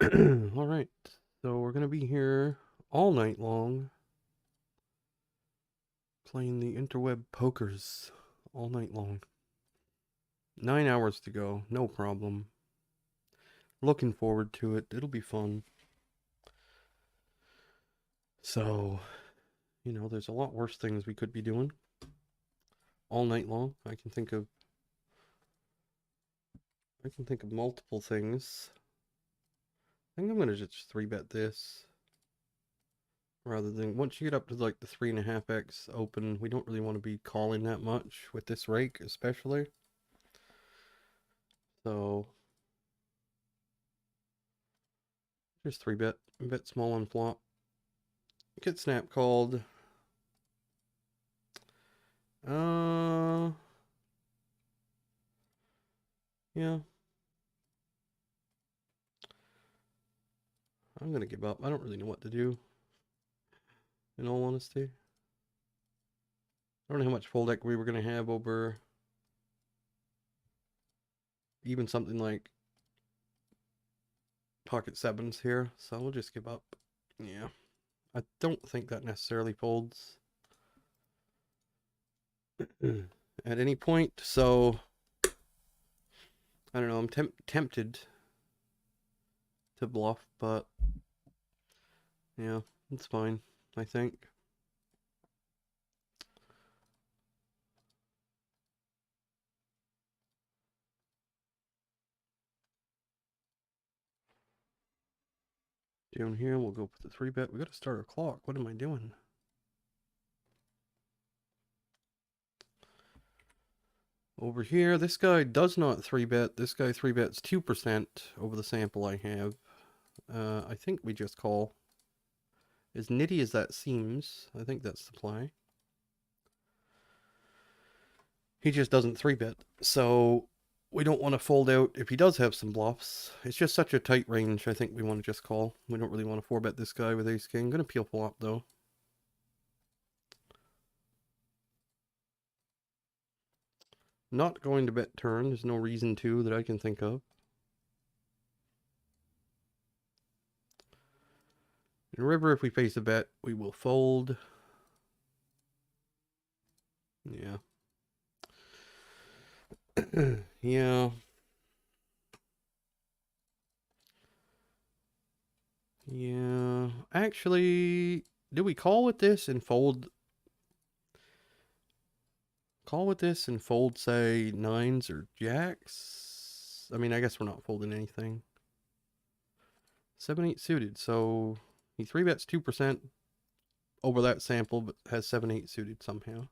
All right, so we're gonna be here all night long playing the interweb pokers all night long. 9 hours to go, no problem. Looking forward to it. It'll be fun. So, there's a lot worse things we could be doing all night long. I can think of multiple things. I think I'm gonna just 3-bet this rather than once you get up to like the 3.5x open, we don't really want to be calling that much with this rake, especially. So just 3-bet, bet small on flop. Get snap called. Uh, yeah. I'm gonna give up. I don't really know what to do. In all honesty, I don't know how much fold deck we were gonna have over even something like pocket sevens here. So we'll just give up. Yeah, I don't think that necessarily folds at any point. So I don't know. I'm tempted to bluff, but yeah, it's fine. I think. Down here, we'll go for the 3-bet. We gotta start our clock. What am I doing? Over here, this guy does not 3-bet. This guy 3-bets 2% over the sample I have. I think we just call. As nitty as that seems, I think that's the play. He just doesn't 3-bet. So we don't want to fold out if he does have some bluffs. It's just such a tight range. I think we want to just call. We don't really want to 4-bet this guy with ace king. Gonna peel flop though. Not going to bet turn. There's no reason to that I can think of. In river, if we face a bet, we will fold. Yeah. Yeah. Yeah. Actually, do we call with this and fold? Call with this and fold, say, nines or jacks? I mean, I guess we're not folding anything. 7-8 suited, so he 3-bets 2% over that sample, but has 7-8 suited somehow.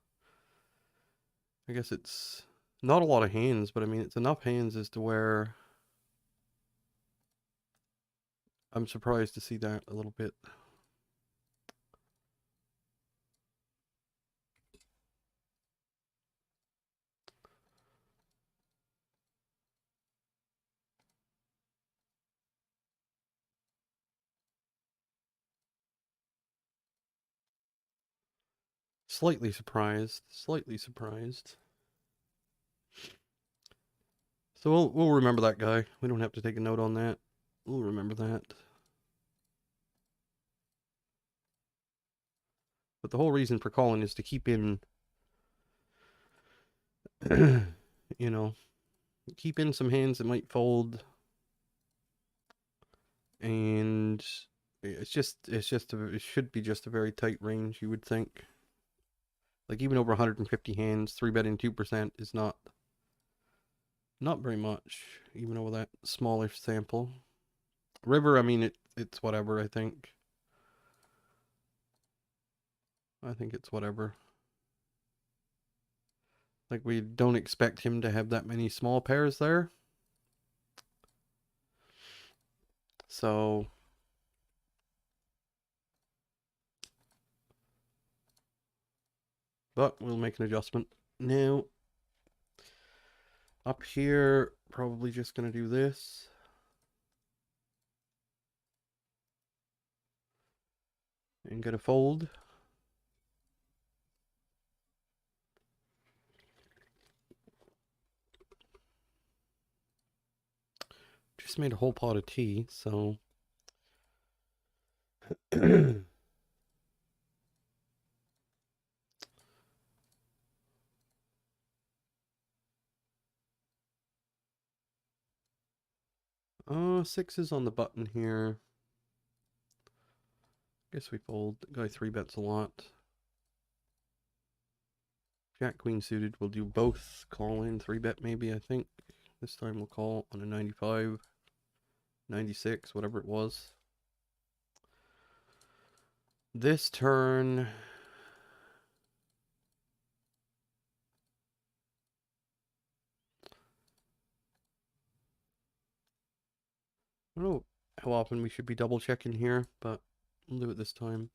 I guess it's not a lot of hands, but I mean, it's enough hands as to where I'm surprised to see that a little bit. Slightly surprised. Slightly surprised. So we'll remember that guy. We don't have to take a note on that. We'll remember that. But the whole reason for calling is to keep in, you know, keep in some hands that might fold, and it should be just a very tight range. You would think, like even over 150 hands, 3-betting 2% is not very much, even over that smallish sample. River, I mean it's whatever. I think it's whatever. Like we don't expect him to have that many small pairs there. So but we'll make an adjustment. Now up here, probably just gonna do this. And gonna fold. Just made a whole pot of tea, so Sixes on the button here. Guess we fold. Guy three bets a lot. Jack queen suited. We'll do both. Call in three bet maybe. I think this time we'll call on a 95, 96, whatever it was. This turn. I don't know how often we should be double checking here, but we'll do it this time.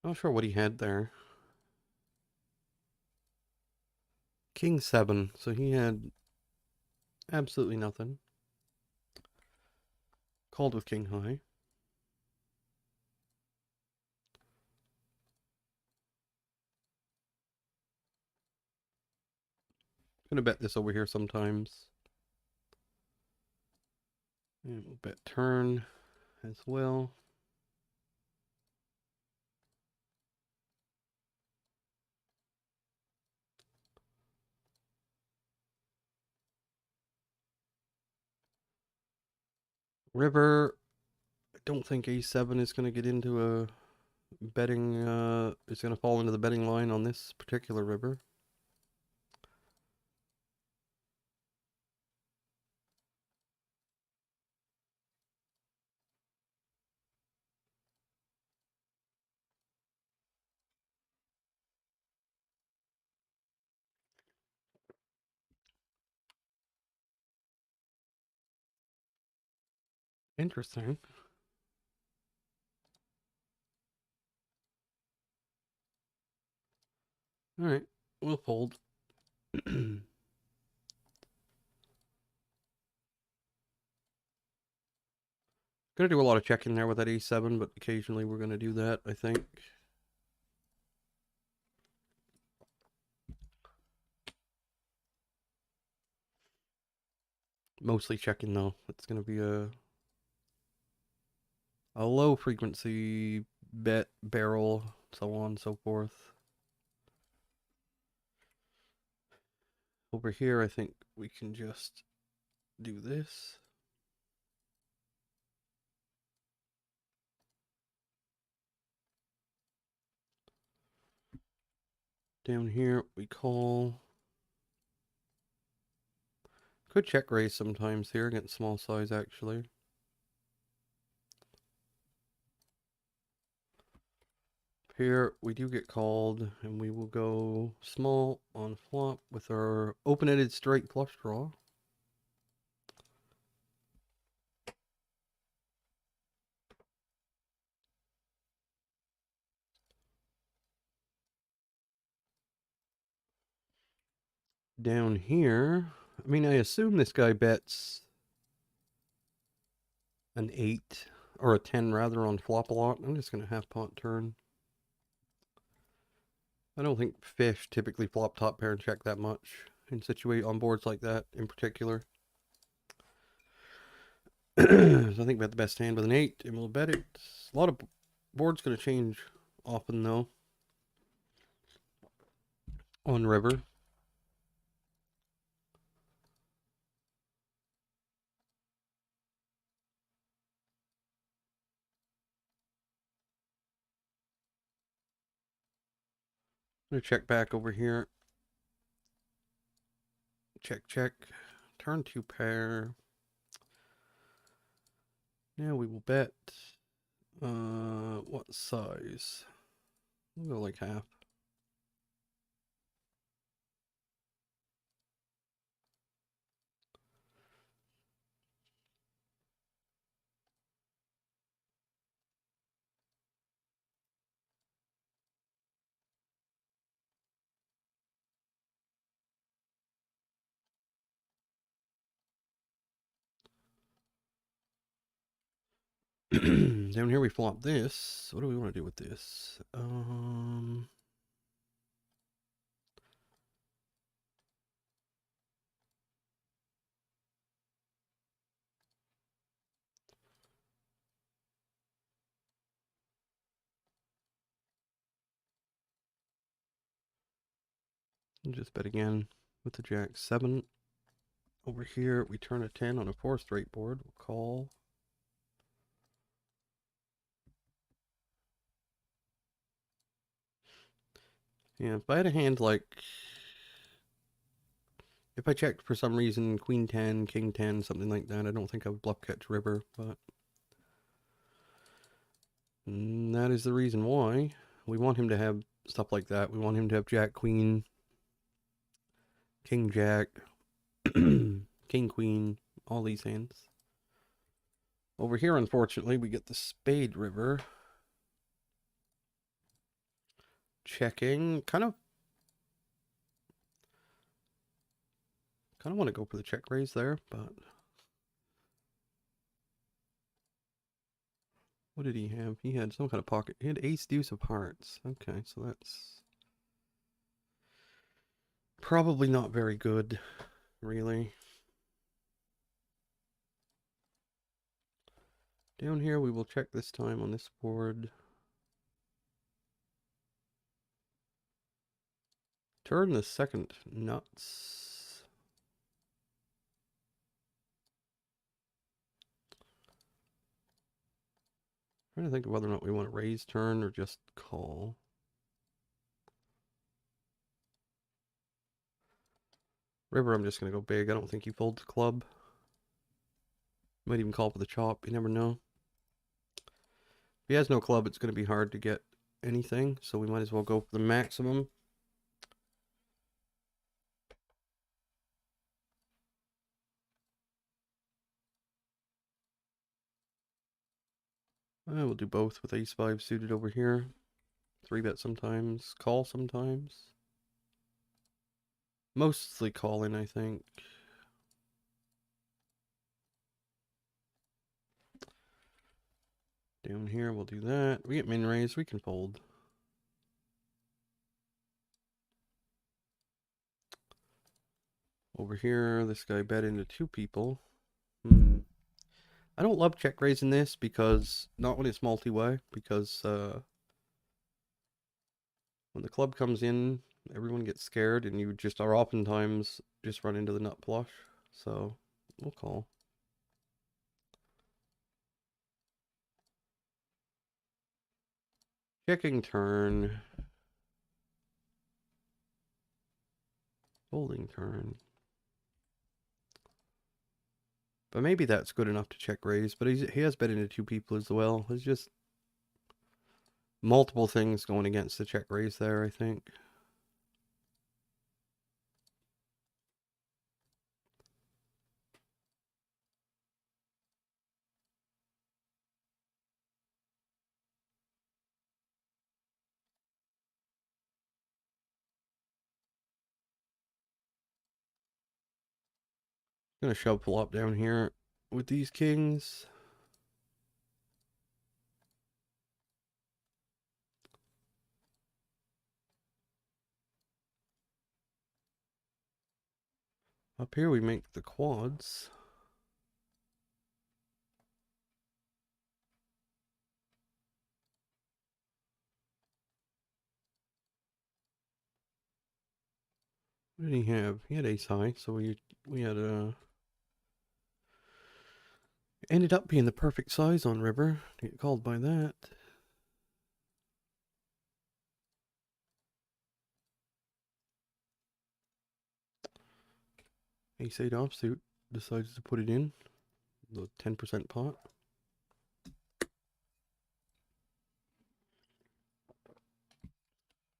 Not sure what he had there. King 7, so he had absolutely nothing. Called with king high. Gonna bet this over here sometimes. And we'll bet turn as well. River, I don't think a7 is going to get into a betting, is going to fall into the betting line on this particular river. Interesting. All right, we'll fold. Gonna do a lot of checking there with that a7, but occasionally we're gonna do that, I think. Mostly checking though. It's gonna be a low frequency bet, barrel, so on and so forth. Over here, I think we can just do this. Down here, we call. Could check raise sometimes here against small size, actually. Here, we do get called, and we will go small on flop with our open-ended straight flush draw. Down here, I mean, I assume this guy bets an 8, or a 10 rather, on flop a lot. I'm just going to half pot turn. I don't think fish typically flop top pair and check that much in on boards like that in particular. So I think we have the best hand with an 8, and we'll bet it. A lot of boards going to change often, though, on river. I'm going to check back over here. Check, check. Turn 2 pair. Now we will bet. What size? We'll go like half. Down here we flop this. What do we want to do with this? And just bet again with the jack 7. Over here, we turn a 10 on a 4 straight board. We'll call. Yeah, if I had a hand like... If I checked for some reason Queen 10, King 10, something like that, I don't think I would bluff catch river, but... that is the reason why. We want him to have stuff like that. We want him to have Jack Queen, King Jack, King Queen, all these hands. Over here, unfortunately, we get the Spade River. Checking. Kind of want to go for the check raise there, but... What did he have? He had some kind of pocket. He had ace deuce of hearts. Okay, so that's probably not very good, really. Down here, we will check this time on this board. Turn the second nuts. Trying to think of whether or not we want to raise turn or just call. River, I'm just going to go big. I don't think he folds club. Might even call for the chop. You never know. If he has no club, it's going to be hard to get anything. So we might as well go for the maximum. We'll do both with ace-5 suited over here. 3-bet sometimes. Call sometimes. Mostly calling, I think. Down here, we'll do that. We get min raise, we can fold. Over here, this guy bet into 2 people. I don't love check raising this because, not when it's multi-way, because when the club comes in, everyone gets scared and you just are oftentimes just run into the nut flush. So, we'll call. Checking turn. Folding turn. But maybe that's good enough to check raise. But he has bet into 2 people as well. There's just multiple things going against the check raise there, I think. Gonna shove flop down here with these kings. Up here we make the quads. What did he have? He had ace high, so we had ended up being the perfect size on river to get called by that. Ace 8 offsuit decides to put it in the 10% pot.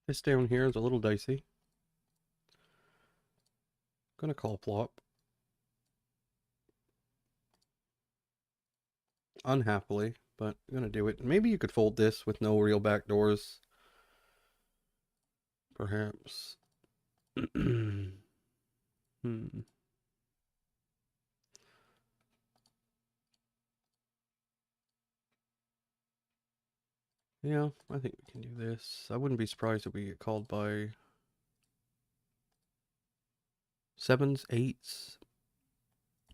This down here is a little dicey. Gonna call flop. Unhappily, but I'm gonna do it. Maybe you could fold this with no real backdoors. Perhaps. Yeah, I think we can do this. I wouldn't be surprised if we get called by 7s, 8s,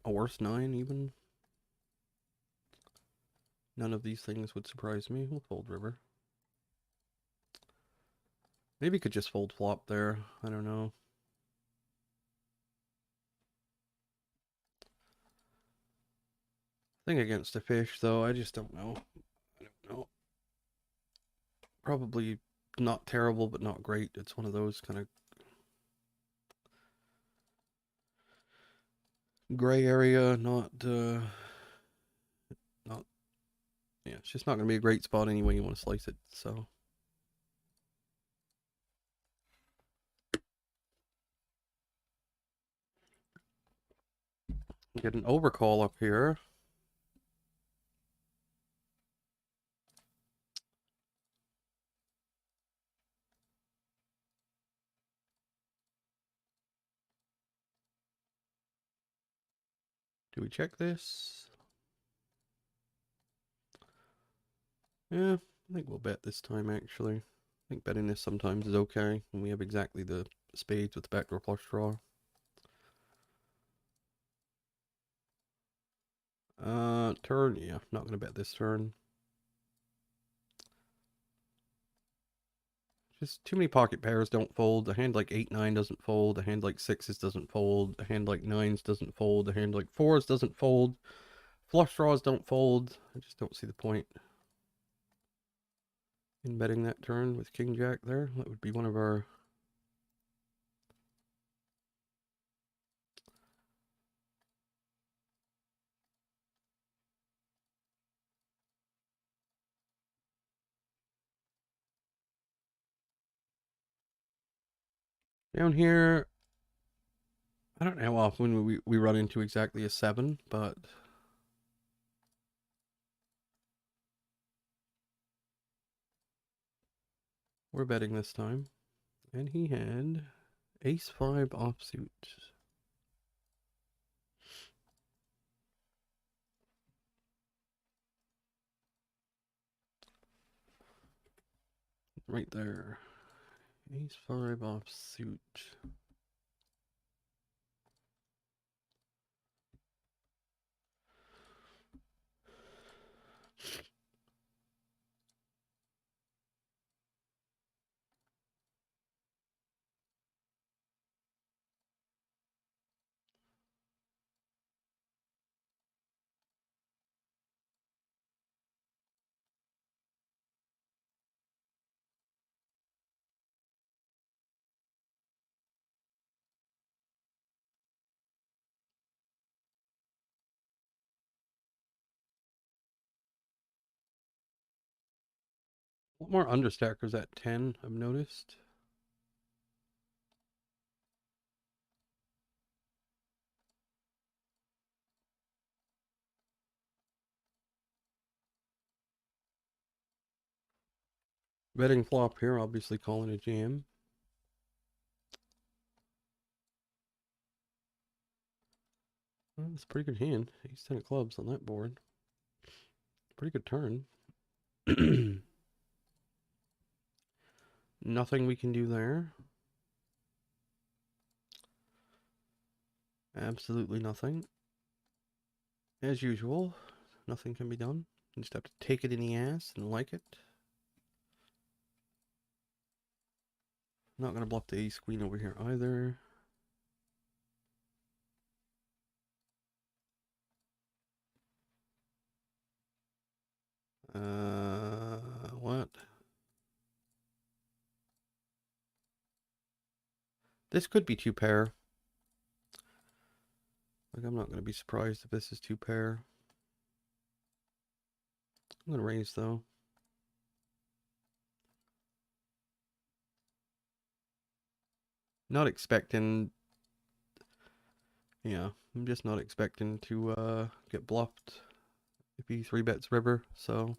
a worse 9 even. None of these things would surprise me. We'll fold river. Maybe could just fold flop there. I don't know. Thing against a fish, though, I just don't know. I don't know. Probably not terrible, but not great. It's one of those kind of gray area, not, yeah, it's just not going to be a great spot anyway you want to slice it, so. Get an overcall up here. Do we check this? Yeah, I think we'll bet this time, actually. I think betting this sometimes is okay when we have exactly the spades with the backdoor flush draw. Turn, yeah, not going to bet this turn. Just too many pocket pairs don't fold. A hand like 8-9 doesn't fold. A hand like 6s doesn't fold. A hand like 9s doesn't fold. A hand like 4s doesn't fold. Flush draws don't fold. I just don't see the point in betting that turn with King Jack there. That would be one of our... Down here, I don't know how often we run into exactly a 7, but... we're betting this time. And he had Ace-5 offsuit. Right there. Ace-5 offsuit. A lot more understackers at 10, I've noticed. Betting flop here, obviously calling a jam. Well, that's a pretty good hand. Ace 10 of clubs on that board. Pretty good turn. Nothing we can do there. Absolutely nothing. As usual, nothing can be done. You just have to take it in the ass and like it. Not going to bluff the ace queen over here either. What? This could be two pair. Like, I'm not going to be surprised if this is two pair. I'm going to raise, though. Not expecting... Yeah, I'm just not expecting to get bluffed if he 3-bets river, so...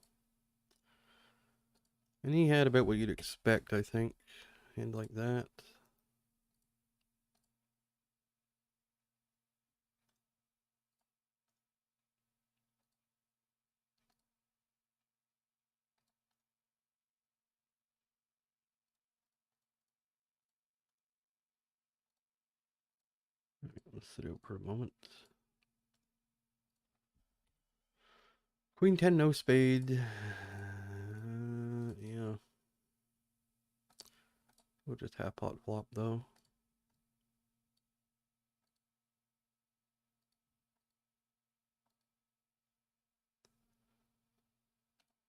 And he had about what you'd expect, I think. Hand like that. Let's sit out for a moment. Queen 10, no spade. Yeah. We'll just have pot flop, though.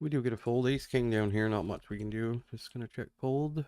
We do get a fold. Ace king down here, not much we can do. Just gonna check fold.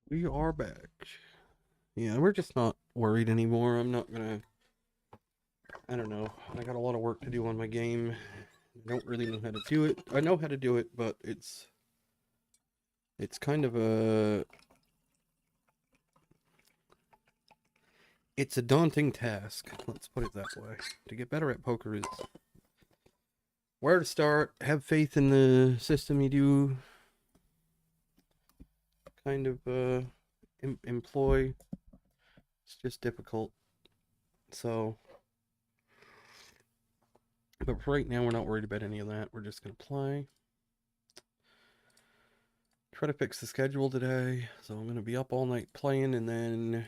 We are back. Yeah, we're just not worried anymore. I'm not gonna. I don't know. I got a lot of work to do on my game. I don't really know how to do it. I know how to do it, but it's kind of a it's a daunting task. Let's put it that way. To get better at poker is where to start. Have faith in the system you do. Kind of employ. It's just difficult. So, but for right now, we're not worried about any of that. We're just gonna play. try to fix the schedule today. So I'm going to be up all night playing and then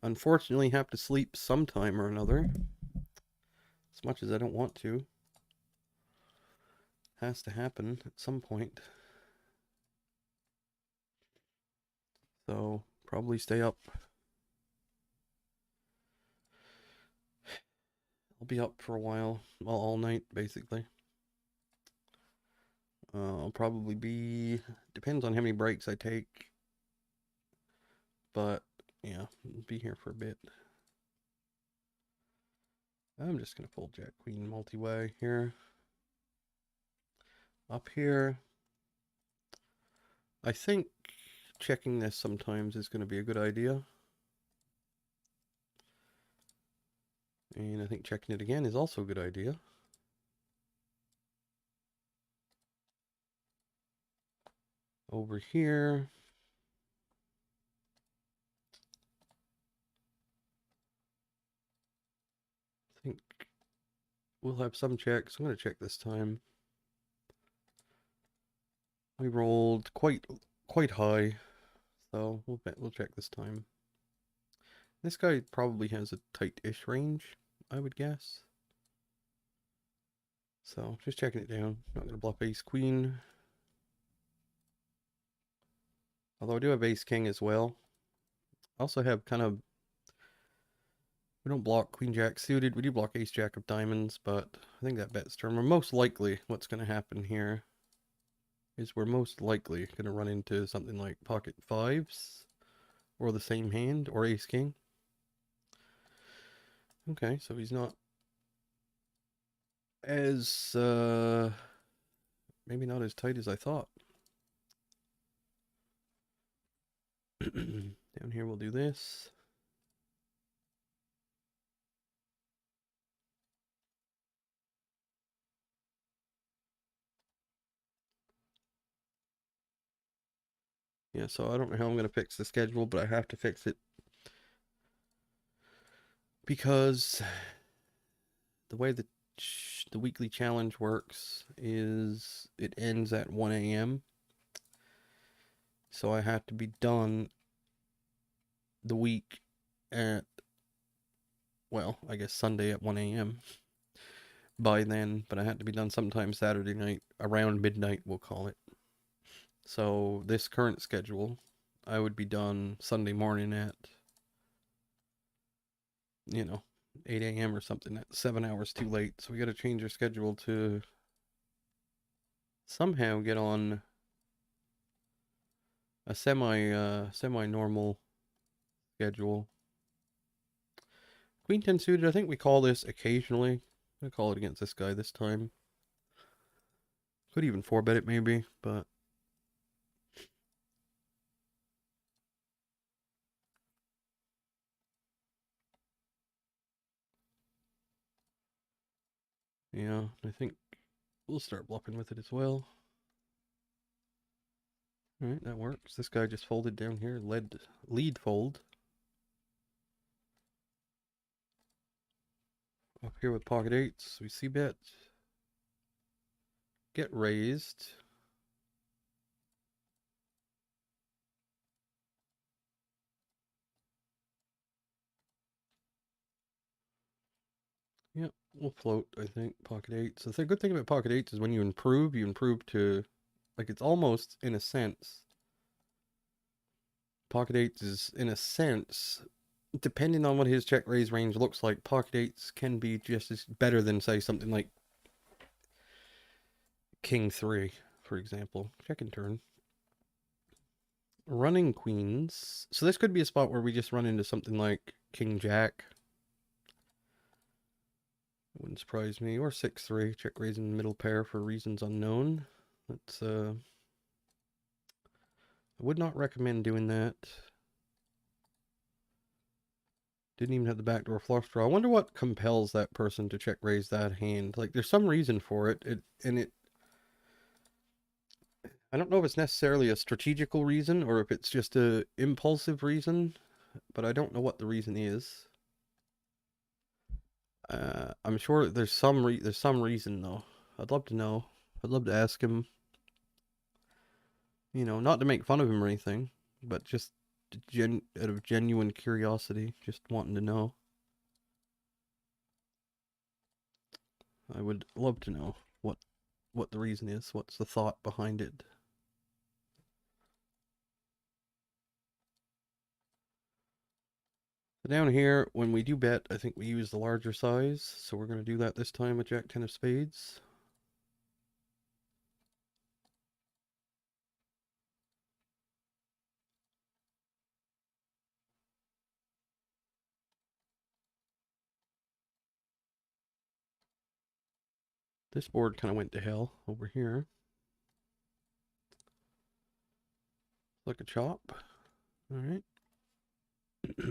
unfortunately have to sleep sometime or another. As much as I don't want to. Has to happen at some point. So probably stay up. I'll be up for a while. Well, all night basically. I'll probably be, depends on how many breaks I take. But yeah, I'll be here for a bit. I'm just going to fold Jack Queen multi-way here. Up here. I think checking this sometimes is going to be a good idea. And I think checking it again is also a good idea. Over here. I think we'll have some checks. I'm going to check this time. We rolled quite high, so we'll check this time. This guy probably has a tight-ish range, I would guess. So just checking it down. Not going to bluff ace queen. Although I do have ace king as well. I also have kind of, we don't block queen jack suited. We do block ace jack of diamonds, but I think that bet's turn. We're most likely what's going to happen here is we're most likely going to run into something like pocket fives or the same hand or ace king. Okay, so he's not as maybe not as tight as I thought. Down here we'll do this. Yeah, so I don't know how I'm going to fix the schedule, but I have to fix it because the way the weekly challenge works is it ends at 1 a.m. So I have to be done the week at, well, I guess Sunday at 1 a.m. by then, but I had to be done sometime Saturday night, around midnight, we'll call it. So this current schedule, I would be done Sunday morning at, 8 a.m. or something. That's 7 hours too late. So we got to change our schedule to somehow get on a semi-normal schedule. Queen 10 suited, I think we call this occasionally. I'm going to call it against this guy this time. Could even 4-bet it maybe, but yeah, I think we'll start bluffing with it as well. Alright, that works. This guy just folded down here, lead fold. Up here with pocket eights, we see bet. Get raised. Yep, we'll float, I think, pocket eights. The good thing about pocket eights is when you improve to, like, it's almost, in a sense, pocket eights is, in a sense, depending on what his check raise range looks like, pocket eights can be just as better than, say, something like king 3, for example. Check and turn. Running queens. So this could be a spot where we just run into something like king jack. Wouldn't surprise me. Or 6-3. Check raising middle pair for reasons unknown. That's I would not recommend doing that. Didn't even have the backdoor flush draw. I wonder what compels that person to check raise that hand. Like, there's some reason for it. I don't know if it's necessarily a strategical reason or if it's just a impulsive reason, but I don't know what the reason is. I'm sure there's some reason though. I'd love to know. I'd love to ask him. You know, not to make fun of him or anything, but just out of genuine curiosity, just wanting to know. I would love to know what the reason is. What's the thought behind it? So down here, when we do bet, I think we use the larger size. So we're going to do that this time with Jack 10 of spades. This board kind of went to hell over here. Like a chop. All right. So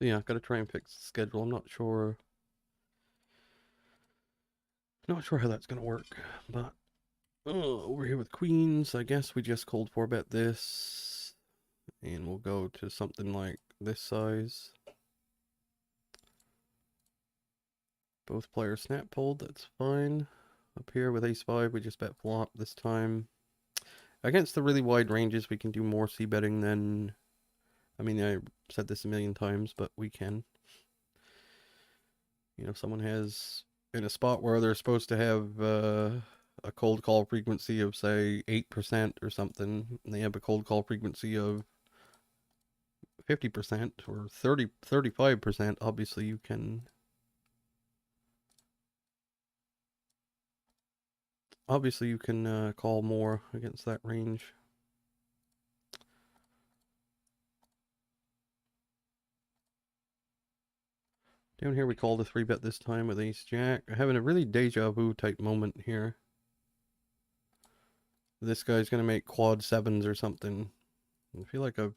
yeah, gotta try and fix the schedule. I'm not sure. Not sure how that's gonna work, but over here with queens, I guess we just cold 4-bet this, and we'll go to something like this size. Both players snap pulled, that's fine. Up here with ace-5, we just bet flop this time. Against the really wide ranges, we can do more c-betting than... I mean, I said this a million times, but we can. You know, someone has... in a spot where they're supposed to have a cold call frequency of, say, 8% or something, and they have a cold call frequency of 50% or 35%, obviously you can... Obviously you can call more against that range. Down here we call the 3-bet this time with ace-jack. Having a really deja vu type moment here. This guy's gonna make quad 7s or something. I feel like I've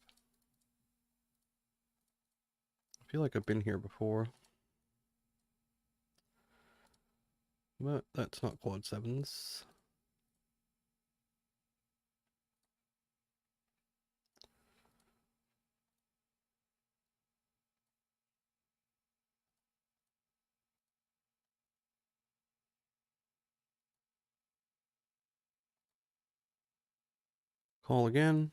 been here before. But that's not quad 7s. Call again.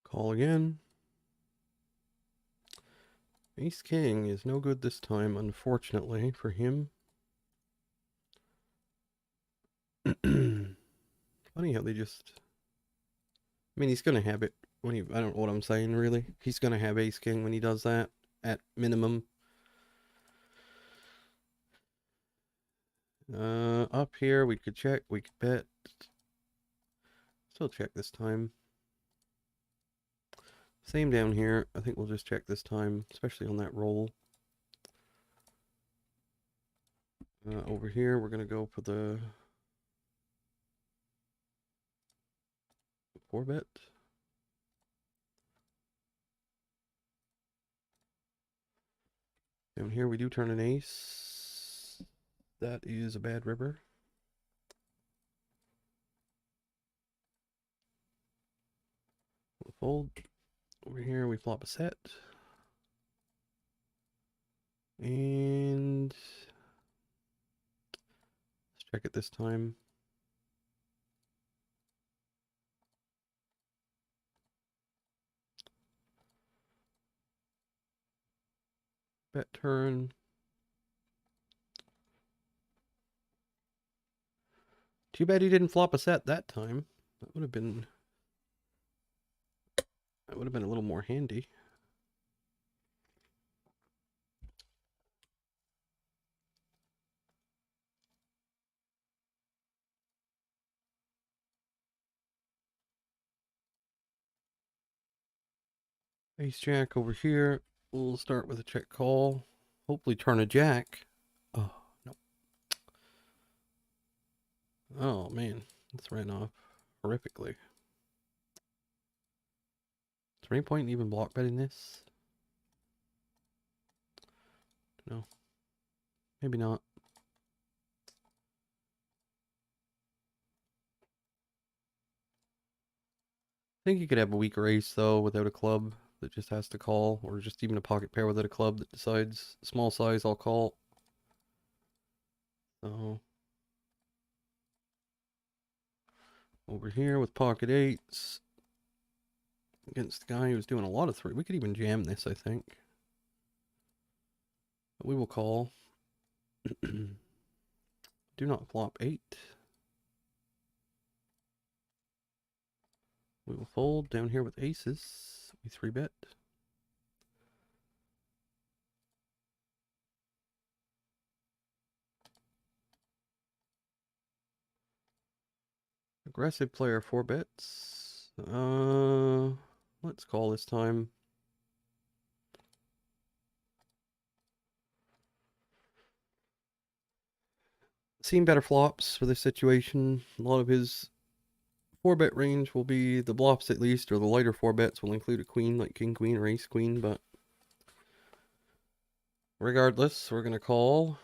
Call again. Ace King is no good this time, unfortunately, for him. Funny how they just... I mean, he's gonna have it when he... I don't know what I'm saying, really. He's gonna have Ace King when he does that, at minimum. Up here, we could check, we could bet. Still check this time. Same down here. I think we'll just check this time, especially on that roll. Over here, we're going to go for the 4-bet. Down here, we do turn an ace. That is a bad river. We'll fold. Over here, we flop a set. And let's check it this time. Bet turn. Too bad he didn't flop a set that time. That would have been a little more handy. Ace Jack over here. We'll start with a check call. Hopefully turn a jack. Oh, no. Oh, man. This ran off horrifically. Is there any point in even block betting this? No. Maybe not. I think you could have a weaker ace, though, without a club that just has to call, or just even a pocket pair without a club that decides small size, I'll call. So, over here with pocket eights, against the guy who's doing a lot of three. We could even jam this, I think. But we will call. Do not flop 8. We will fold down here with aces. We 3-bet. Aggressive player 4-bets. Let's call this time. Seen better flops for this situation. A lot of his 4-bet range will be the bluffs at least, or the lighter 4-bets will include a queen like king queen or ace queen, but regardless, we're going to call.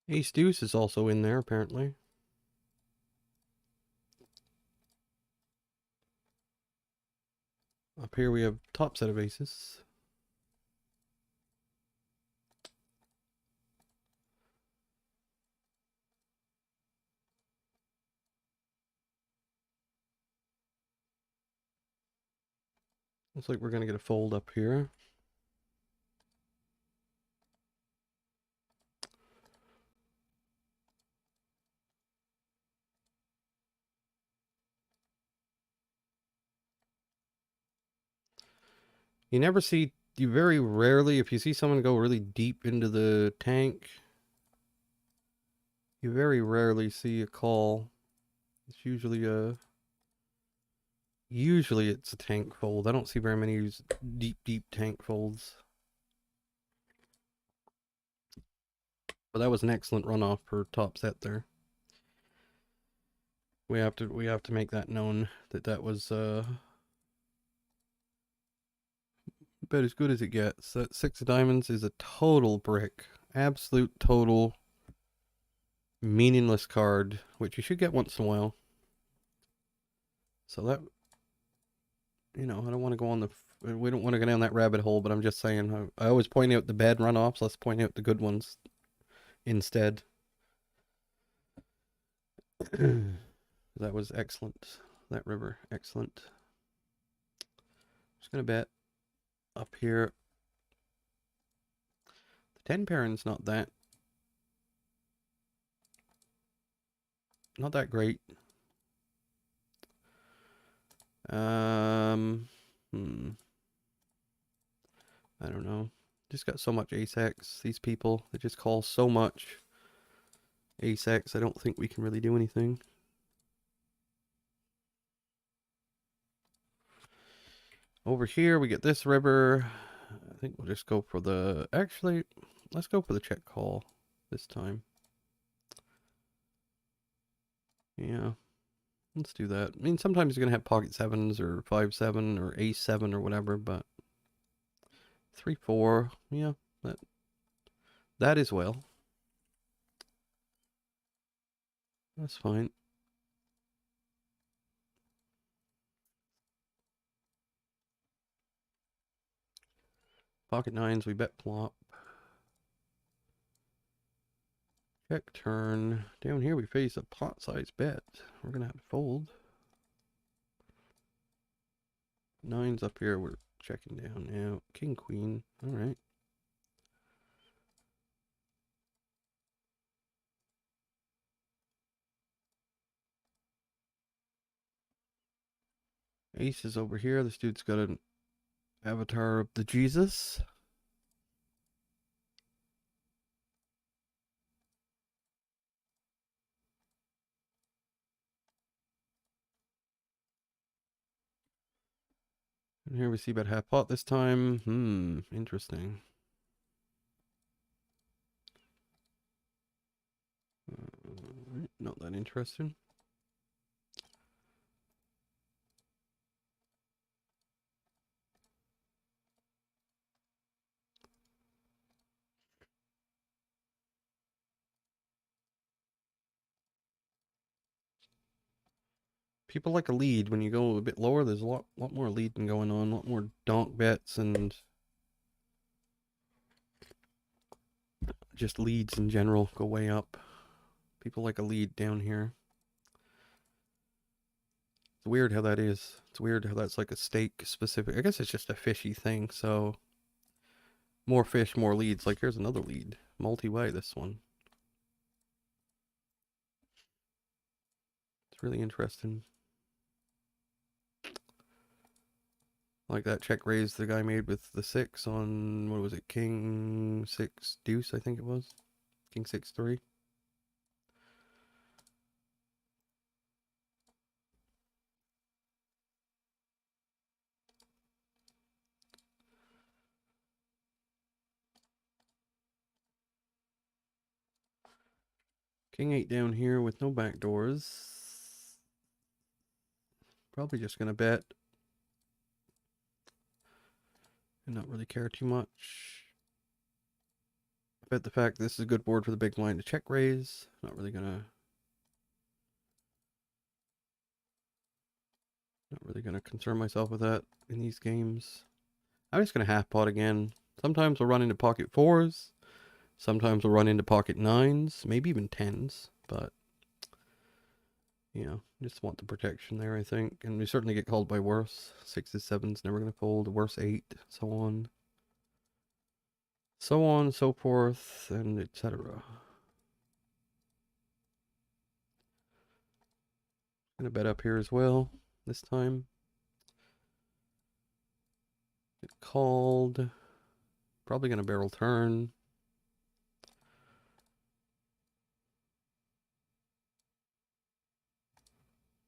Ace deuce is also in there, apparently. Up here we have top set of aces. Looks like we're going to get a fold up here. You very rarely, if you see someone go really deep into the tank, you very rarely see a call. It's usually it's a tank fold. I don't see very many use deep tank folds. But that was an excellent runoff for top set there. We have to make that known that was about as good as it gets. That 6 of diamonds is a total brick. Absolute total meaningless card, which you should get once in a while. So that, I don't want to go on we don't want to go down that rabbit hole, but I'm just saying, I always point out the bad runoffs, let's point out the good ones instead. That was excellent. That river, excellent. Just going to bet up here. The 10 pair's not that great. I don't know. Just got so much ace X. These people, they just call so much ace X. I don't think we can really do anything. Over here, we get this river. I think we'll just go for the... Actually, let's go for the check call this time. Yeah, let's do that. I mean, sometimes you're going to have pocket 7s or 5-7 or ace 7 or whatever, but 3-4, yeah, that is well. That's fine. Pocket 9s, we bet flop. Check turn. Down here we face a pot size bet. We're going to have to fold. Nines up here. We're checking down now. King, queen. All right. Ace is over here. This dude's got an avatar of the Jesus. And here we see about half pot this time. Interesting. Not that interesting. People like a lead. When you go a bit lower, there's a lot more leading going on, a lot more donk bets and just leads in general go way up. People like a lead down here. It's weird how that is. It's weird how that's like a stake specific. I guess it's just a fishy thing. So more fish, more leads. Like here's another lead. Multi-way this one. It's really interesting. Like that check raise the guy made with the 6 on, what was it, King 6 deuce, I think it was. King 6 3. King 8 down here with no back doors. Probably just going to bet. And not really care too much. I bet the fact this is a good board for the big blind to check raise. Not really gonna concern myself with that in these games. I'm just gonna half pot again. Sometimes we'll run into pocket 4s. Sometimes we'll run into pocket 9s, maybe even 10s, but you know, just want the protection there, I think. And we certainly get called by worse. 6s, 7s, never gonna fold. Worse 8, so on. So on, so forth, and etc. Gonna bet up here as well this time. Get called. Probably gonna barrel turn.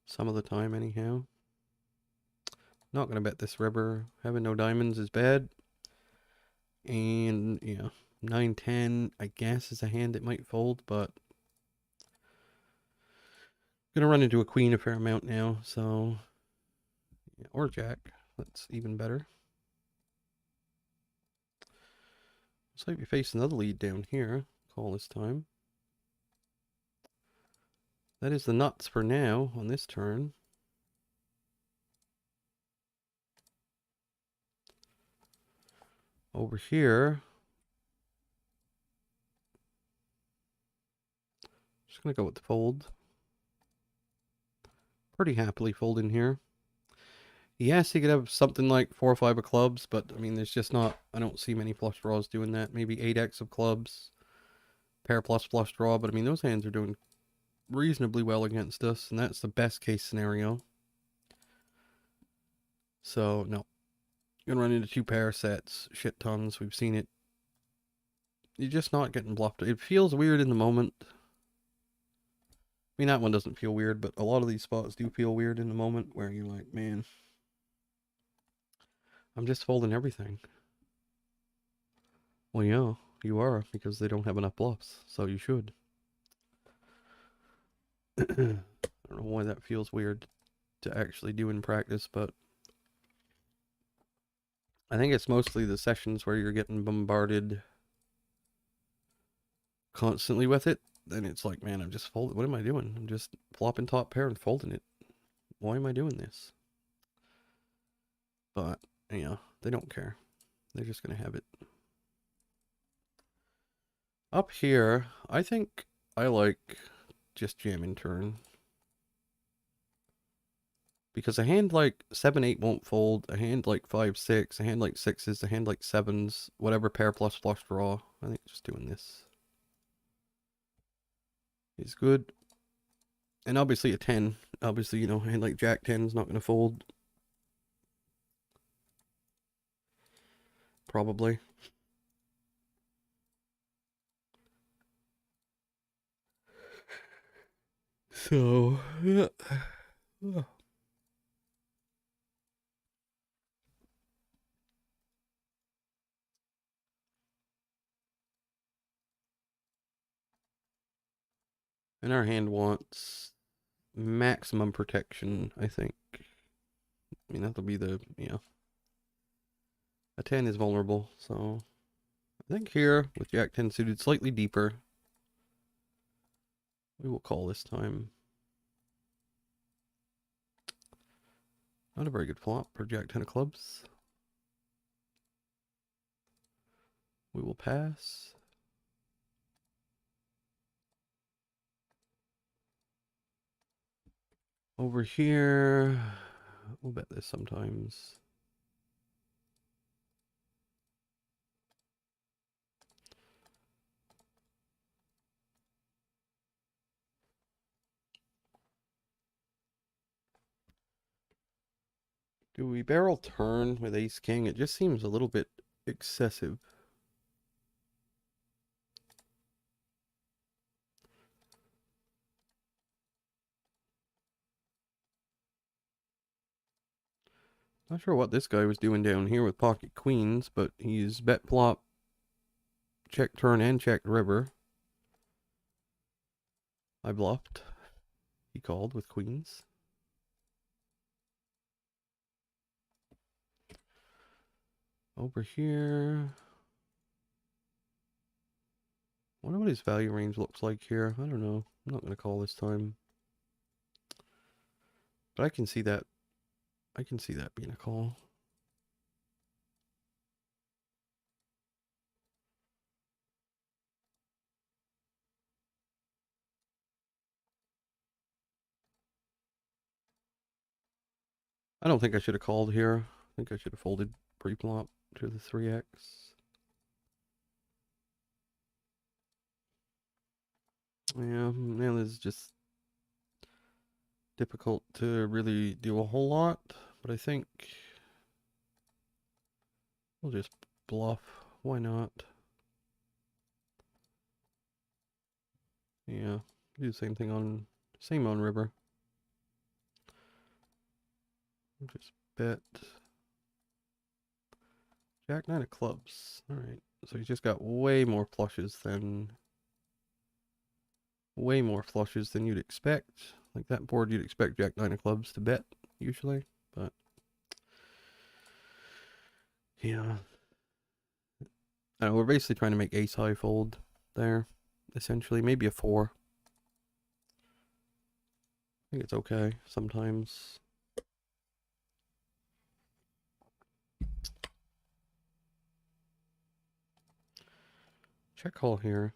Some of the time, anyhow. Not gonna bet this river. Having no diamonds is bad. And yeah, 9-10, I guess, is a hand that might fold, but gonna run into a queen a fair amount now, so yeah, or jack. That's even better. Looks like we face another lead down here. Call this time. That is the nuts for now on this turn. Over here, just gonna go with the fold. Pretty happily folding here. Yes, he could have something like 4 or 5 of clubs, but I mean, there's just not, I don't see many flush draws doing that. Maybe 8x of clubs, pair plus flush draw, but I mean, those hands are doing reasonably well against us, and that's the best case scenario. So, no. Gonna run into 2 pair sets, shit tons, we've seen it. You're just not getting bluffed. It feels weird in the moment. I mean, that one doesn't feel weird, but a lot of these spots do feel weird in the moment where you're like, man, I'm just folding everything. Well, yeah, you are, because they don't have enough bluffs, so you should. I don't know why that feels weird to actually do in practice, but I think it's mostly the sessions where you're getting bombarded constantly with it. Then it's like, man, I'm just folding. What am I doing? I'm just flopping top pair and folding it. Why am I doing this? But, you know, they don't care. They're just going to have it. Up here, I think I like just jamming turn. Because a hand like 7-8 won't fold, a hand like 5-6, a hand like 6s, a hand like 7s, whatever pair plus flush draw. I think just doing this is good. And obviously a 10. Obviously, you know, a hand like Jack 10 is not going to fold. Probably. So, yeah. And our hand wants maximum protection, I think. I mean, that'll be the, yeah. A 10 is vulnerable, so I think here with Jack 10 suited slightly deeper, we will call this time. Not a very good flop for Jack 10 of clubs. We will pass. Over here, we'll bet this sometimes. Do we barrel turn with ace king? It just seems a little bit excessive. Not sure what this guy was doing down here with pocket queens, but he's bet flop, check turn, and checked river. I bluffed. He called with queens. Over here. Wonder what his value range looks like here. I don't know. I'm not going to call this time. But I can see that. I can see that being a call. I don't think I should have called here. I think I should have folded pre-flop to the 3x. Yeah, now this is just difficult to really do a whole lot, but I think we'll just bluff. Why not? Yeah, do the same thing on river. Just bet. Jack 9 of clubs. All right, so he's just got way more flushes than you'd expect. Like that board, you'd expect Jack 9 of clubs to bet usually, but yeah. I know, we're basically trying to make ace high fold there, essentially. Maybe a 4. I think it's okay sometimes. Check call here.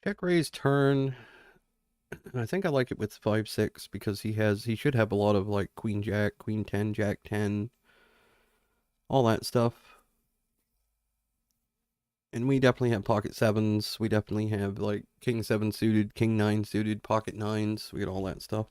Check raise turn. And I think I like it with 5-6 because he should have a lot of like queen jack, queen 10, jack 10, all that stuff. And we definitely have pocket 7s. We definitely have like king 7 suited, king 9 suited, pocket 9s. We get all that stuff.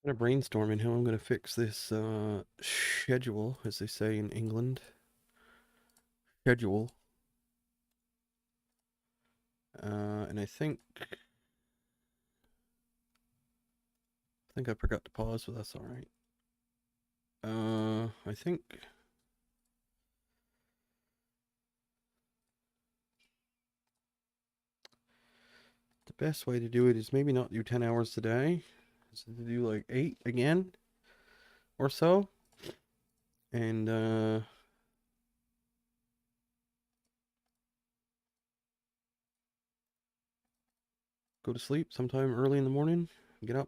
I'm brainstorming how I'm going to fix this schedule, as they say in England. Schedule. And I think I forgot to pause, but that's all right. I think the best way to do it is maybe not do 10 hours today, is to do like 8 again or so, and go to sleep sometime early in the morning, get up,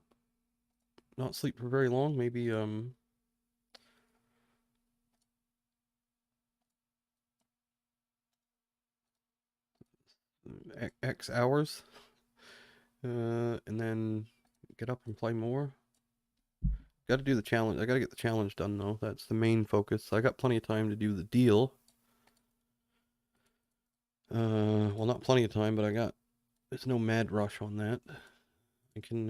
not sleep for very long, maybe X hours, and then get up and play more. Got to do the challenge. I got to get the challenge done though. That's the main focus. I got plenty of time to do the deal. Well, not plenty of time, but there's no mad rush on that. I can,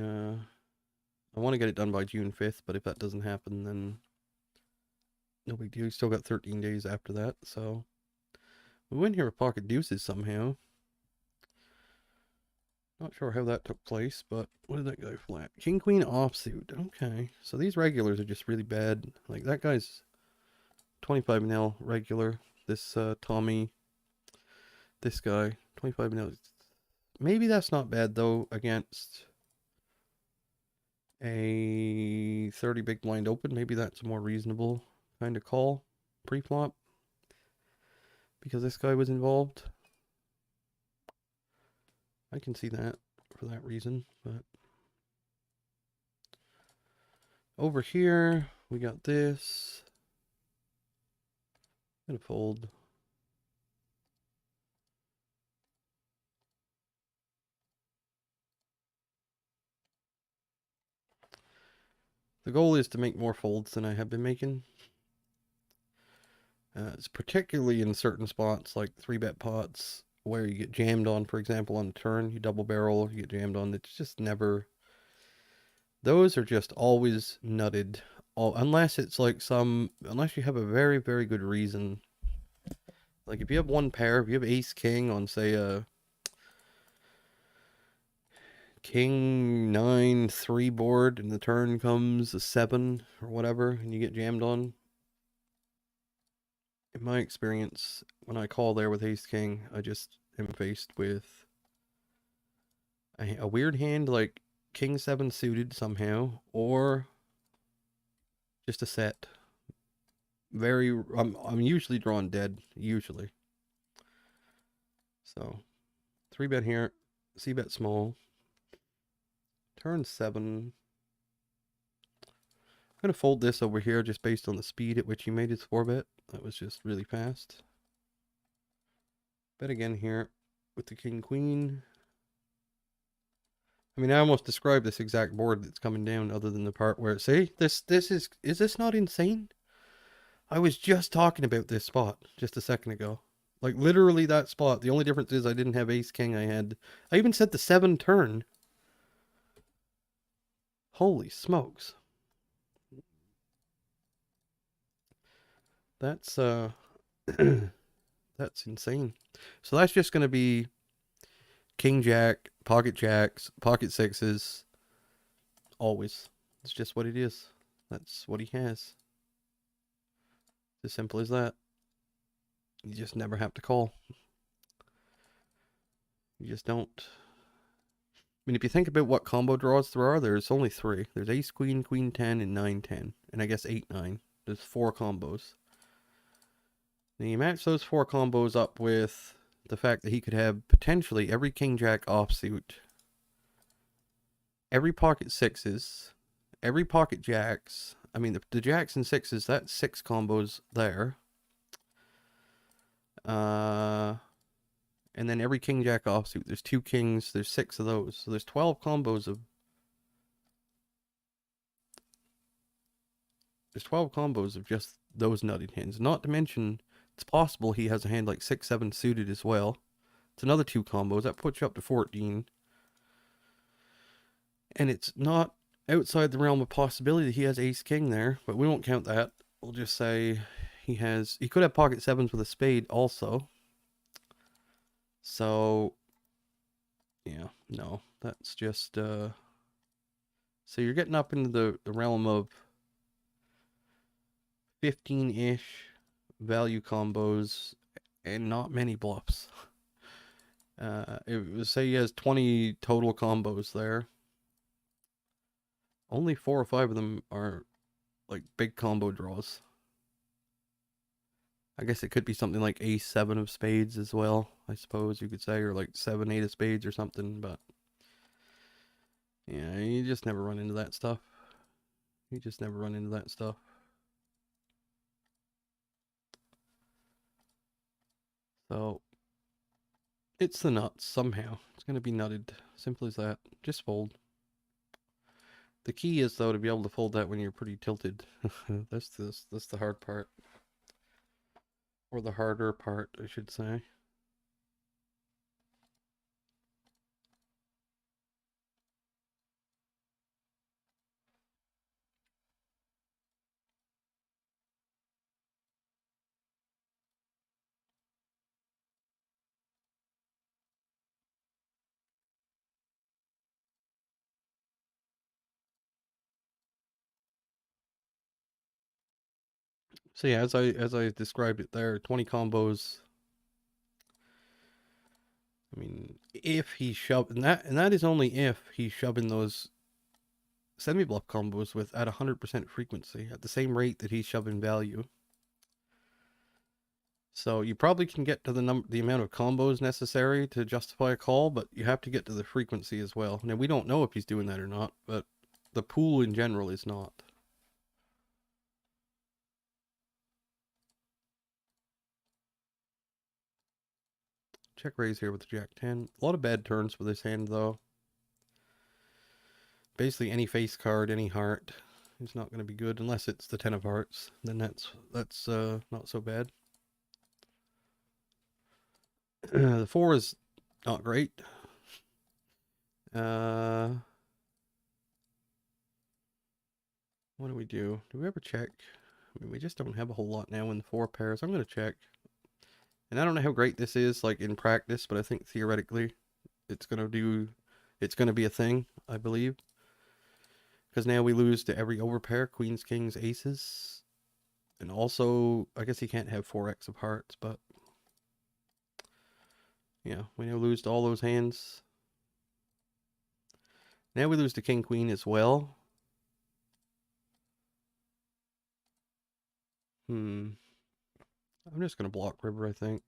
I want to get it done by June 5th, but if that doesn't happen, then no big deal. We still got 13 days after that, so we win here with pocket deuces somehow. Not sure how that took place, but what did that guy flat? King Queen offsuit. Okay, so these regulars are just really bad. Like that guy's 25 mil regular. This Tommy, this guy 25 mil. Maybe that's not bad though against a 30 big blind open. Maybe that's a more reasonable kind of call pre-flop because this guy was involved. I can see that for that reason, but over here we got this. I'm gonna fold. The goal is to make more folds than I have been making. It's particularly in certain spots like 3-bet pots where you get jammed on, for example, on the turn, you double barrel, you get jammed on. It's just never, those are just always nutted. Unless it's like unless you have a very, very good reason. Like if you have one pair, if you have ace king on say a king 9-3 board and the turn comes a 7 or whatever and you get jammed on, in my experience, when I call there with ace king, I just am faced with a weird hand like king 7 suited somehow, or just a set. I'm usually drawn dead, usually. So 3-bet here, c-bet small. Turn 7. I'm gonna fold this over here just based on the speed at which he made his 4-bet. That was just really fast. Bet again here with the king queen. I mean, I almost described this exact board that's coming down, other than the part where, see, is this not insane? I was just talking about this spot just a second ago. Like literally that spot. The only difference is I didn't have ace king. I even said the 7 turn. Holy smokes. That's that's insane. So that's just gonna be king jack, pocket jacks, pocket sixes, always. It's just what it is. That's what he has. As simple as that. You just never have to call. You just don't. I mean, if you think about what combo draws there are, there's only 3. There's ace queen, queen 10, and 9-10. And I guess 8-9. There's 4 combos. Now you match those 4 combos up with the fact that he could have potentially every king jack offsuit, every pocket sixes, every pocket jacks. I mean, the jacks and sixes, that's 6 combos there. And then every king jack offsuit, there's 2 kings, there's 6 of those. So there's 12 combos of... There's 12 combos of just those nutted hands. Not to mention, it's possible he has a hand like 6-7 suited as well. It's another 2 combos. That puts you up to 14. And it's not outside the realm of possibility, he has ace king there, but we won't count that. We'll just say he could have pocket sevens with a spade also. So, yeah, no, that's just, so you're getting up into the realm of 15-ish value combos and not many bluffs. Say he has 20 total combos there. Only 4 or 5 of them are like big combo draws. I guess it could be something like ace 7 of spades as well, I suppose you could say, or like 7 8 of spades or something, but yeah, you just never run into that stuff. You just never run into that stuff. So it's the nuts somehow. It's gonna be nutted. Simple as that. Just fold. The key is though to be able to fold that when you're pretty tilted. That's the hard part. Or the harder part, I should say. So yeah, as I described it there, 20 combos. I mean, if he shoved, and that is only if he's shoving those semi-bluff combos with at 100% frequency at the same rate that he's shoving value. So you probably can get to the amount of combos necessary to justify a call, but you have to get to the frequency as well. Now we don't know if he's doing that or not, but the pool in general is not. Check raise here with Jack 10. A lot of bad turns for this hand though. Basically any face card, any heart is not going to be good unless it's the 10 of hearts. Then that's not so bad. The 4 is not great. What do we do? Do we ever check? I mean, we just don't have a whole lot now in the 4 pairs. I'm going to check. And I don't know how great this is, like, in practice, but I think theoretically it's going to be a thing, I believe. Because now we lose to every overpair, queens, kings, aces. And also, I guess he can't have 4x of hearts, but yeah, we now lose to all those hands. Now we lose to king, queen as well. I'm just going to block river, I think.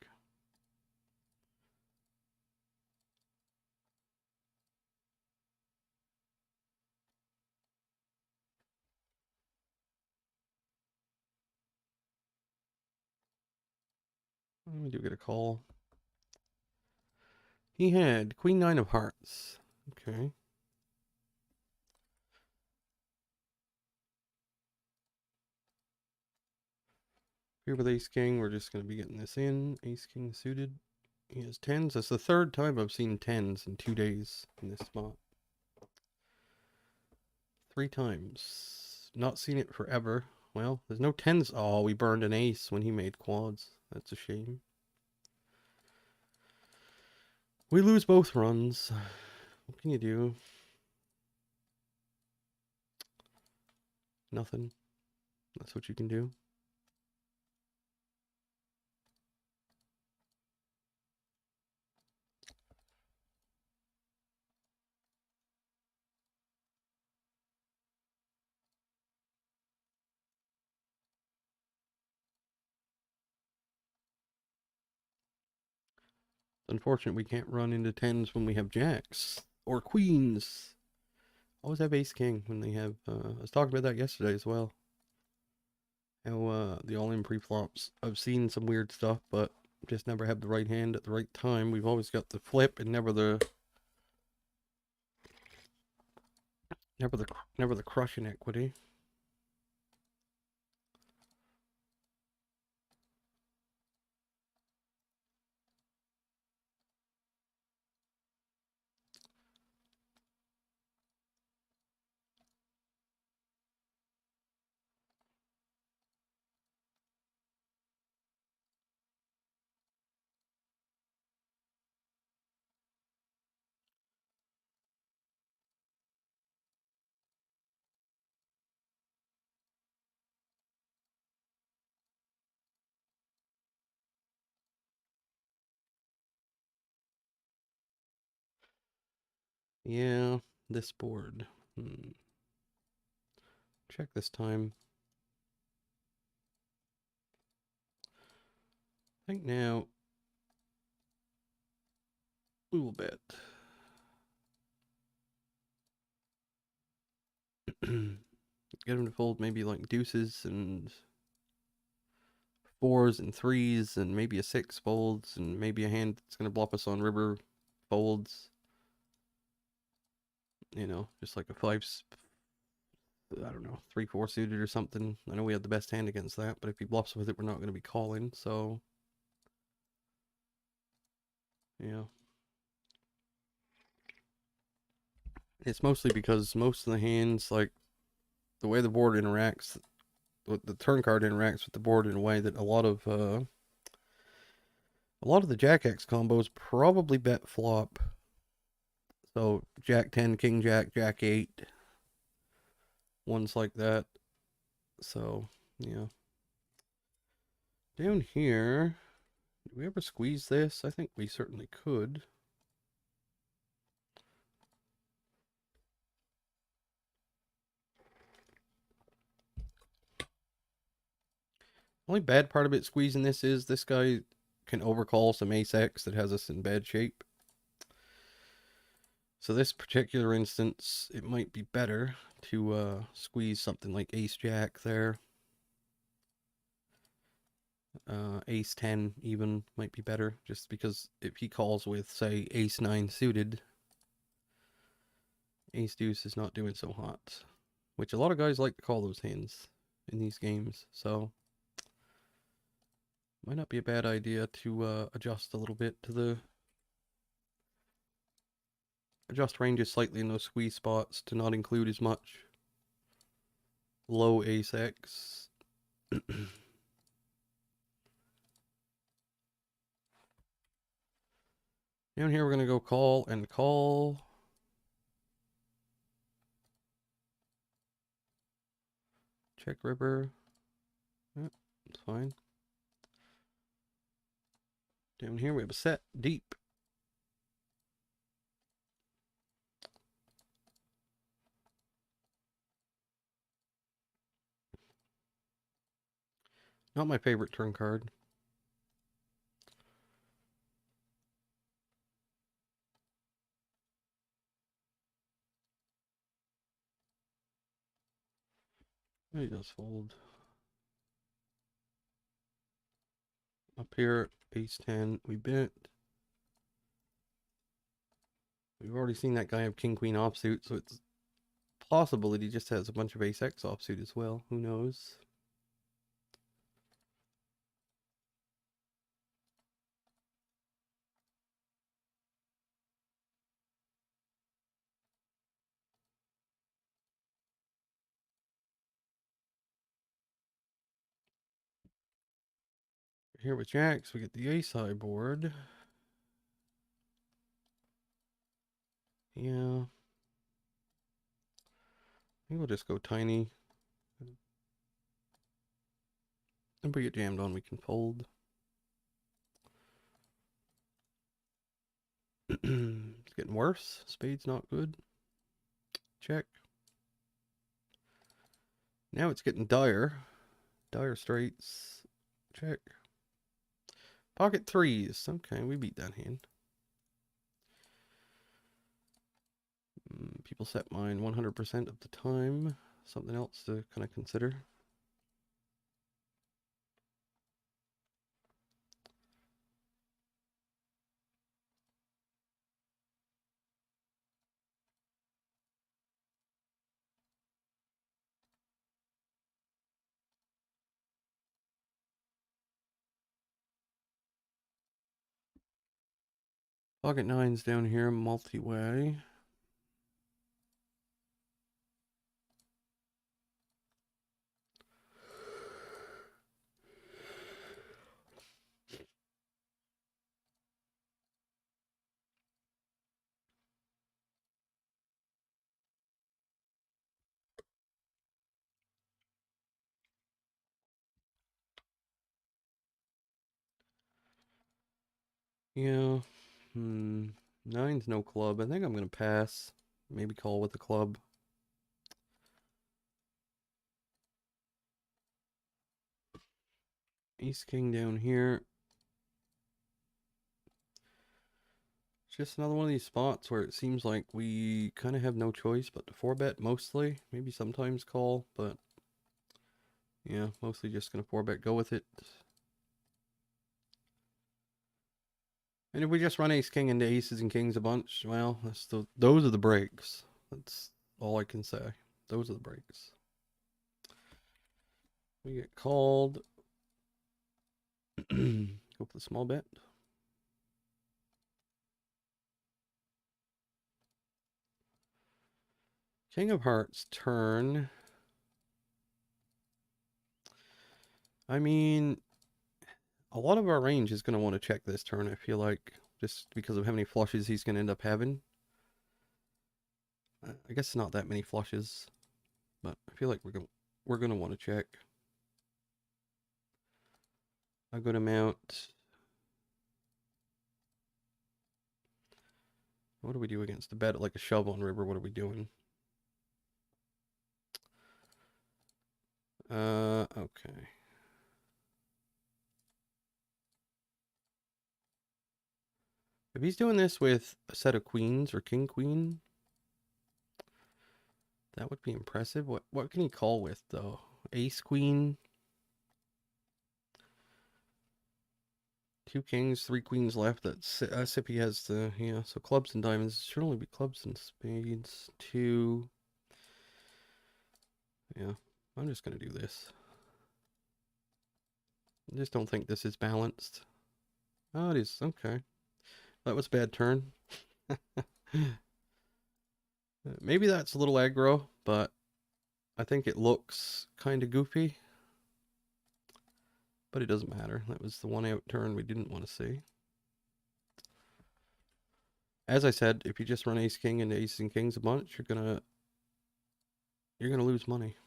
We do get a call. He had queen, 9 of hearts. Okay. Here with ace king, we're just going to be getting this in. Ace king suited. He has 10s. That's the 3rd time I've seen 10s in 2 days in this spot. 3 times. Not seen it forever. Well, there's no 10s. Oh, we burned an ace when he made quads. That's a shame. We lose both runs. What can you do? Nothing. That's what you can do. Unfortunate we can't run into 10s when we have jacks. Or queens. Always have ace king when they have, I was talking about that yesterday as well. How, the all-in pre-flops, I've seen some weird stuff, but just never have the right hand at the right time. We've always got the flip and never the crush in equity. Yeah, this board. Check this time. I think now we will bet. Get him to fold maybe like deuces and fours and threes and maybe a six folds and maybe a hand that's going to bluff us on river folds. You know, just like a five, I don't know, 3-4 suited or something. I know we had the best hand against that, but if he bluffs with it, we're not going to be calling. So, yeah. It's mostly because most of the hands, like the way the board interacts, the turn card interacts with the board in a way that a lot of the Jack X combos probably bet flop. So Jack 10, King Jack, Jack 8, ones like that. So, yeah. Down here, do we ever squeeze this? I think we certainly could. Only bad part about squeezing this is this guy can overcall some ace X that has us in bad shape. So this particular instance, it might be better to squeeze something like ace jack there. Ace 10 even might be better, just because if he calls with, say, ace 9 suited, ace deuce is not doing so hot, which a lot of guys like to call those hands in these games, so might not be a bad idea to adjust a little bit to the adjust ranges slightly in those squeeze spots to not include as much low ace X. Down here we're going to go call and call. Check river. Yep, it's fine. Down here we have a set deep. Not my favorite turn card. He does fold. Up here, ace 10, we bet. We've already seen that guy have king queen offsuit, so it's possible that he just has a bunch of ace X offsuit as well. Who knows? Here with jacks, we get the ace high board. Yeah. I think we'll just go tiny. If we get jammed on, we can fold. It's getting worse. Spade's not good. Check. Now it's getting dire. Dire straights. Check. Pocket threes. Okay, we beat that hand. People set mine 100% of the time. Something else to kind of consider. Pocket nines down here, multi-way. Yeah. Nine's no club. I think I'm gonna pass. maybe call with the club. Ace king down here. Just another one of these spots where it seems like we kind of have no choice but to 4-bet mostly. Maybe sometimes call, but yeah, mostly just going to 4-bet, go with it. And if we just run ace king into aces and kings a bunch, well, those are the breaks. That's all I can say. Those are the breaks. We get called. Go for the small bet. King of Hearts turn. I mean, a lot of our range is going to want to check this turn, I feel like, just because of how many flushes he's going to end up having. I guess not that many flushes, but I feel like we're going to want to check a good amount. What do we do against the bet? Like a shove on river, what are we doing? Okay. If he's doing this with a set of queens or king queen, that would be impressive. What can he call with though? Ace queen, 2 kings, 3 queens left. That's if he has the So clubs and diamonds should only be clubs and spades. 2. Yeah, I'm just gonna do this. I just don't think this is balanced. Oh, it is. Okay, that was a bad turn. Maybe that's a little aggro, but I think it looks kind of goofy. But it doesn't matter. That was the one out turn we didn't want to see. As I said, if you just run ace king and ace and kings a bunch, you're gonna lose money.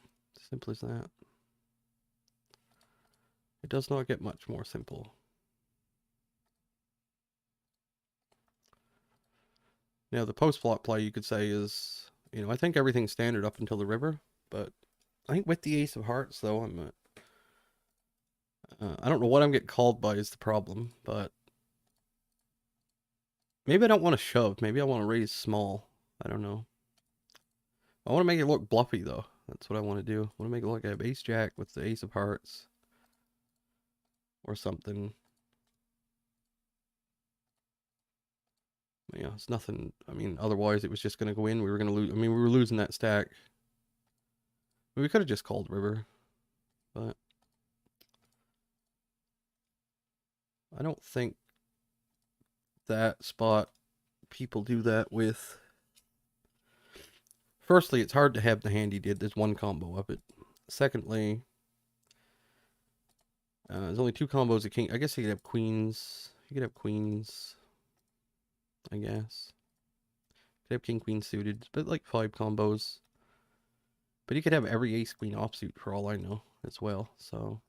Simple as that. It does not get much more simple. Now the post flop play you could say is, I think everything's standard up until the river, but I think with the ace of hearts though, I don't know what I'm getting called by is the problem, but maybe I don't want to shove. Maybe I want to raise small. I don't know. I want to make it look bluffy though. That's what I want to do. I want to make it look like I have ace jack with the ace of hearts or something. Yeah, it's nothing. I mean, otherwise it was just going to go in. We were going to lose. I mean, we were losing that stack. We could have just called river, but I don't think that spot people do that with. Firstly, it's hard to have the hand he did. There's one combo of it. Secondly, there's only 2 combos of king. I guess he could have queens. He could have queens. I guess. Could have king queen suited, but like 5 combos. But he could have every ace queen offsuit for all I know as well. So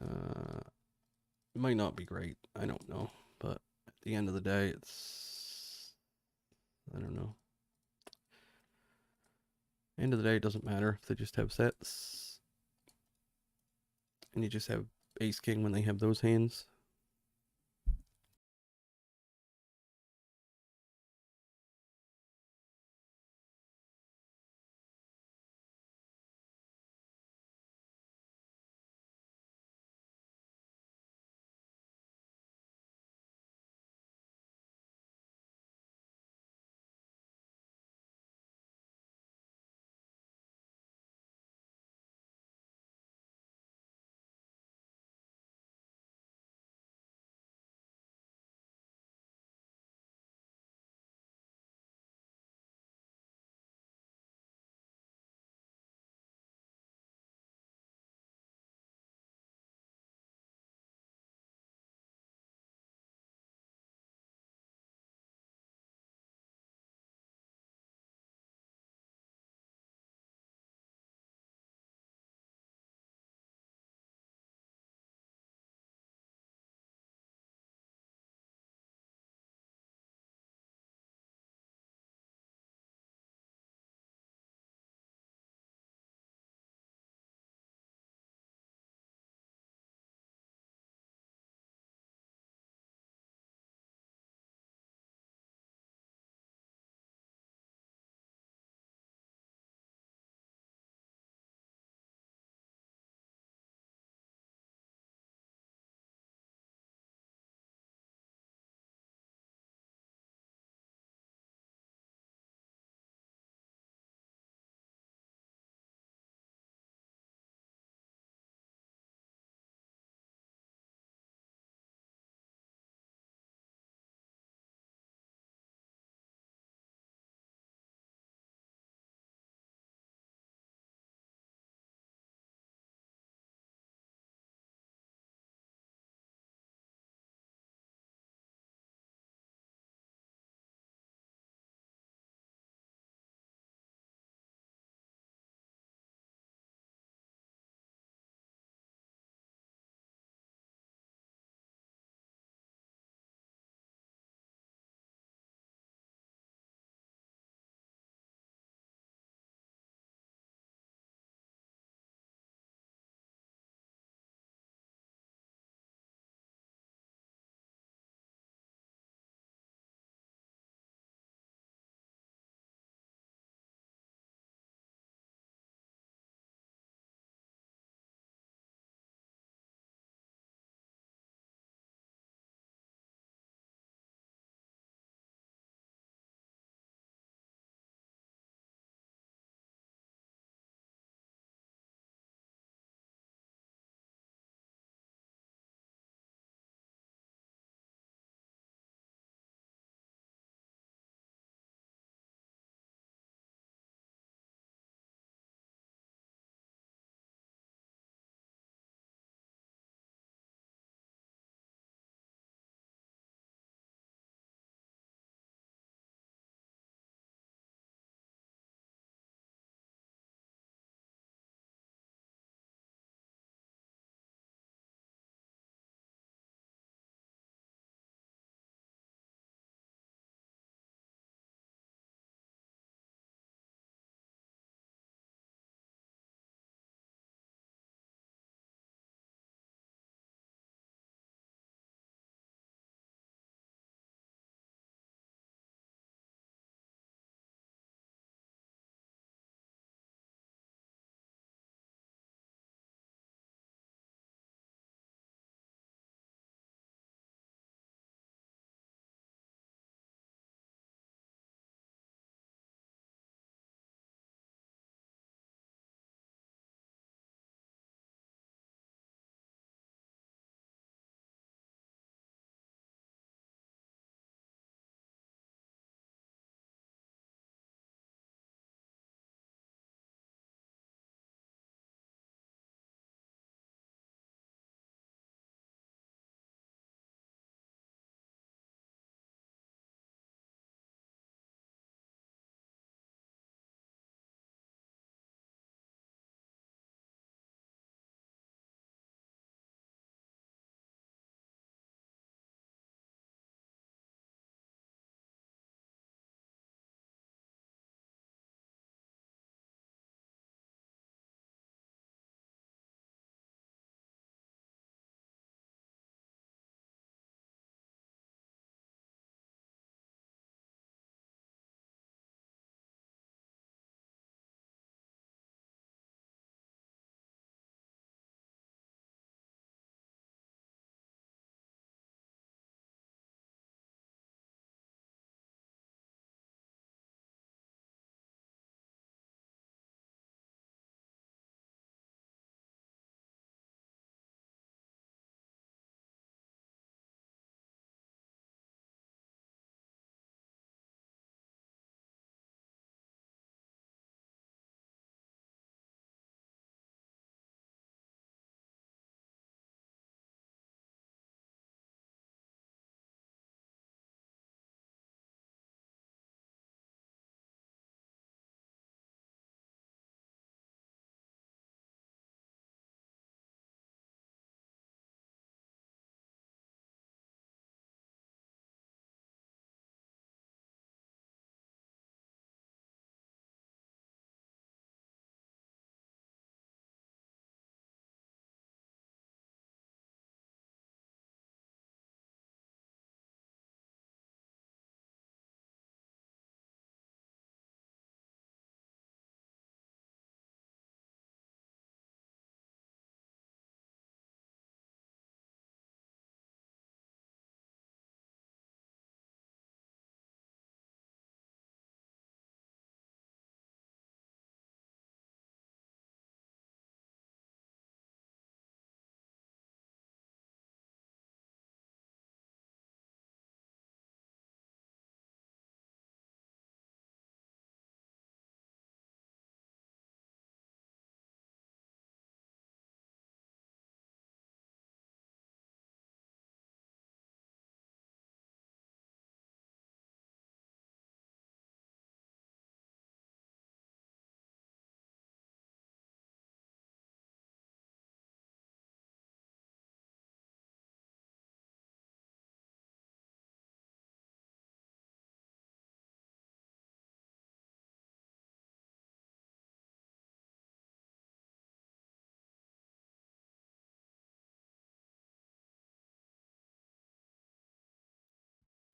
it might not be great. I don't know. But at the end of the day, I don't know. End of the day, it doesn't matter if they just have sets. And you just have ace king when they have those hands.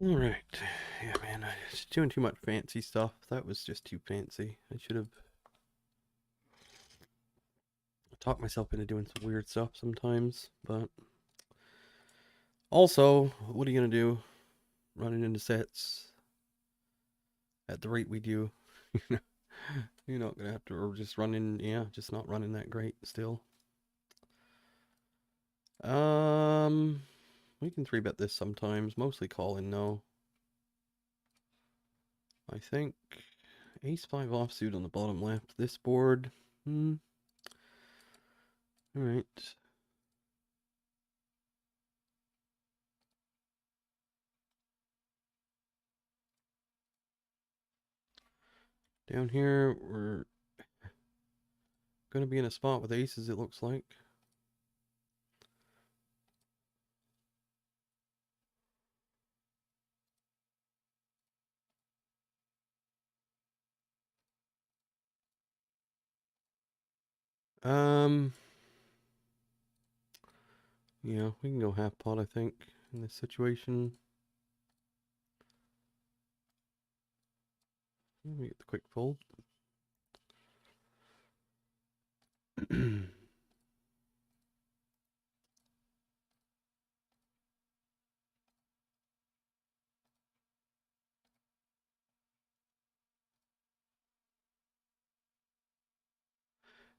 Alright. Yeah, man, I was doing too much fancy stuff. That was just too fancy. I should have talked myself into doing some weird stuff sometimes, but also, what are you gonna do? Running into sets at the rate we do. You're not gonna have to, or just running, yeah, just not running that great still. We can 3-bet this sometimes, mostly calling, no. I think ace-5 offsuit on the bottom left. This board, alright. Down here, we're gonna be in a spot with aces, it looks like. Yeah, we can go half pot, I think, in this situation. Let me get the quick fold.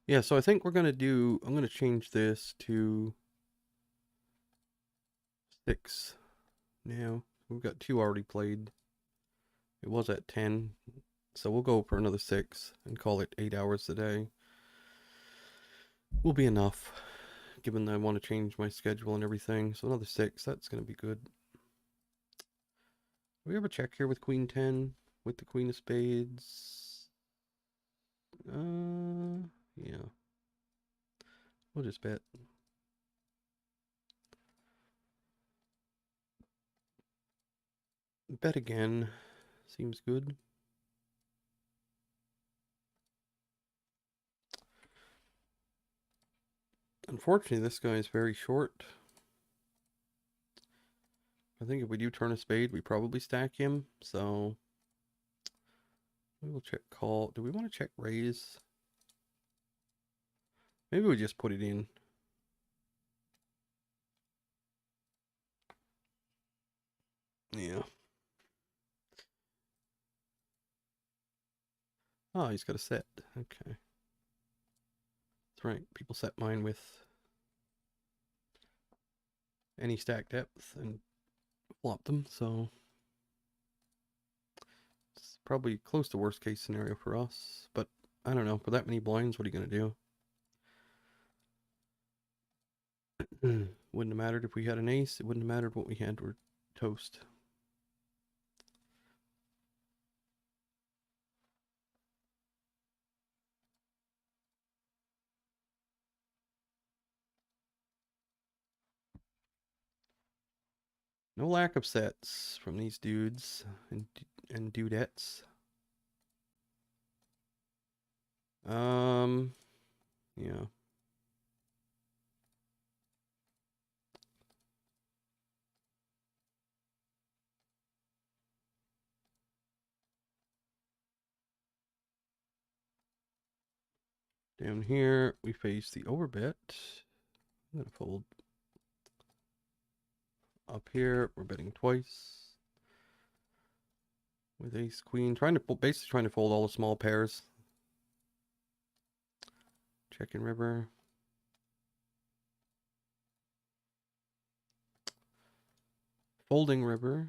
Yeah, so I think I'm gonna change this to 6 now. We've got 2 already played. It was at 10, so we'll go for another 6 and call it 8 hours a day. Will be enough, given that I want to change my schedule and everything. So another 6, that's gonna be good. Do we ever check here with Queen 10 with the Queen of Spades? Yeah. We'll just bet. Bet again. Seems good. Unfortunately, this guy is very short. I think if we do turn a spade, we probably stack him. So we will check call. Do we want to check raise? Maybe we just put it in. Yeah. Oh, he's got a set. Okay. That's right. People set mine with any stack depth and flop them. So it's probably close to worst case scenario for us. But I don't know. For that many blinds, what are you going to do? Wouldn't have mattered if we had an ace. It wouldn't have mattered what we had. We're toast. No lack of sets from these dudes and dudettes. Yeah. Down here, we face the overbet. I'm going to fold. Up here, we're betting twice. With ace queen, basically trying to fold all the small pairs. Checking river. Folding river.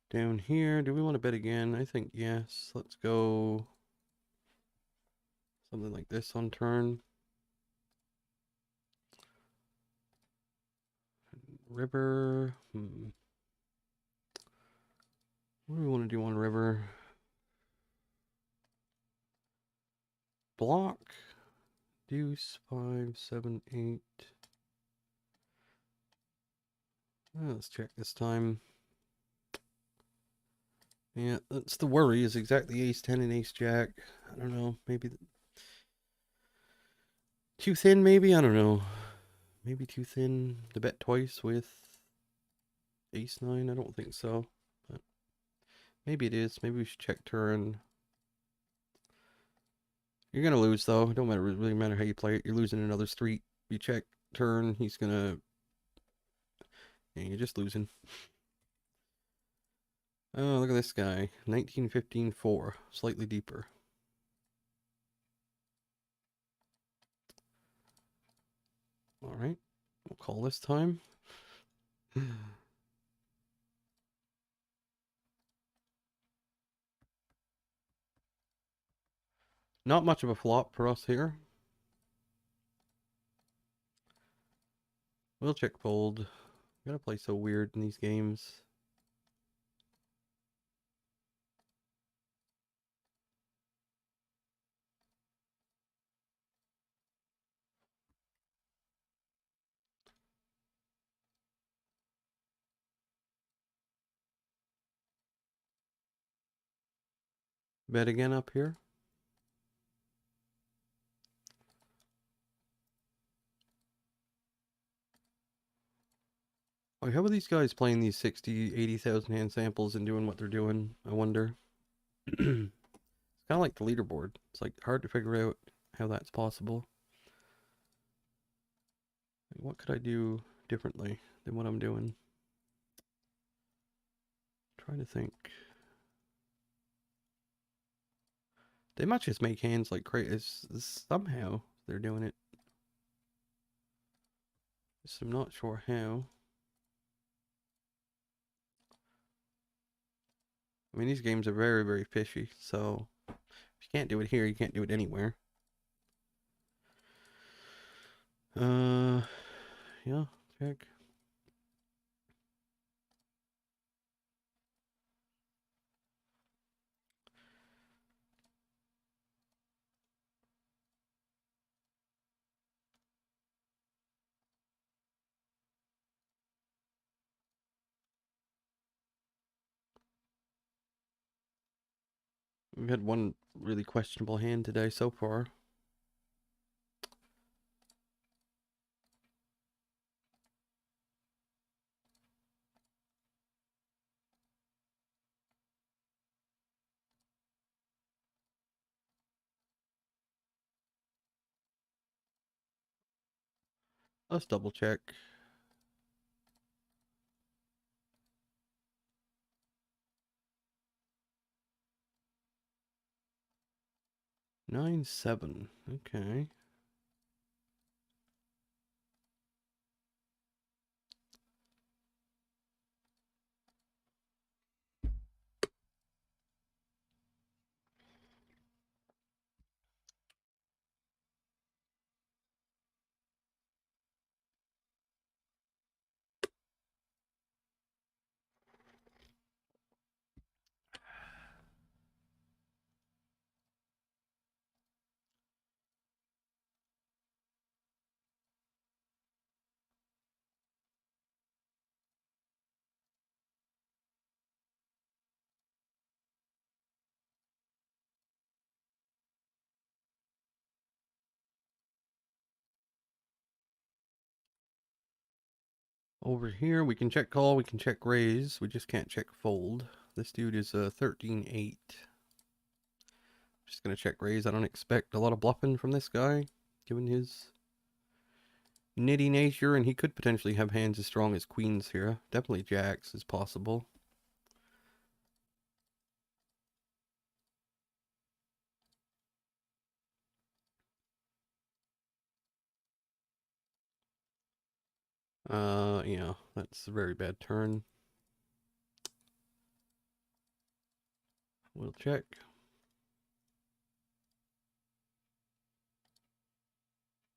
Down here, do we want to bet again? I think yes. Let's go something like this on turn. River. What do we want to do on river? Block. Deuce, 5, 7, 8. Let's check this time. Yeah, that's the worry, is exactly ace 10 and ace jack. I don't know, maybe Too thin, maybe? I don't know. Maybe too thin to bet twice with ace nine? I don't think so. But maybe it is. Maybe we should check turn. You're gonna lose though. It don't matter, really matter how you play it. You're losing another street. You check turn, he's gonna. Yeah, you're just losing. Oh, look at this guy. 1915 4. Slightly deeper. Alright. We'll call this time. Not much of a flop for us here. We'll check fold. Gotta play so weird in these games. Bet again up here. Like, how are these guys playing these 60, 80,000 hand samples and doing what they're doing? I wonder. It's kind of like the leaderboard. It's like hard to figure out how that's possible. What could I do differently than what I'm doing? Trying to think. They might just make hands like crazy. Somehow they're doing it. Just I'm not sure how. I mean, these games are very, very fishy. So if you can't do it here, you can't do it anywhere. Yeah, check. We've had one really questionable hand today so far. Let's double check. Nine, 7. Okay. Over here, we can check call, we can check raise, we just can't check fold. This dude is a 13-8. Just gonna check raise. I don't expect a lot of bluffing from this guy, given his nitty nature, and he could potentially have hands as strong as queens here. Definitely jacks is possible. Yeah, that's a very bad turn. We'll check.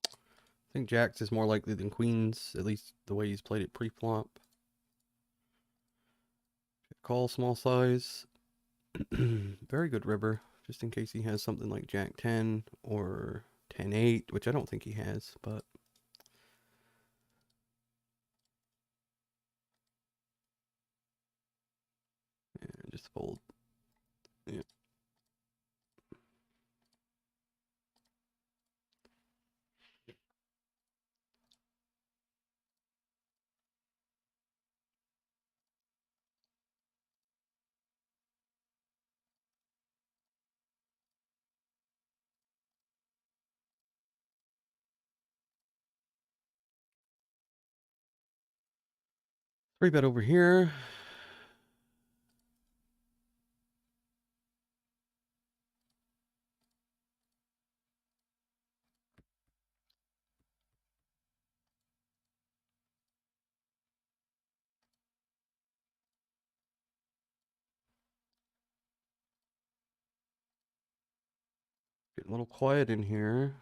I think jacks is more likely than queens, at least the way he's played it pre-flop. Call small size. Very good river, just in case he has something like jack 10 or 10-8, which I don't think he has, but yeah, just fold. Yeah. Three bet over here. Get a little quiet in here.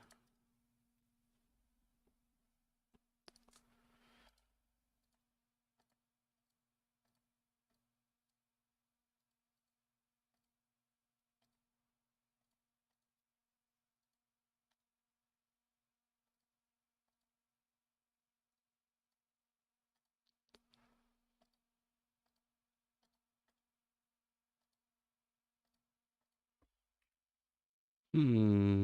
Hmm.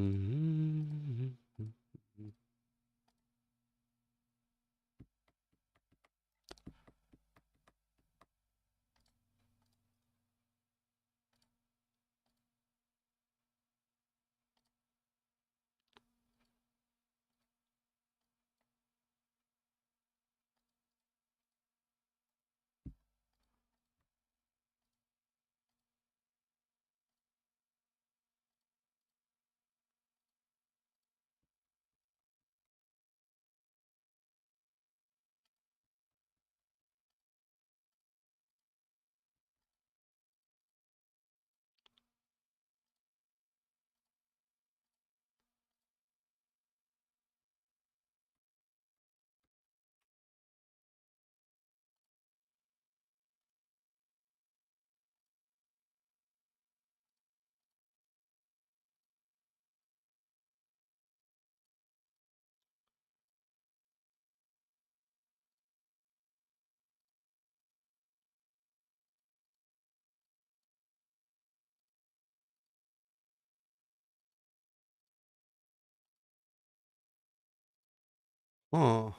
Oh.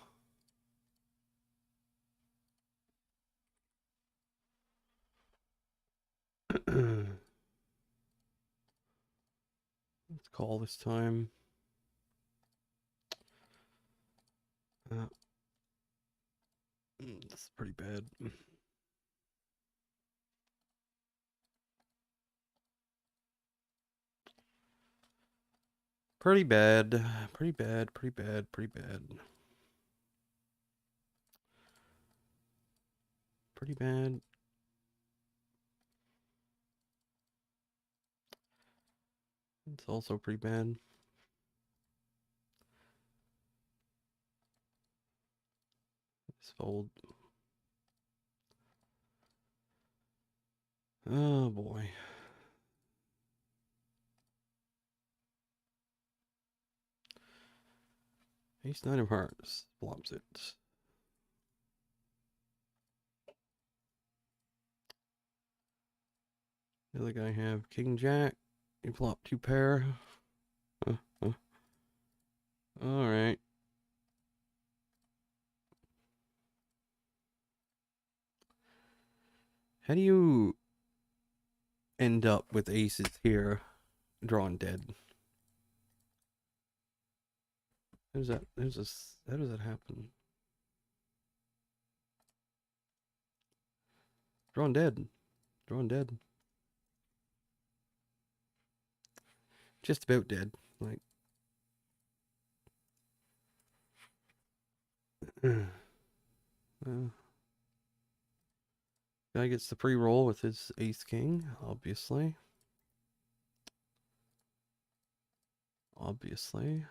Let's call this time. That's pretty bad. Pretty bad. Pretty bad. Pretty bad. Pretty bad. Pretty bad. It's also pretty bad. Just fold. Oh boy. Ace nine of hearts. Flops it. The other guy have king jack. You flop two pair. Alright. How do you end up with aces here drawn dead? How does that happen? Drawn dead. Drawn dead. Just about dead. Like guy gets the pre-roll with his ace king, obviously. Obviously.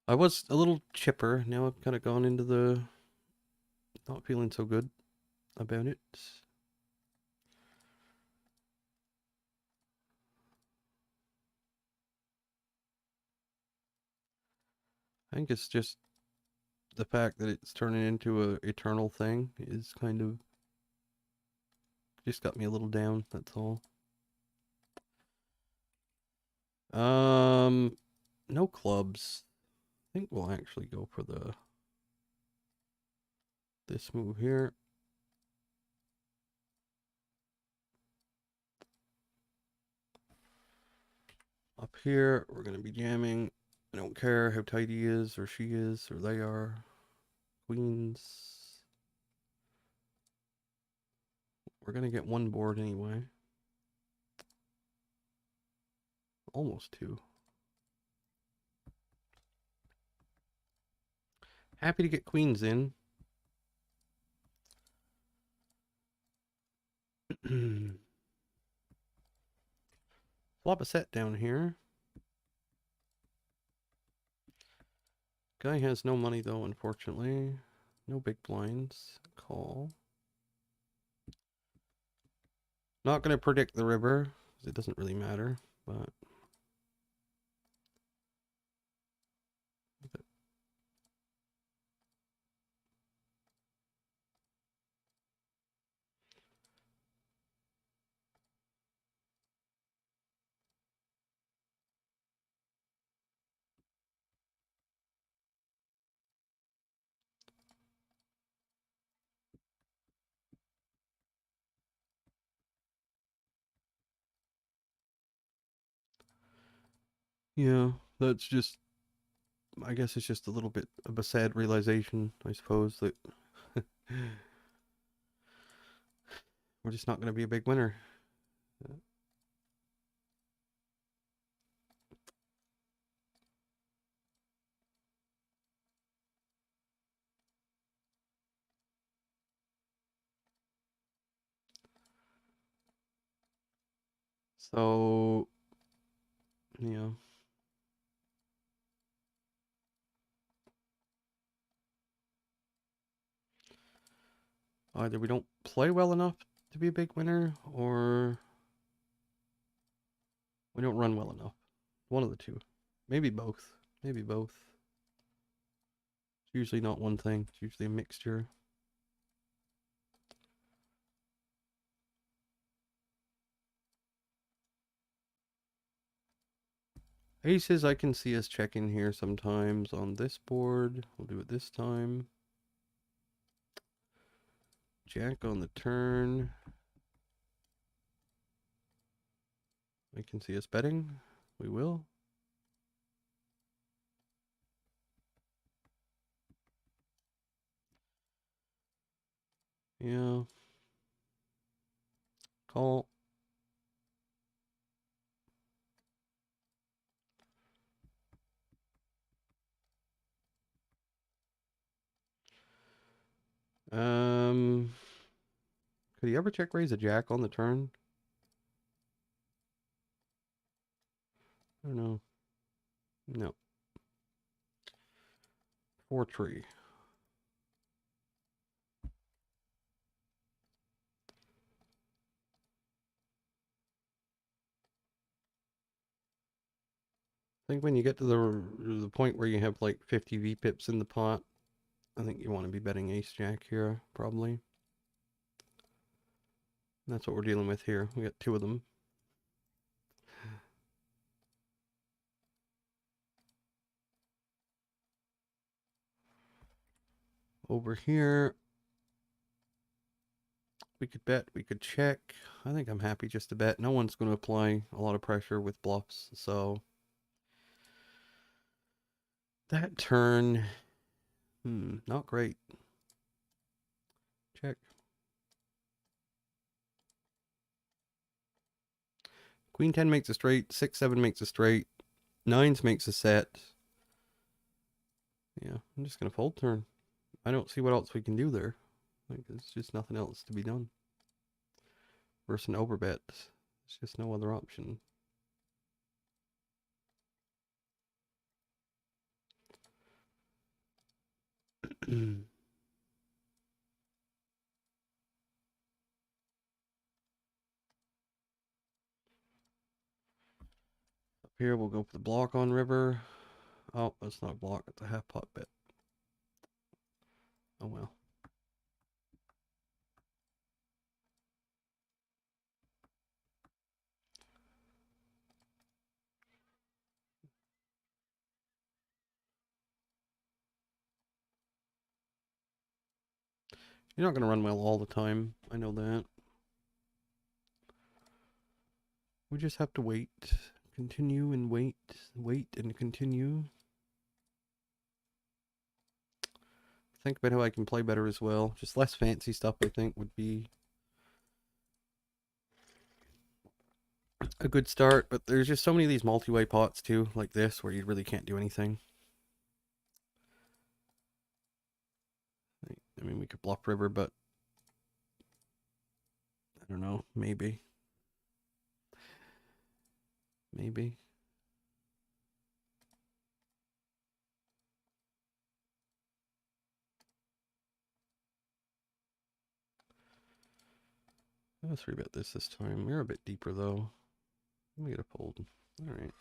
I was a little chipper. Now I've kind of gone into the not feeling so good about it. I think it's just the fact that it's turning into a eternal thing is kind of just got me a little down, that's all. No clubs. I think we'll actually go for this move here. Up here, we're going to be jamming. I don't care how tight he is, or she is, or they are. Queens. We're going to get one board anyway. Almost two. Happy to get queens in. Flop a set down here. Guy has no money though, unfortunately. No big blinds. Call. Not going to predict the river, because it doesn't really matter, but... Yeah, that's just... I guess it's just a little bit of a sad realization, I suppose, that... we're just not going to be a big winner. So, yeah. Either we don't play well enough to be a big winner, or we don't run well enough. One of the two. Maybe both. Maybe both. It's usually not one thing. It's usually a mixture. Aces, I can see us checking here sometimes on this board. We'll do it this time. Jack on the turn. I can see us betting. We will. Yeah. Call. Could he ever check raise a jack on the turn? I don't know. No. 4-3. I think when you get to the point where you have like 50 V-pips in the pot, I think you want to be betting ace jack here, probably. And that's what we're dealing with here. We got two of them. Over here, we could bet, we could check. I think I'm happy just to bet. No one's going to apply a lot of pressure with bluffs, so... That turn, not great. Check. Queen 10 makes a straight, 6-7 makes a straight, 9s makes a set. Yeah, I'm just going to fold turn. I don't see what else we can do there. Like, there's just nothing else to be done. Versus an overbet. There's just no other option. Up here, we'll go for the block on river. Oh, that's not a block. It's a half pot bet. Oh well. You're not going to run well all the time. I know that. We just have to wait continue and wait, wait and continue. Think about how I can play better as well. Just less fancy stuff, I think, would be a good start. But there's just so many of these multi-way pots too, like this, where you really can't do anything. I mean, we could bluff river, but I don't know. Maybe. Maybe. Let's rebet this time. We're a bit deeper though. Let me get a fold. All right.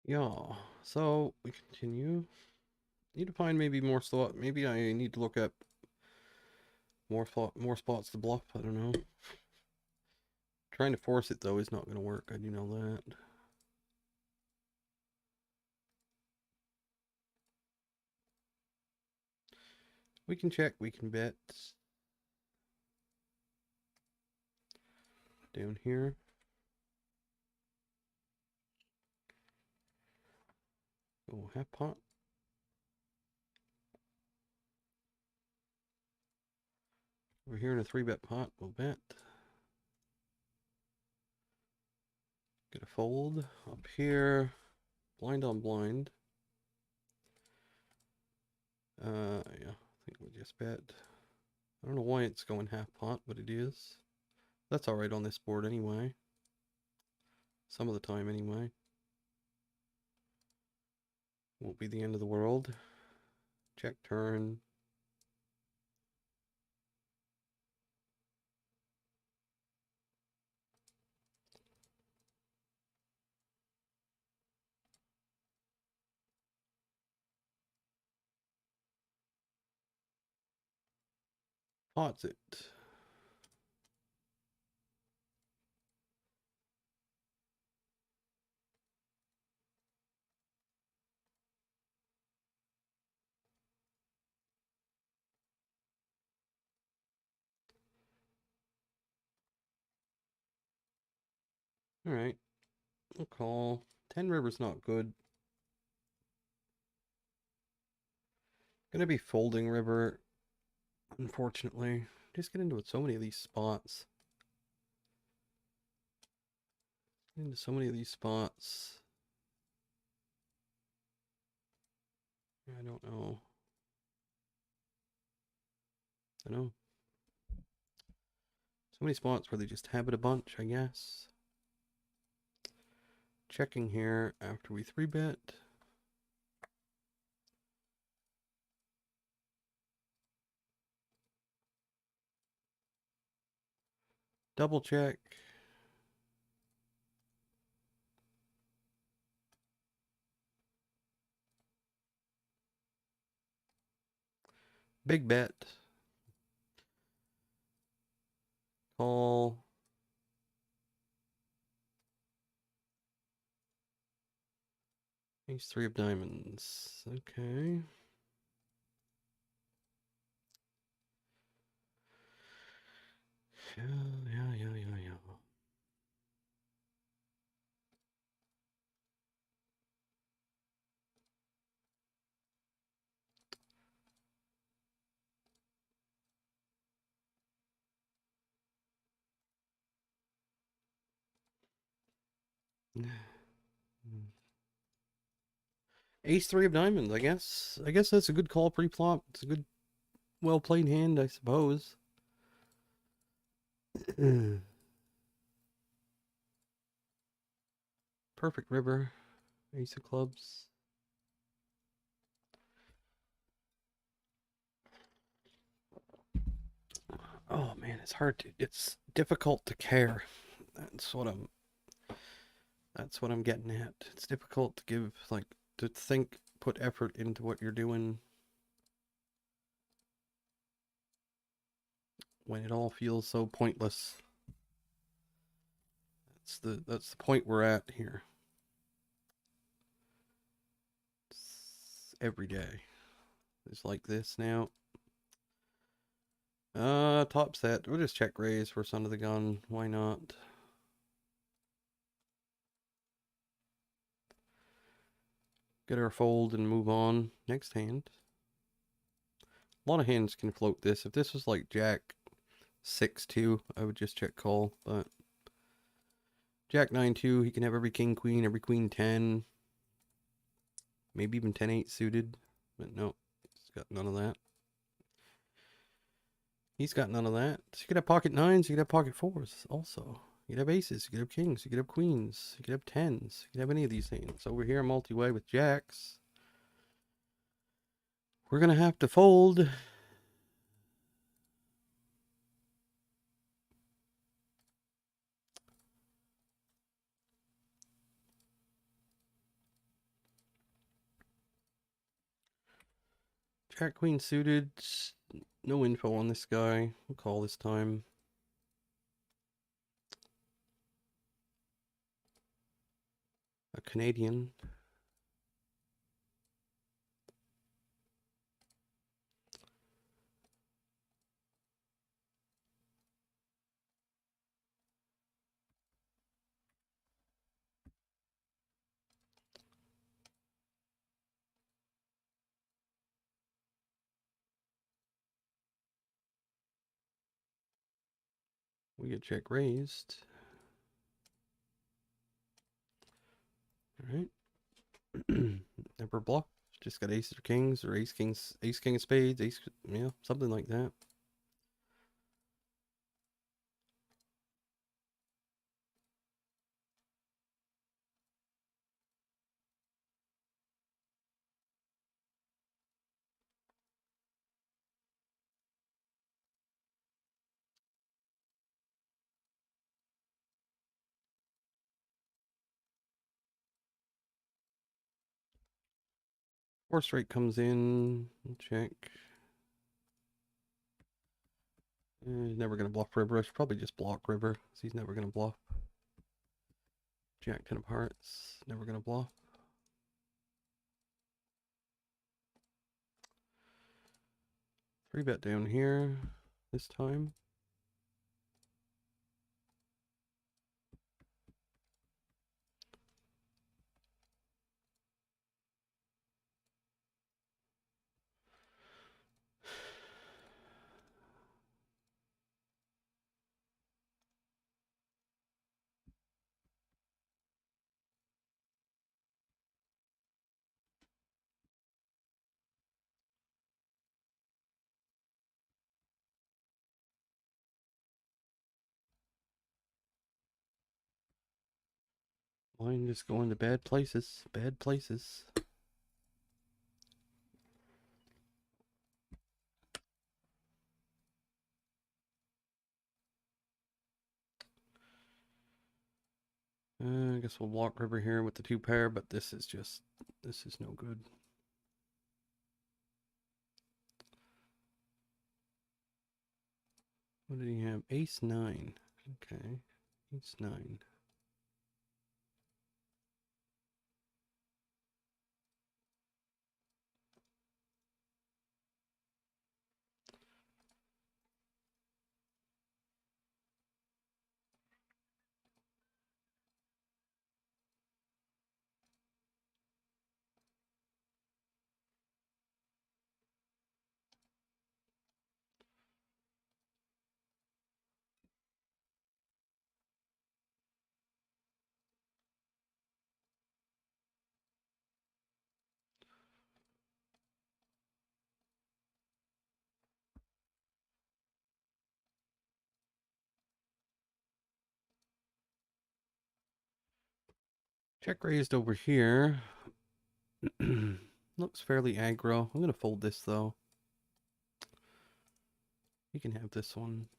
Yeah. So we continue. Need to find maybe more slot. Maybe I need to look up more spots to bluff. I don't know. Trying to force it though is not going to work. I do know that. We can check. We can bet. down here. Oh, half pot. We're here in a 3-bet pot. We'll bet. Get a fold up here. Blind on blind. Yeah, I think we just bet. I don't know why it's going half pot, but it is. That's alright on this board anyway. Some of the time anyway. Won't be the end of the world. Check turn. Pots it. Alright. We'll call. 10 river's not good. Gonna be folding river, unfortunately. Just get into it so many of these spots. Get into so many of these spots. I don't know. I know. So many spots where they just have it a bunch, I guess. Checking here after we 3-bet. Double check. Big bet. Call. Ace 3 of diamonds. Okay. Yeah. Ace 3 of diamonds, I guess. I guess that's a good call pre-flop. It's a good, well-played hand, I suppose. Perfect river. Ace of clubs. Oh man, it's hard to, it's difficult to care. That's what I'm getting at. It's difficult to give, like, to think, put effort into what you're doing when it all feels so pointless. That's the point we're at here. It's every day. It's like this now. Top set. We'll just check raise for Son of the Gun. Why not? Get our fold and move on. Next hand. A lot of hands can float this. If this was like Jack 6-2, I would just check call, but Jack 9-2, he can have every king queen, every queen 10, maybe even 10-8 suited, but no, he's got none of that. He's got none of that. So you could have pocket 9s, you could have pocket 4s also. You could have aces, you could have kings, you could have queens, you could have 10s, you could have any of these things. Over here, multi-way with jacks. We're going to have to fold. Jack queen suited. No info on this guy. We'll call this time. A Canadian. We get check raised. All right. Never bluff. Just got ace or kings or ace kings, ace king of spades, ace, yeah, something like that. Four straight comes in. Check. He's never going to bluff river. I should probably just block river because he's never going to bluff. Jack 10 of hearts. Never going to bluff. Three bet down here this time. Mine just going to bad places. Bad places. I guess we'll block river here with the two pair, but this is no good. What did he have? Ace 9. Okay. Ace 9. Check raised over here. Looks fairly aggro. I'm going to fold this though. You can have this one.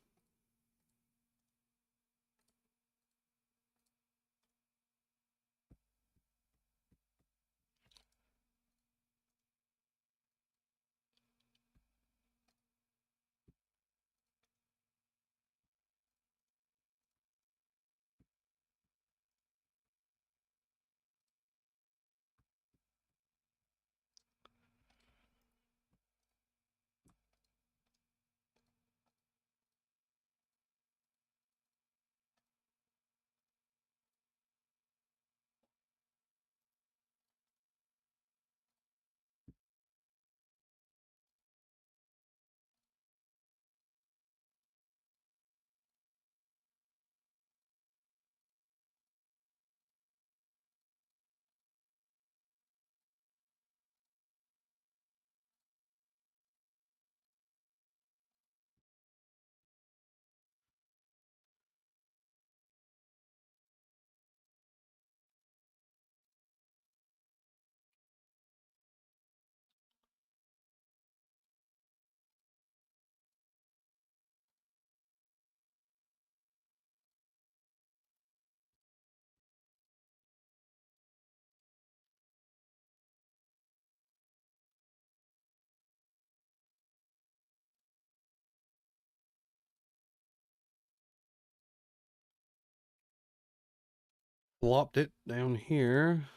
Flopped it down here.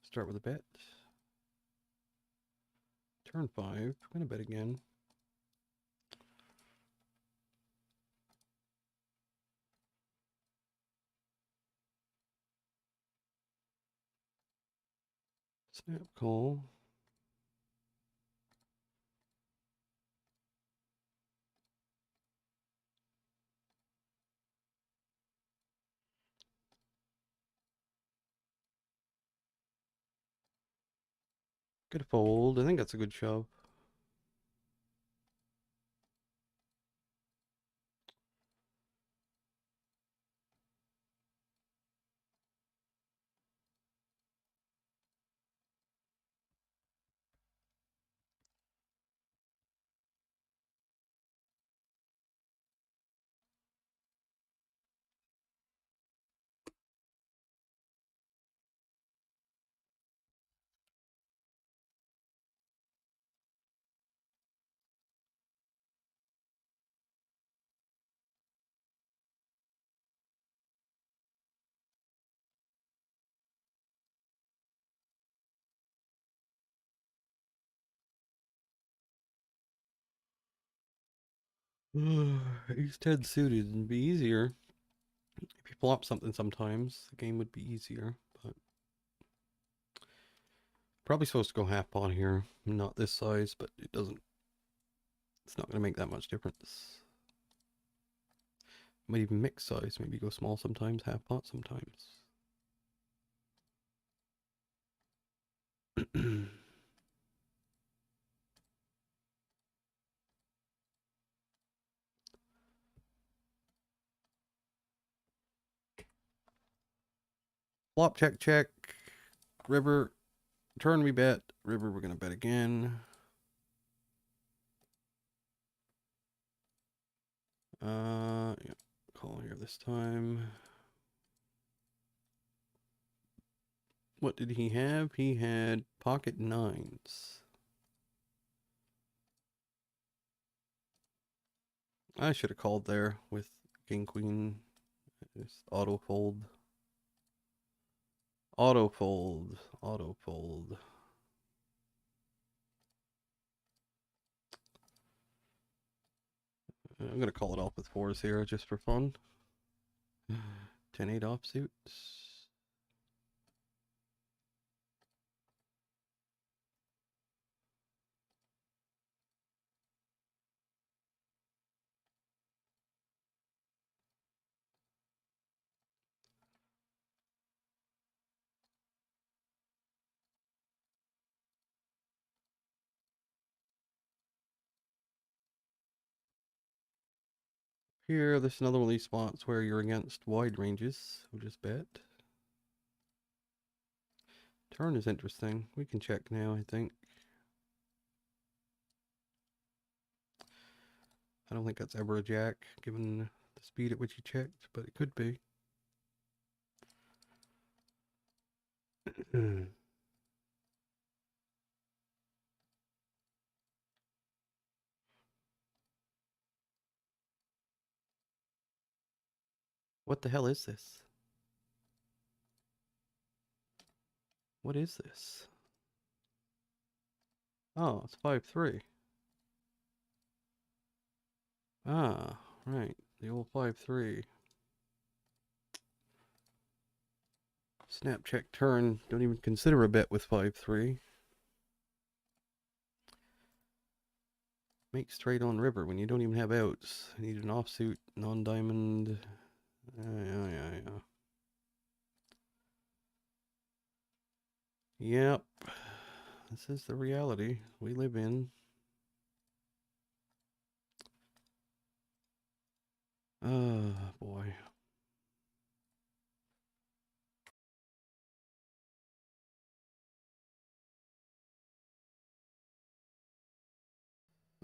Start with a bet. Turn 5. I'm going to bet again. Snap call. Good fold. I think that's a good shove. Ace 10 suited would be easier. If you flop something sometimes, the game would be easier. But probably supposed to go half pot here. Not this size, but it doesn't. It's not going to make that much difference. Might even mix size. Maybe go small sometimes, half pot sometimes. Flop, check, check. River, turn we bet. River, we're going to bet again. Yeah, call here this time. What did he have? He had pocket nines. I should have called there with king, queen. Just auto fold. Auto fold. Auto fold. I'm going to call it off with fours here just for fun. 10-8 offsuits. Here, this is another one of these spots where you're against wide ranges. We'll just bet. Turn is interesting. We can check now, I think. I don't think that's ever a jack, given the speed at which he checked, but it could be. What the hell is this? What is this? Oh, it's 5-3. Ah, right. The old 5-3. Snap check turn. Don't even consider a bet with 5-3. Make straight on river when you don't even have outs. I need an offsuit, non-diamond. Yeah. Yep. This is the reality we live in. Oh, boy.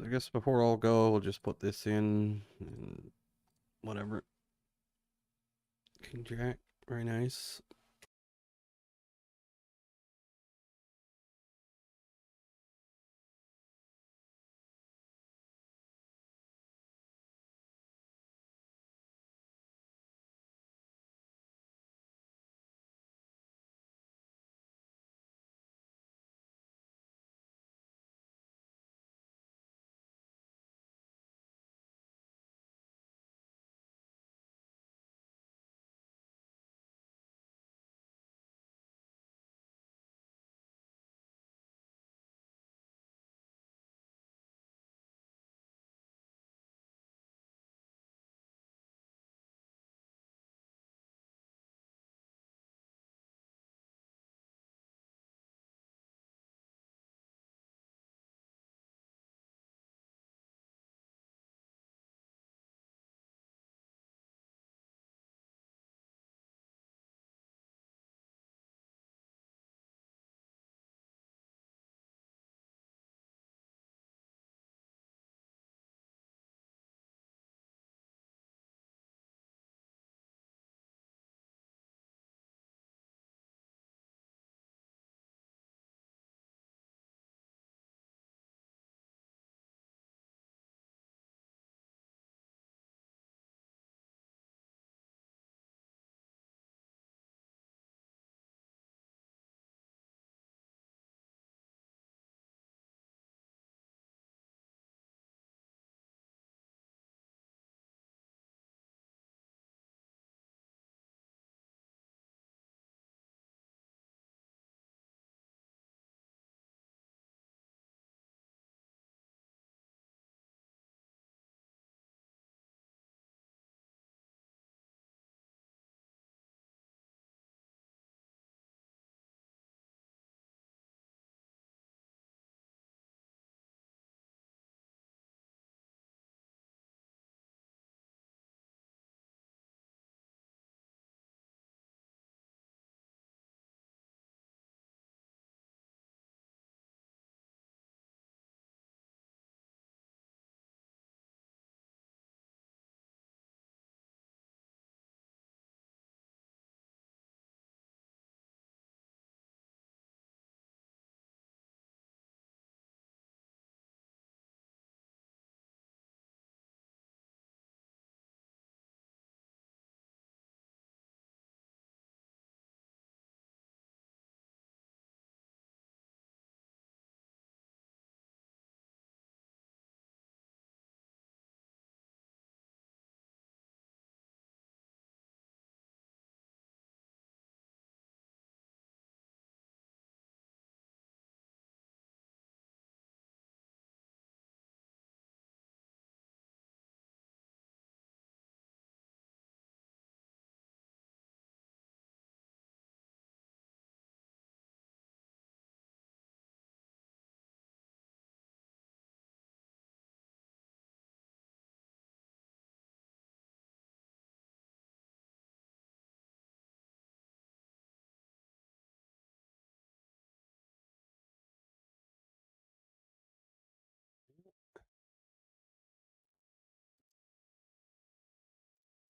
I guess before I'll go, we'll just put this in and whatever. King Jack, very nice.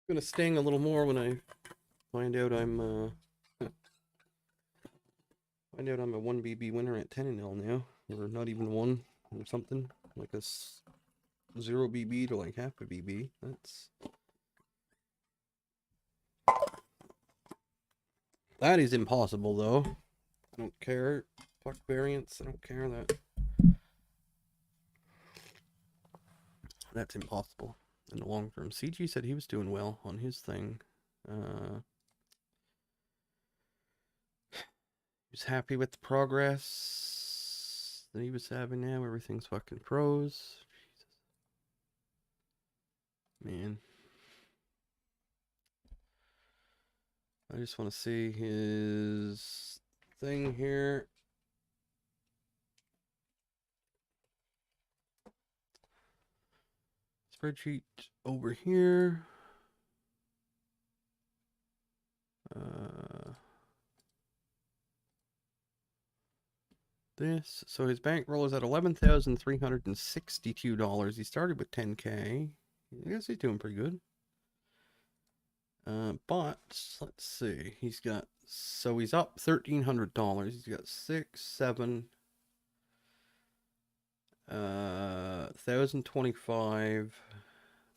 Gonna sting a little more when I find out I'm find out I'm a 1 BB winner at 10-0 now, or not even 1 or something, like a 0 BB to like half a BB. That is impossible though. I don't care. Fuck variance. I don't care that. That's impossible in the long term. CG said he was doing well on his thing. He was happy with the progress that he was having now. Everything's fucking pros. Jesus. Man. I just want to see his thing here. Spreadsheet over here. This. So his bankroll is at $11,362. He started with 10K. I guess he's doing pretty good. But let's see. He's up $1,300. He's got 6, 7, 1,025,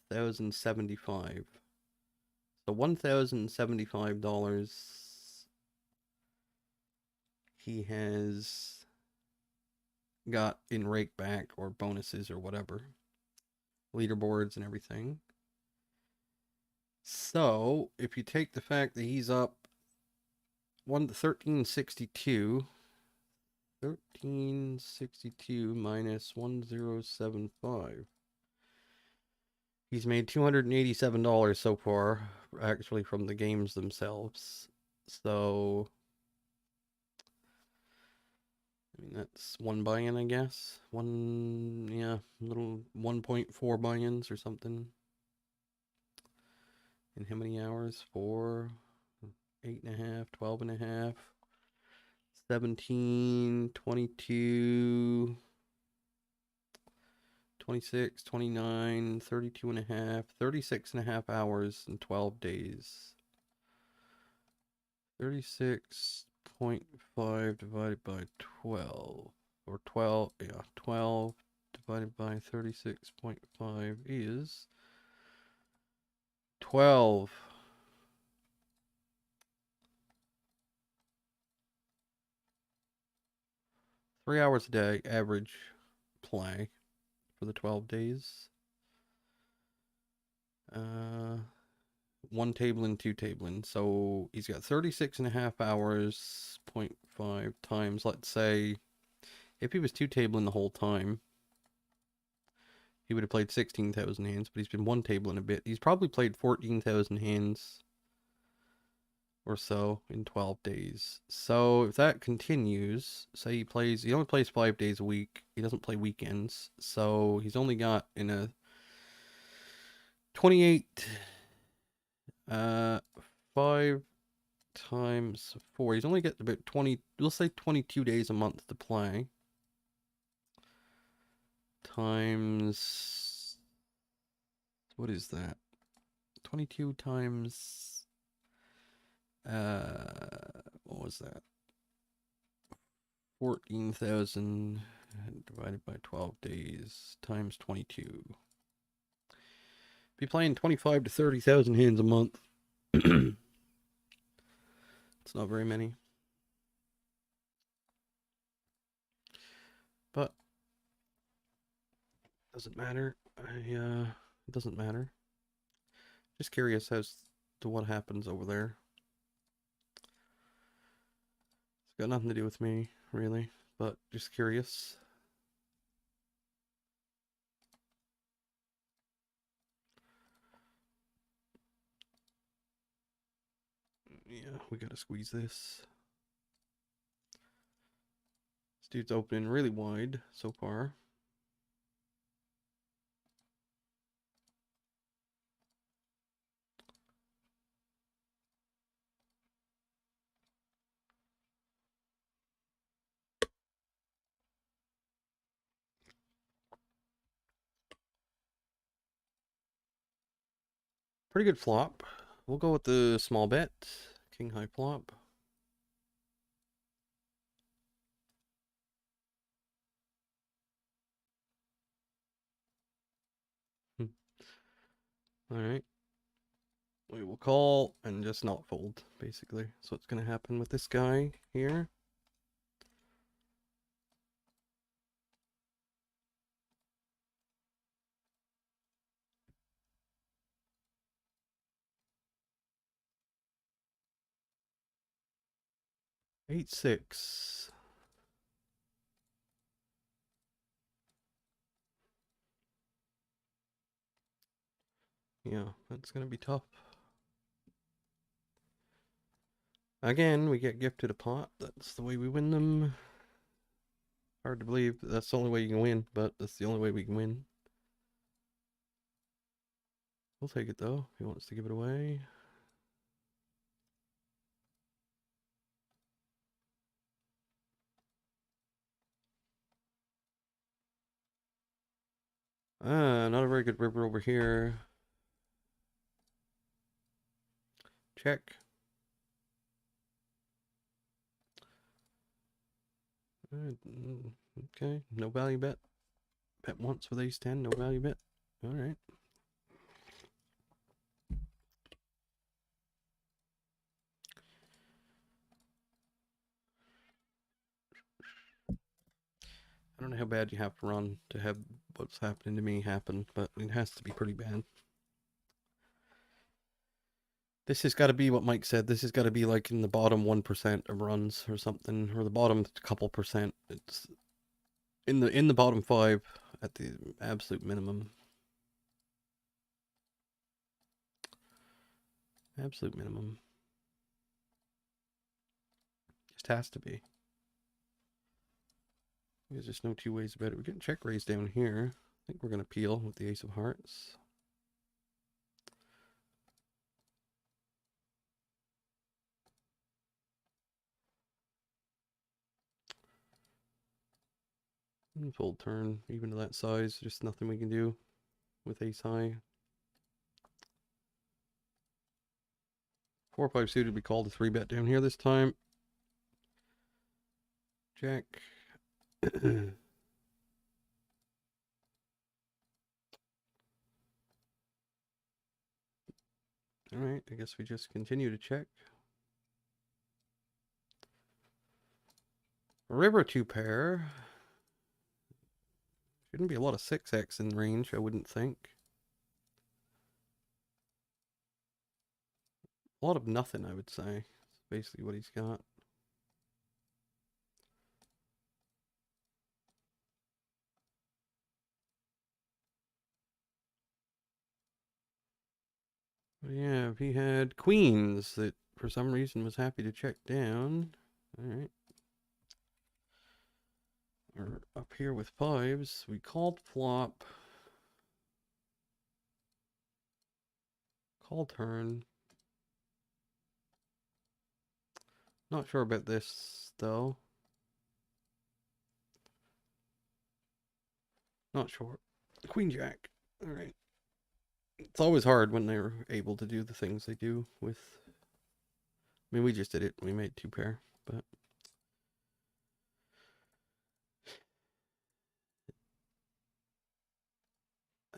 1,075. So $1,075 he has got in rake back or bonuses or whatever. Leaderboards and everything. So if you take the fact that he's up 1362 minus 1075. He's made $287 so far, actually, from the games themselves. So, I mean, that's one buy-in, I guess. Little 1.4 buy-ins or something. In how many hours? 4, 8.5, 12.5, 17, 22, 26, 29, 32.5, 36.5 hours in 12 days. 36.5 divided by 12, or 12 divided by 36.5 is 12. Three hours a day average play for the 12 days. One tabling, two tabling. So he's got 36.5 hours, 0.5 times, let's say, if he was two tabling the whole time, he would have played 16,000 hands, but he's been one tabling a bit. He's probably played 14,000 hands or so in 12 days. So if that continues, say he only plays 5 days a week. He doesn't play weekends. So he's only got in a 28, 5 times 4. He's only got about 20, we'll say 22 days a month to play. Times, what is that? 22 times, what was that? 14,000 divided by 12 days times 22. Be playing 25 to 30,000 hands a month. It's not very many. But doesn't matter. It doesn't matter. Just curious as to what happens over there. It's got nothing to do with me, really, but just curious. Yeah, we gotta squeeze this. This dude's opening really wide so far. Pretty good flop. We'll go with the small bet. King high flop. All right. We will call and just not fold, basically. So what's going to happen with this guy here? Eight, six. Yeah, that's going to be tough. Again, we get gifted a pot. That's the way we win them. Hard to believe that's the only way you can win, but that's the only way we can win. We'll take it though. He wants to give it away. Not a very good river over here. Check. Okay, no value bet. Bet once with ace 10, no value bet. All right. I don't know how bad you have to run to have what's happening to me happen, but it has to be pretty bad. This has got to be what Mike said. This has got to be like in the bottom 1% of runs or something, or the bottom couple percent. It's in the bottom 5 at the absolute minimum. Absolute minimum. Just has to be. There's just no two ways about it. We're getting check raised down here. I think we're going to peel with the ace of hearts. Fold turn, even to that size, just nothing we can do with ace high. 4-5 suited, we called a 3-bet down here this time. Jack. Alright, I guess we just continue to check. River 2-pair. Shouldn't be a lot of 6x in range, I wouldn't think. A lot of nothing, I would say. That's basically what he's got. But yeah, if he had queens that for some reason was happy to check down. Alright. We're up here with 5s. We called flop. Call turn. Not sure about this, though. Not sure. Queen Jack. Alright. It's always hard when they're able to do the things they do with... I mean, we just did it. We made 2-pair, but...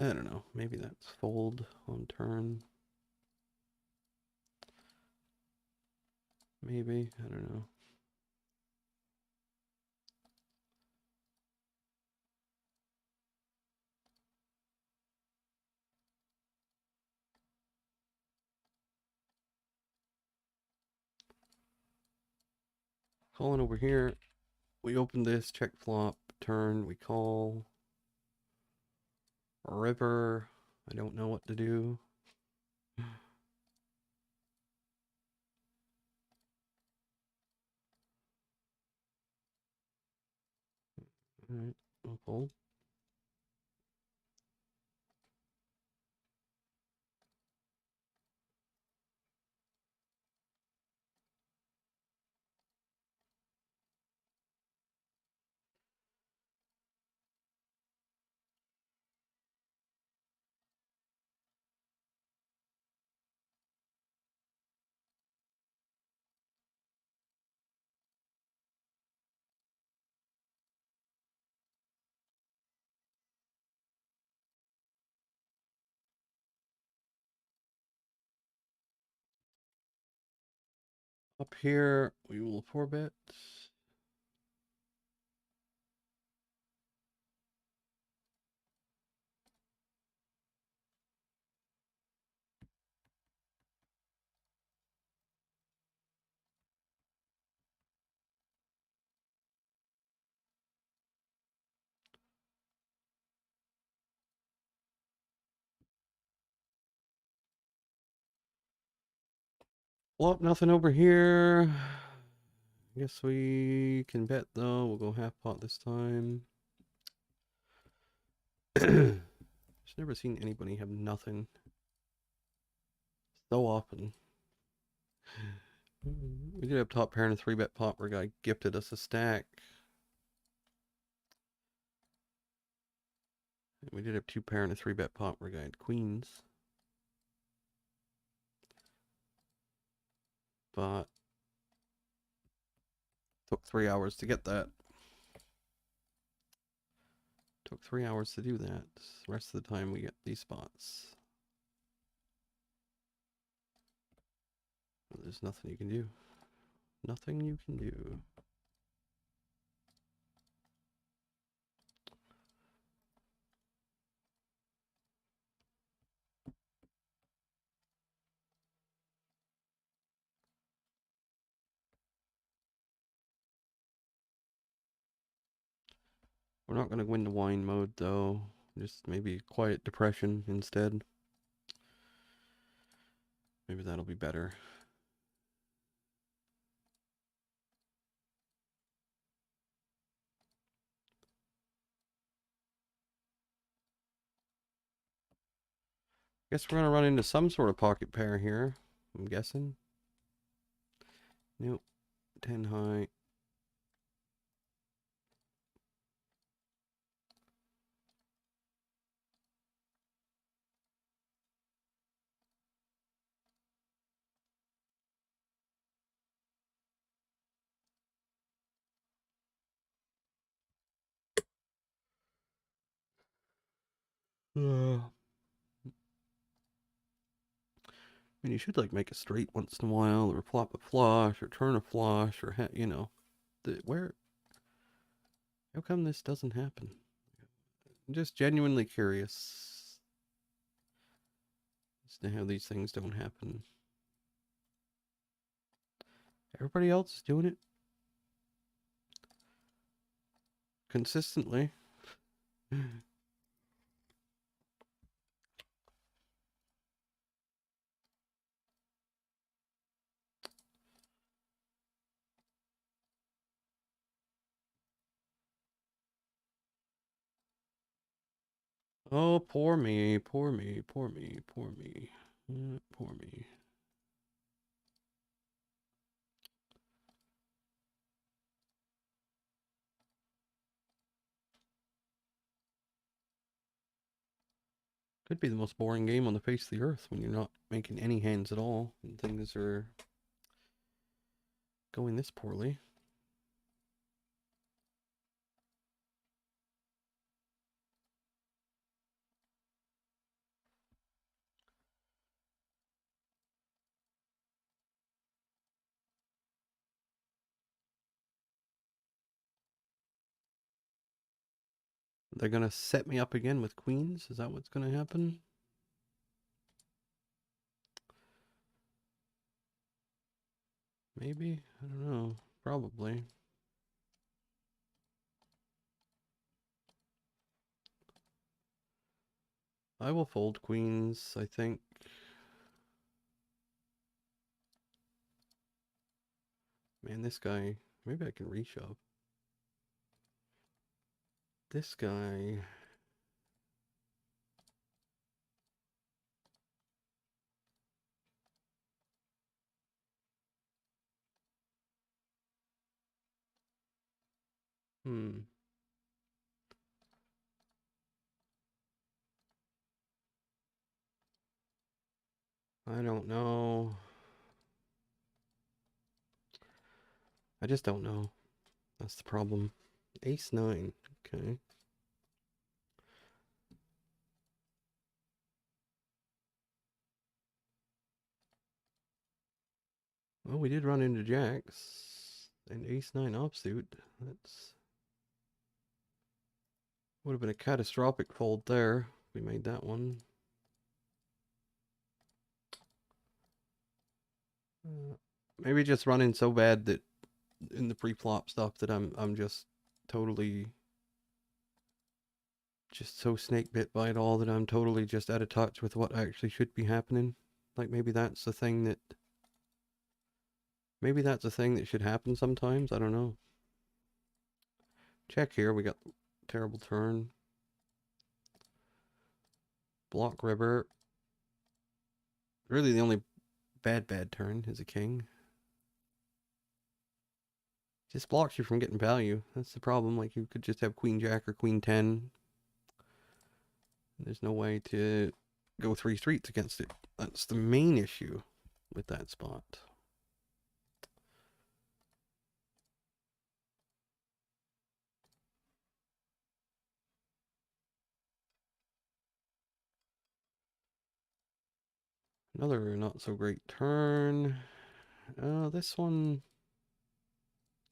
I don't know. Maybe that's fold on turn. Maybe. I don't know. Calling over here. We open this, check flop, turn, we call. River. I don't know what to do. Alright, I'll fold. Up here, we will 4-bet. Well, nothing over here. Guess we can bet though. We'll go half pot this time. Just never seen anybody have nothing so often. We did have top pair and a 3-bet pot where a guy gifted us a stack. We did have 2 pair and a 3-bet pot where a guy had queens. But took 3 hours to get that. Took 3 hours to do that. The rest of the time we get these spots. There's nothing you can do. Nothing you can do. We're not going to go into wine mode though. Just maybe quiet depression instead. Maybe that'll be better. Guess we're going to run into some sort of pocket pair here. I'm guessing. Nope. 10 high. I mean, you should like make a straight once in a while, or flop a flush, or turn a flush, or you know, where? How come this doesn't happen? I'm just genuinely curious as to how these things don't happen. Everybody else is doing it consistently. Oh, poor me, poor me, poor me, poor me, poor me. Could be the most boring game on the face of the earth when you're not making any hands at all and things are going this poorly. They're gonna set me up again with queens? Is that what's gonna happen? Maybe? I don't know. Probably. I will fold queens, I think. Man, this guy... Maybe I can reshove. This guy... I don't know. I just don't know. That's the problem. Ace 9. Okay. Well, we did run into jacks and ace-9 offsuit. That's would have been a catastrophic fold there. We made that one. Maybe just running so bad that in the pre-flop stuff that I'm just totally just so snake bit by it all that I'm totally just out of touch with what actually should be happening. Like maybe that's the thing that should happen sometimes. I don't know. Check here. We got terrible turn. Block river. Really the only bad turn is a king. Just blocks you from getting value. That's the problem. Like you could just have queen jack or queen 10. There's no way to go 3 streets against it. That's the main issue with that spot. Another not so great turn. This one,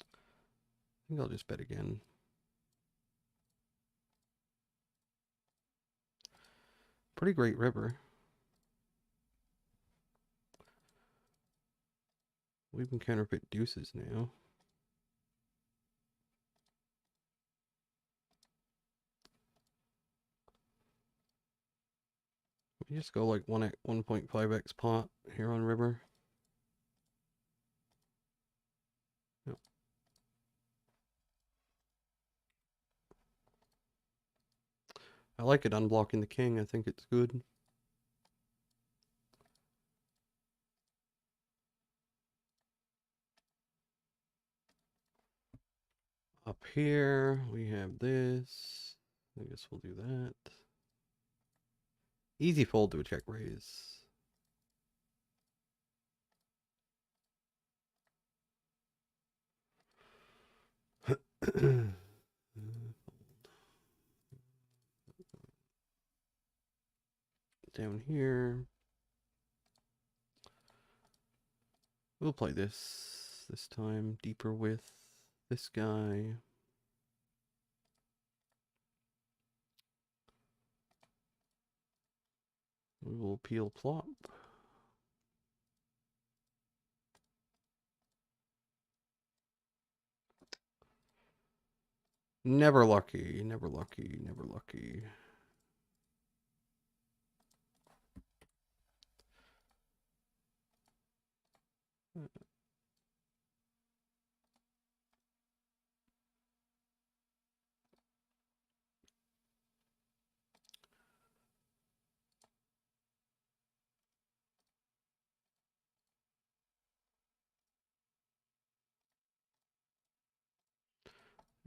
I think I'll just bet again. Pretty great river. We can counterfeit deuces now. We just go like 1.5x pot here on river. Yep. I like it unblocking the king. I think it's good. Up here, we have this. I guess we'll do that. Easy fold to a check raise. Down here. We'll play this time deeper with this guy. We will peel plop. Never lucky, never lucky, never lucky.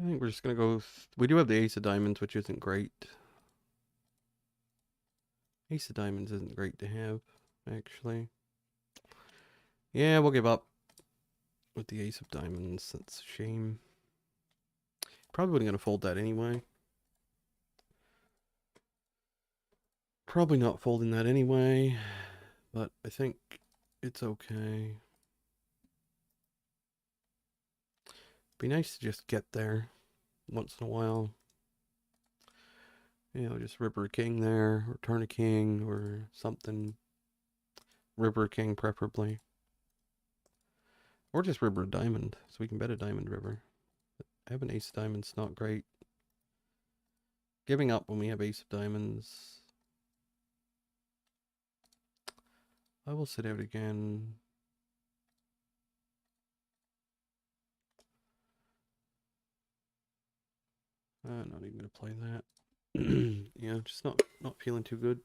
I think we're just going to go... We do have the ace of diamonds, which isn't great. Ace of diamonds isn't great to have, actually. Yeah, we'll give up with the ace of diamonds. That's a shame. Probably wasn't going to fold that anyway. Probably not folding that anyway, but I think it's okay. Be nice to just get there once in a while. You know, just river a king there, or turn a king, or something. River a king, preferably. Or just river a diamond, so we can bet a diamond river. But having ace of diamonds not great. Giving up when we have ace of diamonds. I will sit out again. Not even gonna play that. Yeah, just not feeling too good.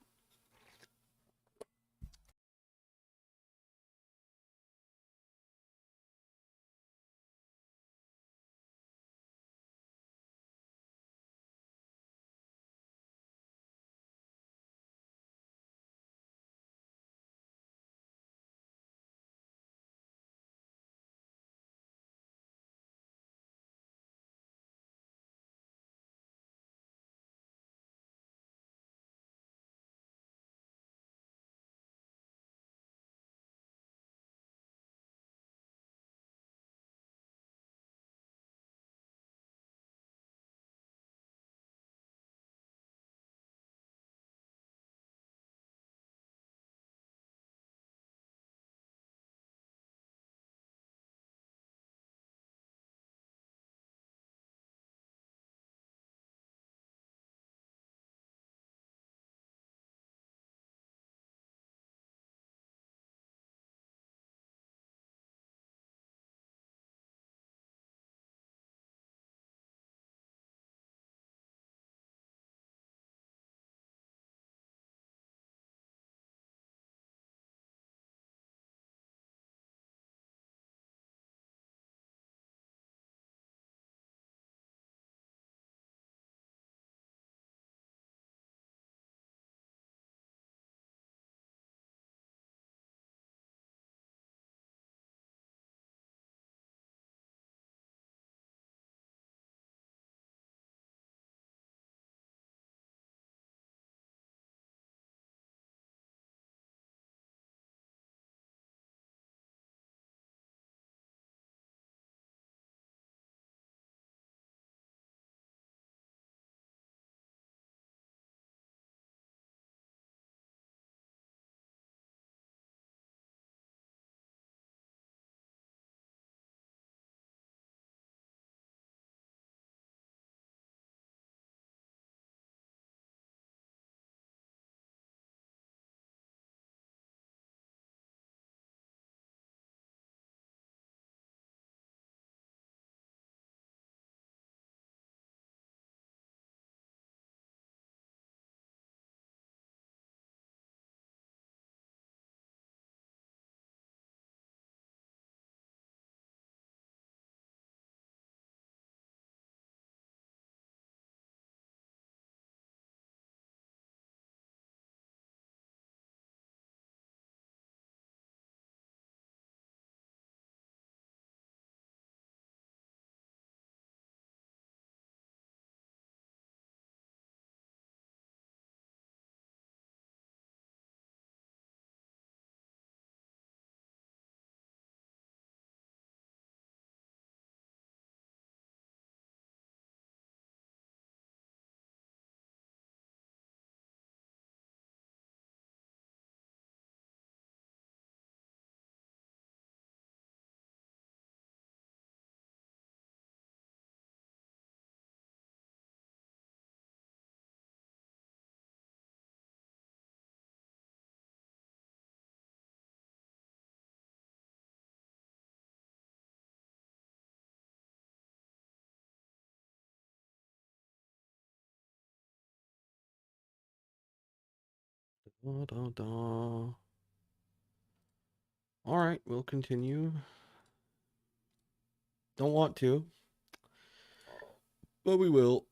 Da, da, da. Alright, we'll continue. Don't want to, but we will.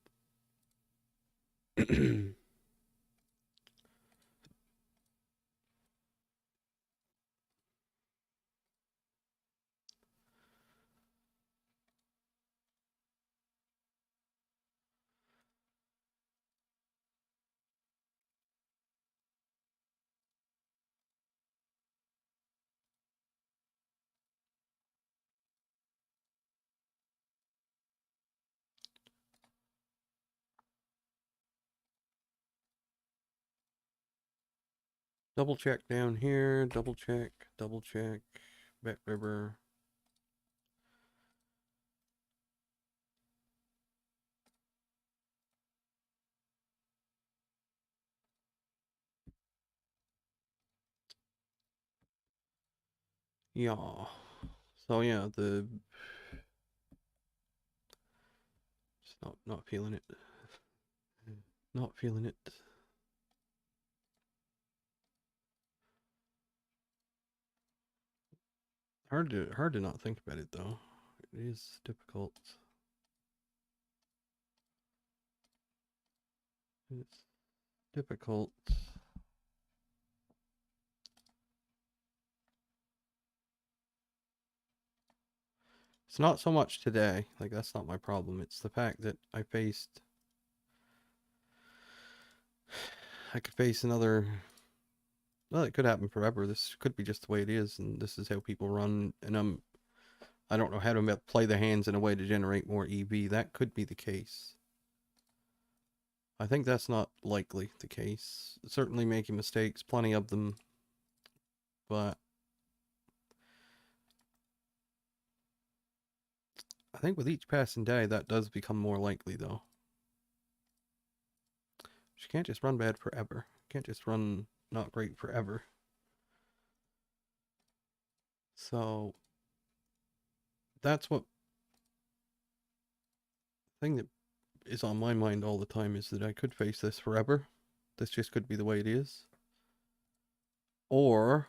Double check down here, double check, Bet River. Yeah. So yeah, just not feeling it. Not feeling it. Hard to not think about it though. It is difficult. It's difficult. It's not so much today. Like, that's not my problem. It's the fact that I could face another. Well, it could happen forever. This could be just the way it is, and this is how people run. And I don't know how to play the hands in a way to generate more EV. That could be the case. I think that's not likely the case. Certainly making mistakes, plenty of them, but I think with each passing day, that does become more likely, though. She can't just run bad forever. Can't just run not great forever. So that's what thing that is on my mind all the time is that I could face this forever. This just could be the way it is. Or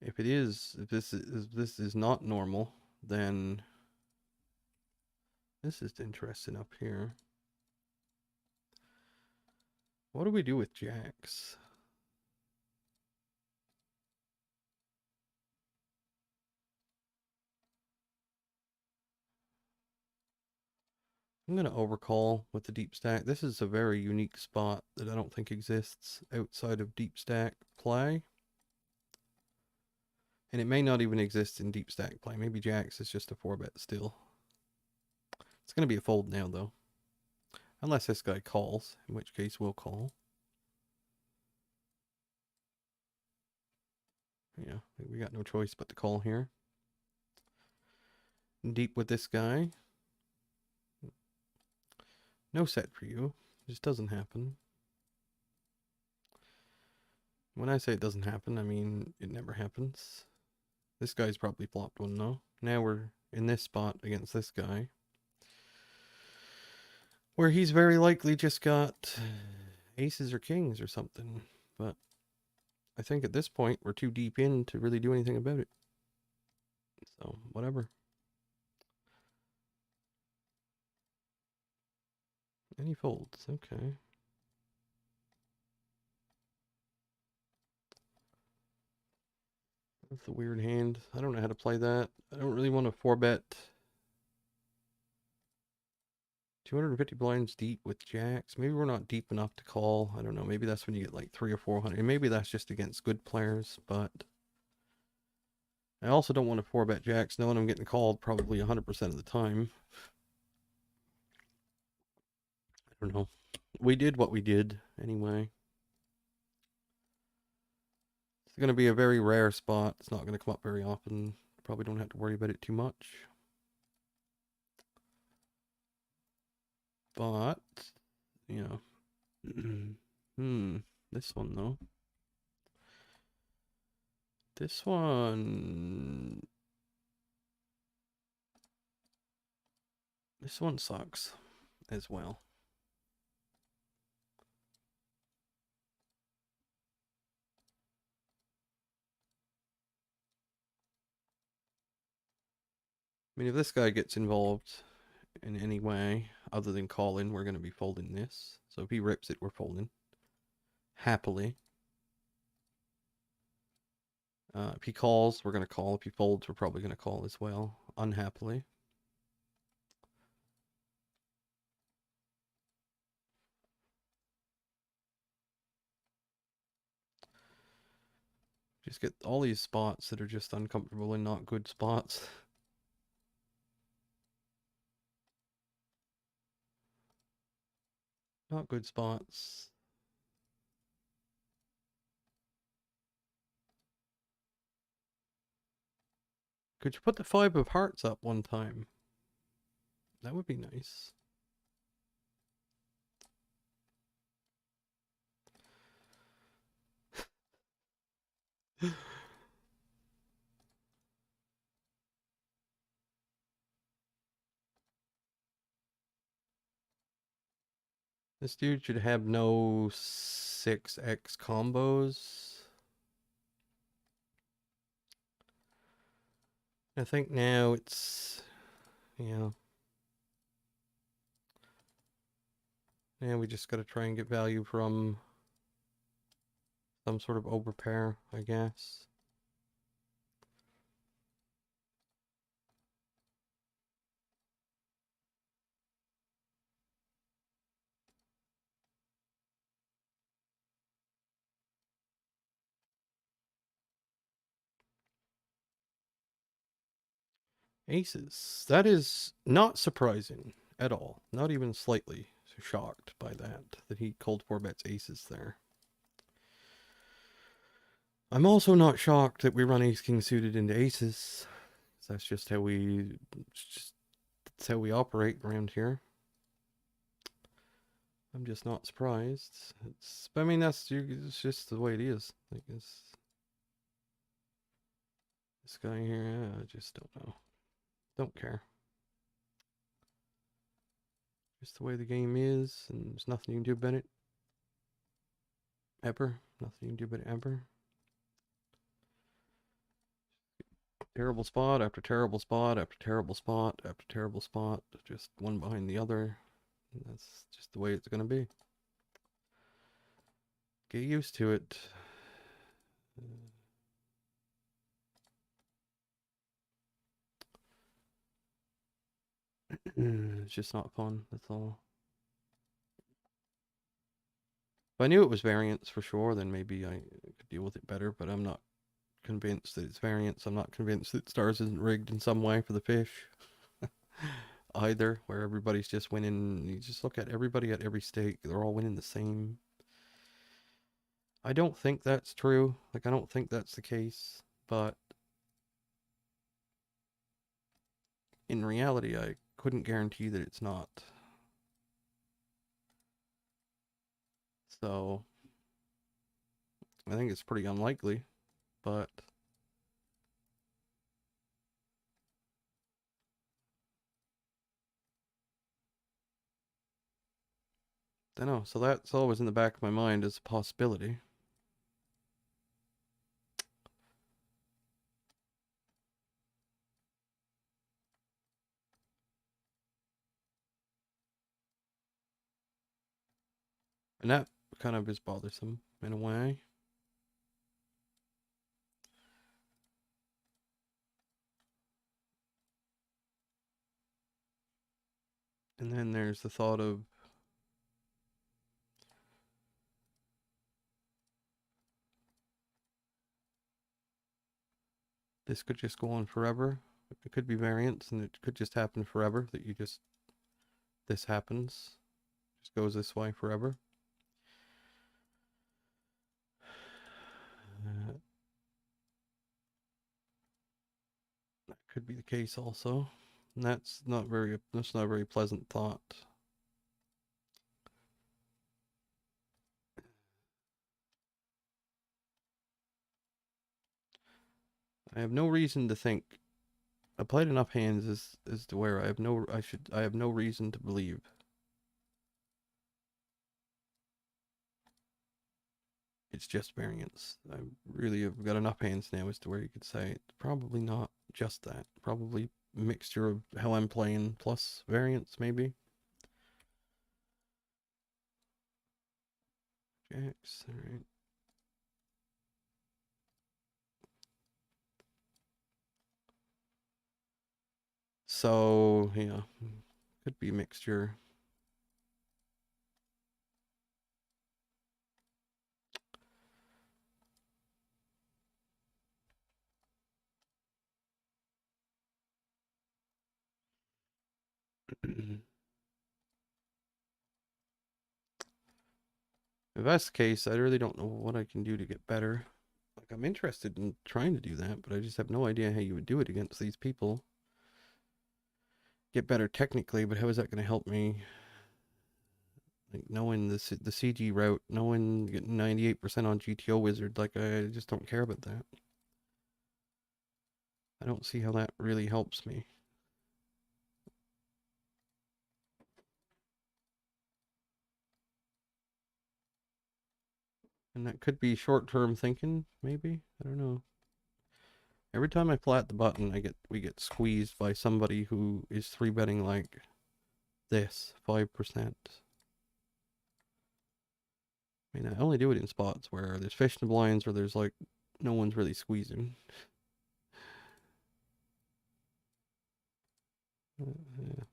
if this is not normal, then this is interesting up here. What do we do with jacks? I'm going to overcall with the deep stack. This is a very unique spot that I don't think exists outside of deep stack play. And it may not even exist in deep stack play. Maybe jacks is just a 4-bet still. It's going to be a fold now, though. Unless this guy calls, in which case we'll call. Yeah, we got no choice but to call here. Deep with this guy. No set for you. It just doesn't happen. When I say it doesn't happen, I mean it never happens. This guy's probably flopped one, though. Now we're in this spot against this guy, where he's very likely just got aces or kings or something. But I think at this point, we're too deep in to really do anything about it. So, whatever. And he folds. Okay. That's a weird hand. I don't know how to play that. I don't really want to 4-bet 250 blinds deep with jacks. Maybe we're not deep enough to call. I don't know. Maybe that's when you get like 300 or 400. And maybe that's just against good players, but I also don't want to 4-bet jacks knowing I'm getting called probably 100% of the time. I don't know. We did what we did anyway. It's going to be a very rare spot. It's not going to come up very often. Probably don't have to worry about it too much. But, you know. This one, though. This one... This one sucks as well. I mean, if this guy gets involved in any way other than calling, we're going to be folding this. So if he rips it, we're folding. Happily. If he calls, we're going to call. If he folds, we're probably going to call as well. Unhappily. Just get all these spots that are just uncomfortable and not good spots. Not good spots. Could you put the 5 of hearts up one time? That would be nice. This dude should have no 6x combos. I think now it's, yeah. Now we just gotta try and get value from some sort of overpair, I guess. Aces. That is not surprising at all. Not even slightly shocked by that he cold 4-bets aces there. I'm also not shocked that we run ace-king suited into aces. That's just how that's how we operate around here. I'm just not surprised. I mean, it's just the way it is. Like this guy here, I just don't know. Don't care. Just the way the game is, and there's nothing you can do about it. Ever. Nothing you can do about it ever. Terrible spot after terrible spot after terrible spot after terrible spot. Just one behind the other. And that's just the way it's going to be. Get used to it. It's just not fun, that's all. If I knew it was variance for sure, then maybe I could deal with it better, but I'm not convinced that it's variance. I'm not convinced that Stars isn't rigged in some way for the fish either, where everybody's just winning. You just look at everybody at every stake, they're all winning the same. I don't think that's true. Like, I don't think that's the case, but in reality, I couldn't guarantee that it's not. So, I think it's pretty unlikely, but I don't know. So that's always in the back of my mind as a possibility. And that kind of is bothersome in a way. And then there's the thought of this could just go on forever. It could be variance and it could just happen forever, that you just, this happens, just goes this way forever. That could be the case also. And that's not a very pleasant thought. I have no reason to think. I played enough hands as to where I have no reason to believe it's just variance. I really have got enough hands now as to where you could say it's probably not just that. Probably mixture of how I'm playing plus variance, maybe. Jacks, alright. So, yeah, could be mixture. If that's the case, I really don't know what I can do to get better. Like, I'm interested in trying to do that, but I just have no idea how you would do it against these people. Get better technically, but how is that going to help me? Like, knowing the CG route, knowing getting 98% on GTO Wizard, like, I just don't care about that. I don't see how that really helps me. And that could be short-term thinking, maybe? I don't know. Every time I flat the button, we get squeezed by somebody who is 3-betting like this, 5%. I mean, I only do it in spots where there's fish in the blinds or there's like no one's really squeezing. Yeah.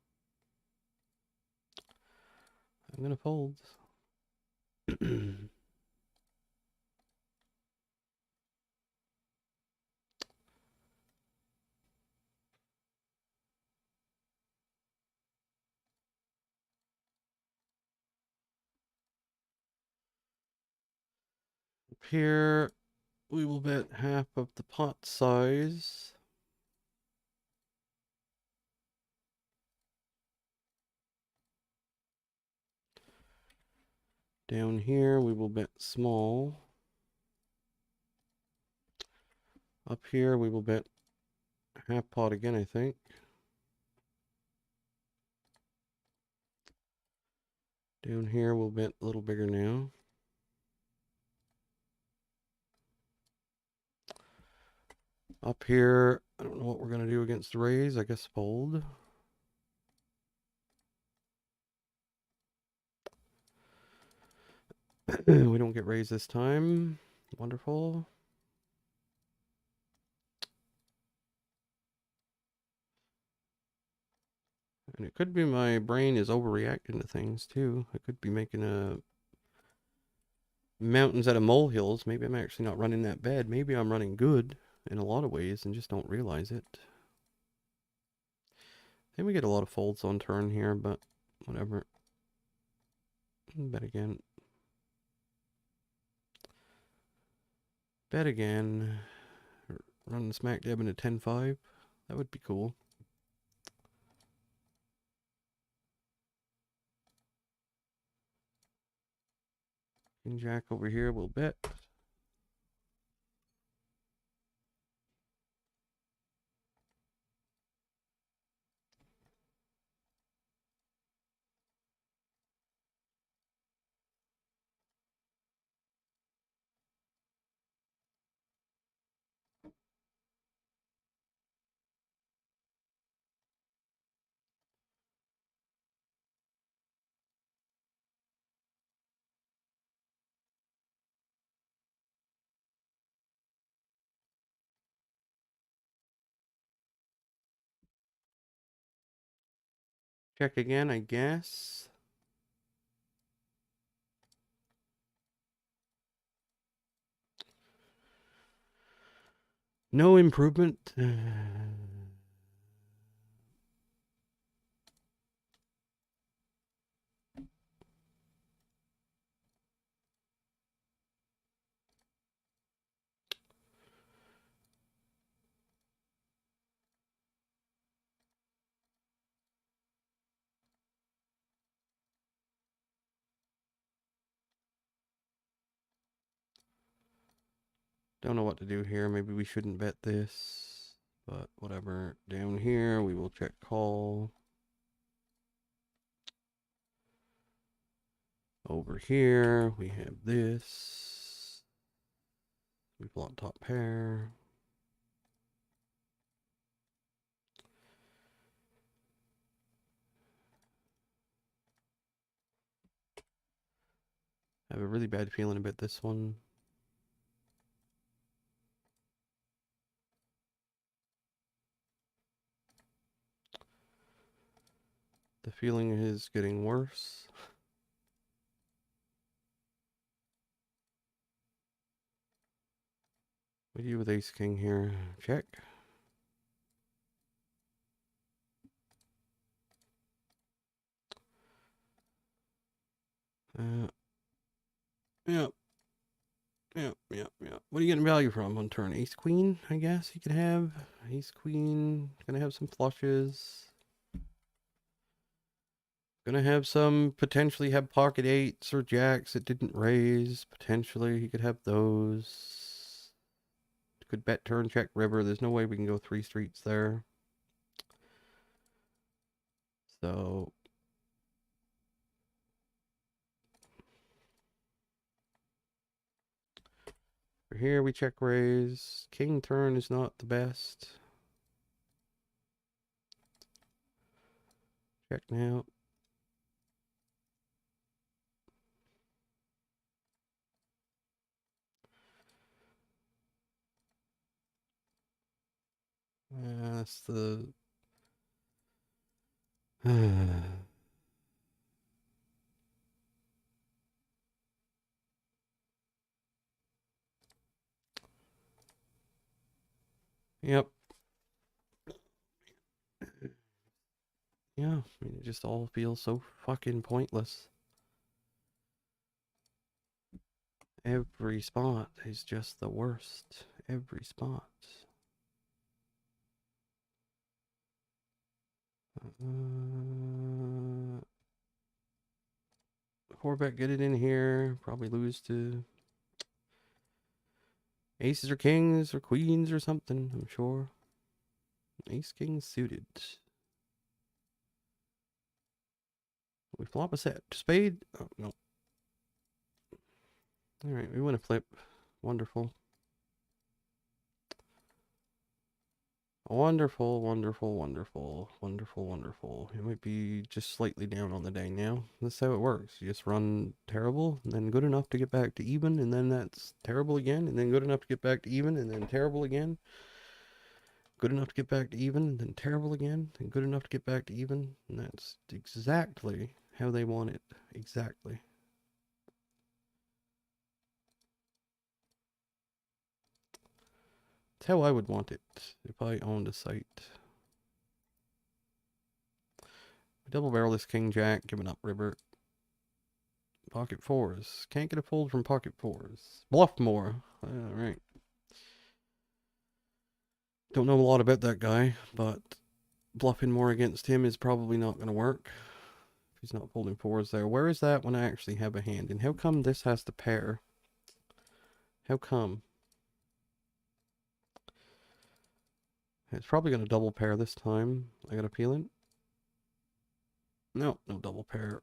I'm gonna fold. Up here, we will bet half of the pot size. Down here, we will bet small. Up here, we will bet half pot again, I think. Down here, we'll bet a little bigger now. Up here, I don't know what we're going to do against the raise. I guess fold. We don't get raised this time. Wonderful. And it could be my brain is overreacting to things too. I could be making mountains out of molehills. Maybe I'm actually not running that bad. Maybe I'm running good in a lot of ways and just don't realize it. I think we get a lot of folds on turn here, but whatever. Bet again. Bet again. Run the smack dab into 10-5. That would be cool. King Jack over here will bet. Check again, I guess. No improvement. Don't know what to do here. Maybe we shouldn't bet this, but whatever. Down here, we will check call. Over here, we have this. We block top pair. I have a really bad feeling about this one. The feeling is getting worse. What do you do with ace king here? Check. Yep. Yep, yep, yep. What are you getting value from on turn? Ace queen, I guess you could have. Ace queen, gonna have some flushes. Gonna have some, potentially have pocket eights or jacks that didn't raise. Potentially he could have those. Could bet turn, check river. There's no way we can go 3 streets there. So for here we check raise. King turn is not the best. Check now. That's the Yep. Yeah, I mean, it just all feels so fucking pointless. Every spot is just the worst. Every spot. Four bet, get it in here. Probably lose to aces or kings or queens or something, I'm sure. Ace king suited. We flop a set. Spade? Oh, no. Alright, we want to flip. Wonderful. Wonderful, wonderful, wonderful, wonderful, wonderful. It might be just slightly down on the day now. That's how it works. You just run terrible, and then good enough to get back to even, and then that's terrible again, and then good enough to get back to even, and then terrible again. Good enough to get back to even, and then terrible again, and good enough to get back to even. And that's exactly how they want it. Exactly. It's how I would want it if I owned a site. Double barrel this king jack, giving up river. Pocket fours. Can't get a fold from pocket fours. Bluff more. Alright. Don't know a lot about that guy, but bluffing more against him is probably not going to work. If he's not folding fours there. Where is that when I actually have a hand? And how come this has to pair? How come? It's probably going to double pair this time. I got a feeling. No, no double pair.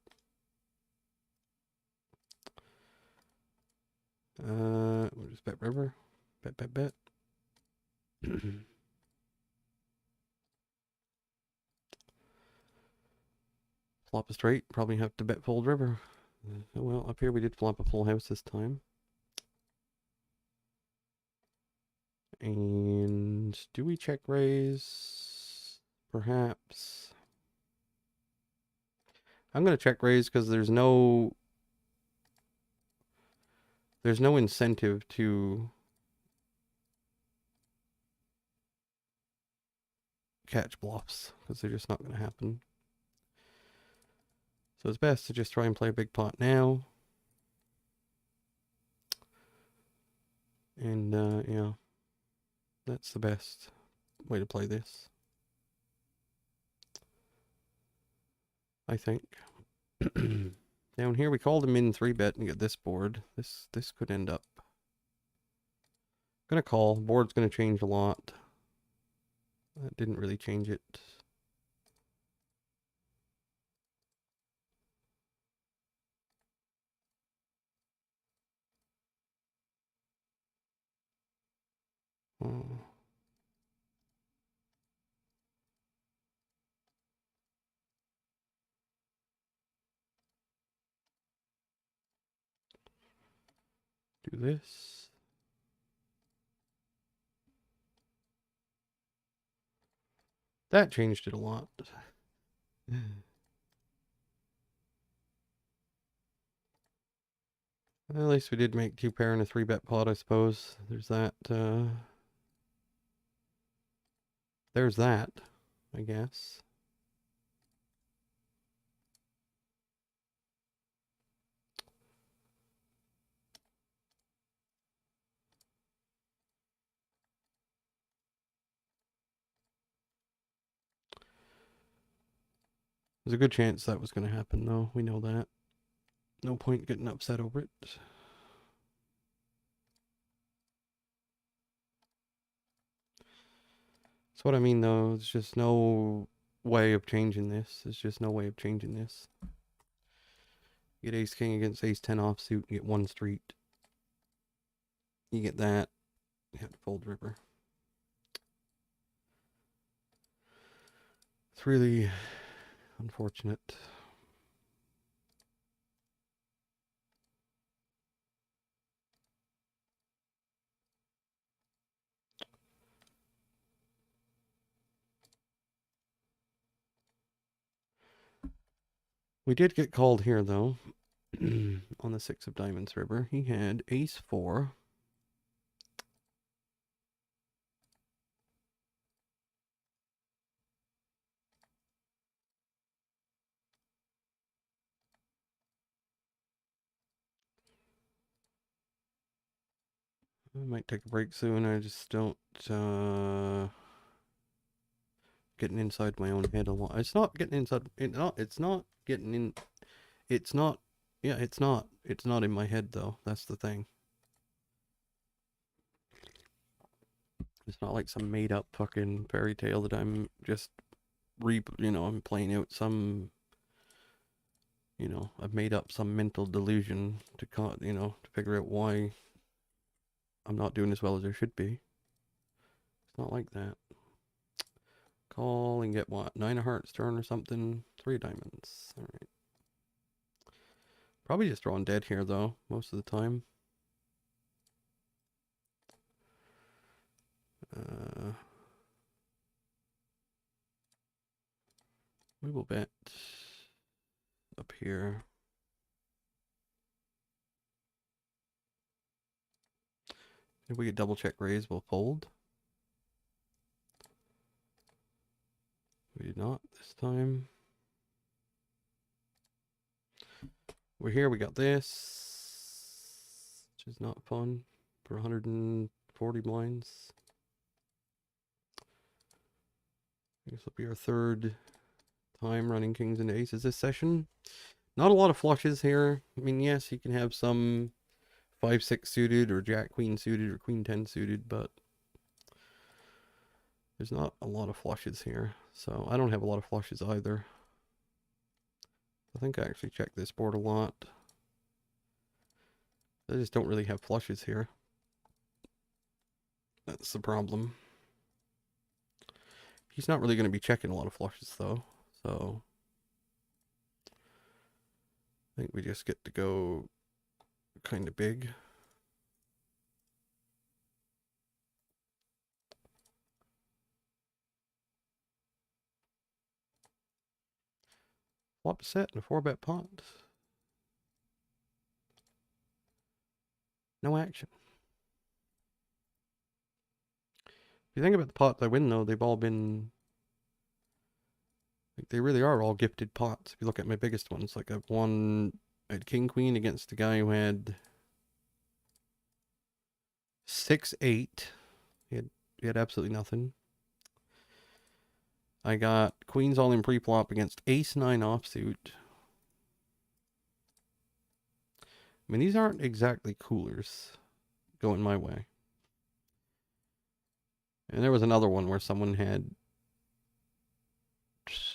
We'll just bet river. Bet, bet, bet. Flop a straight. Probably have to bet fold river. Oh well, up here we did flop a full house this time. And do we check raise? Perhaps. I'm going to check raise because there's no incentive to catch bluffs because they're just not going to happen. So it's best to just try and play a big pot now. And yeah, that's the best way to play this, I think. Down here we called him in 3-bet and get this board. This could end up. Gonna call. Board's gonna change a lot. That didn't really change it. Oh. Do this. That changed it a lot. Well, at least we did make 2 pair in a 3-bet pot, I suppose. There's that, there's that, I guess. There's a good chance that was going to happen, though. We know that. No point getting upset over it. That's what I mean, though. There's just no way of changing this. There's just no way of changing this. You get ace king against ace 10 offsuit, you get 1 street. You get that, you have to fold river. It's really unfortunate. We did get called here, though, on the 6 of diamonds river. He had ace 4. I might take a break soon. I just don't, getting inside my own head a lot. It's not getting inside, it's not getting in, it's not, yeah, it's not in my head, though. That's the thing. It's not like some made up fucking fairy tale that I'm just I'm playing out some, I've made up some mental delusion to to figure out why I'm not doing as well as I should be. It's not like that. Call and get what? 9 of hearts turn or something? 3 of diamonds. Alright. Probably just drawing dead here, though, most of the time. We will bet up here. If we get double check raise, we'll fold. We did not this time. We're here, we got this, which is not fun for 140 blinds. This will be our 3rd time running kings and aces this session. Not a lot of flushes here. I mean, yes, you can have some 5-6 suited or jack queen suited or queen 10 suited, but there's not a lot of flushes here. So I don't have a lot of flushes either. I think I actually checked this board a lot. I just don't really have flushes here. That's the problem. He's not really going to be checking a lot of flushes, though. So I think we just get to go kind of big. Flop set and a 4-bet pot. No action. If you think about the pots I win, though, they've all been, like, they really are all gifted pots. If you look at my biggest ones, like I had king queen against a guy who had 6-8. He had absolutely nothing. I got queens all in pre-flop against ace 9 offsuit. I mean, these aren't exactly coolers going my way. And there was another one where someone had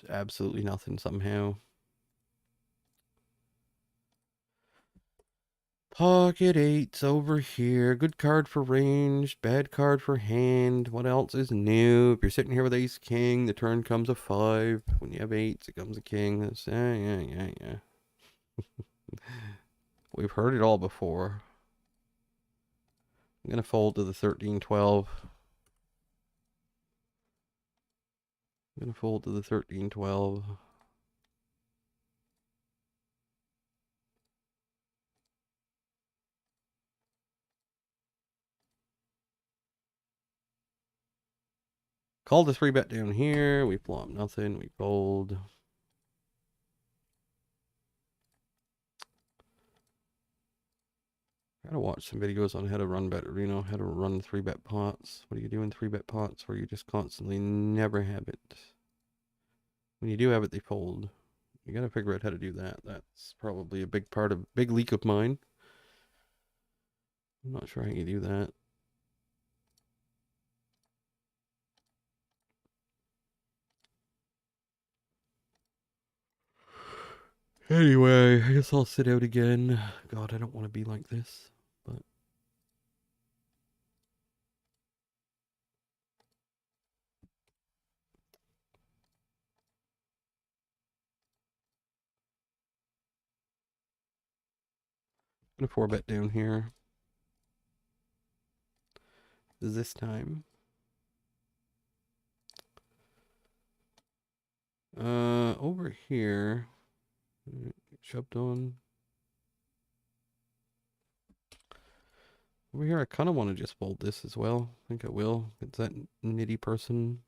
absolutely nothing somehow. Pocket 8's over here. Good card for range, bad card for hand. What else is new? If you're sitting here with ace king, the turn comes a 5. When you have 8s, it comes a king. That's, yeah. We've heard it all before. I'm gonna fold to the 1312. I'm gonna fold to the 1312. Call the 3-bet down here. We flop nothing. We fold. I gotta watch some videos on how to run better, how to run 3-bet pots. What do you do in 3-bet pots where you just constantly never have it? When you do have it, they fold. You gotta figure out how to do that. That's probably a big leak of mine. I'm not sure how you do that. Anyway, I guess I'll sit out again. God, I don't want to be like this, but I'm gonna 4-bet down here. This time. Over here. Shoved on. Over here, I kind of want to just fold this as well. I think I will. It's that nitty person.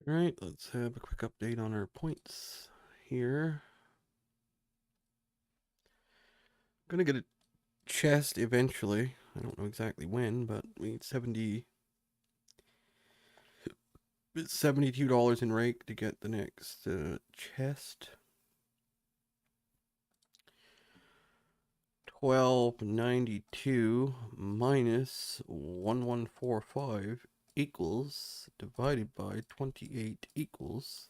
Alright, let's have a quick update on our points here. I'm gonna get a chest eventually. I don't know exactly when, but we need $72 in rake to get the next chest. 1292 minus 1145 equals divided by 28 equals.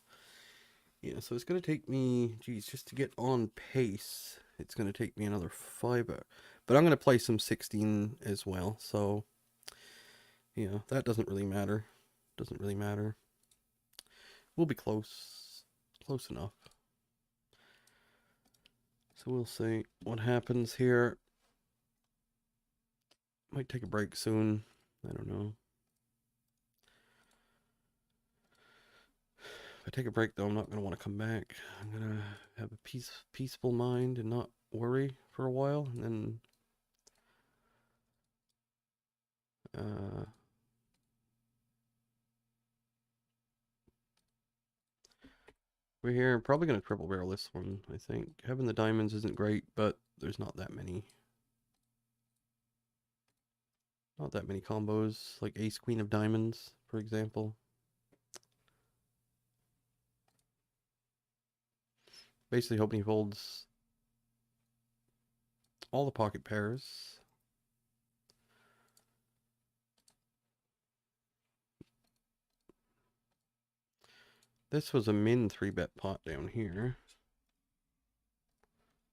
Yeah, so it's going to take me, geez, just to get on pace, it's going to take me another 5 hours. But I'm going to play some 16 as well, so yeah, that doesn't really matter. Doesn't really matter. We'll be close. Close enough. So we'll see what happens here. Might take a break soon. I don't know. If I take a break, though, I'm not going to want to come back. I'm going to have a peaceful mind and not worry for a while, and then we're here. I'm probably going to triple barrel this one, I think. Having the diamonds isn't great, but there's not that many. Not that many combos, like ace queen of diamonds, for example. Basically hoping he folds all the pocket pairs. This was a min 3-bet pot down here.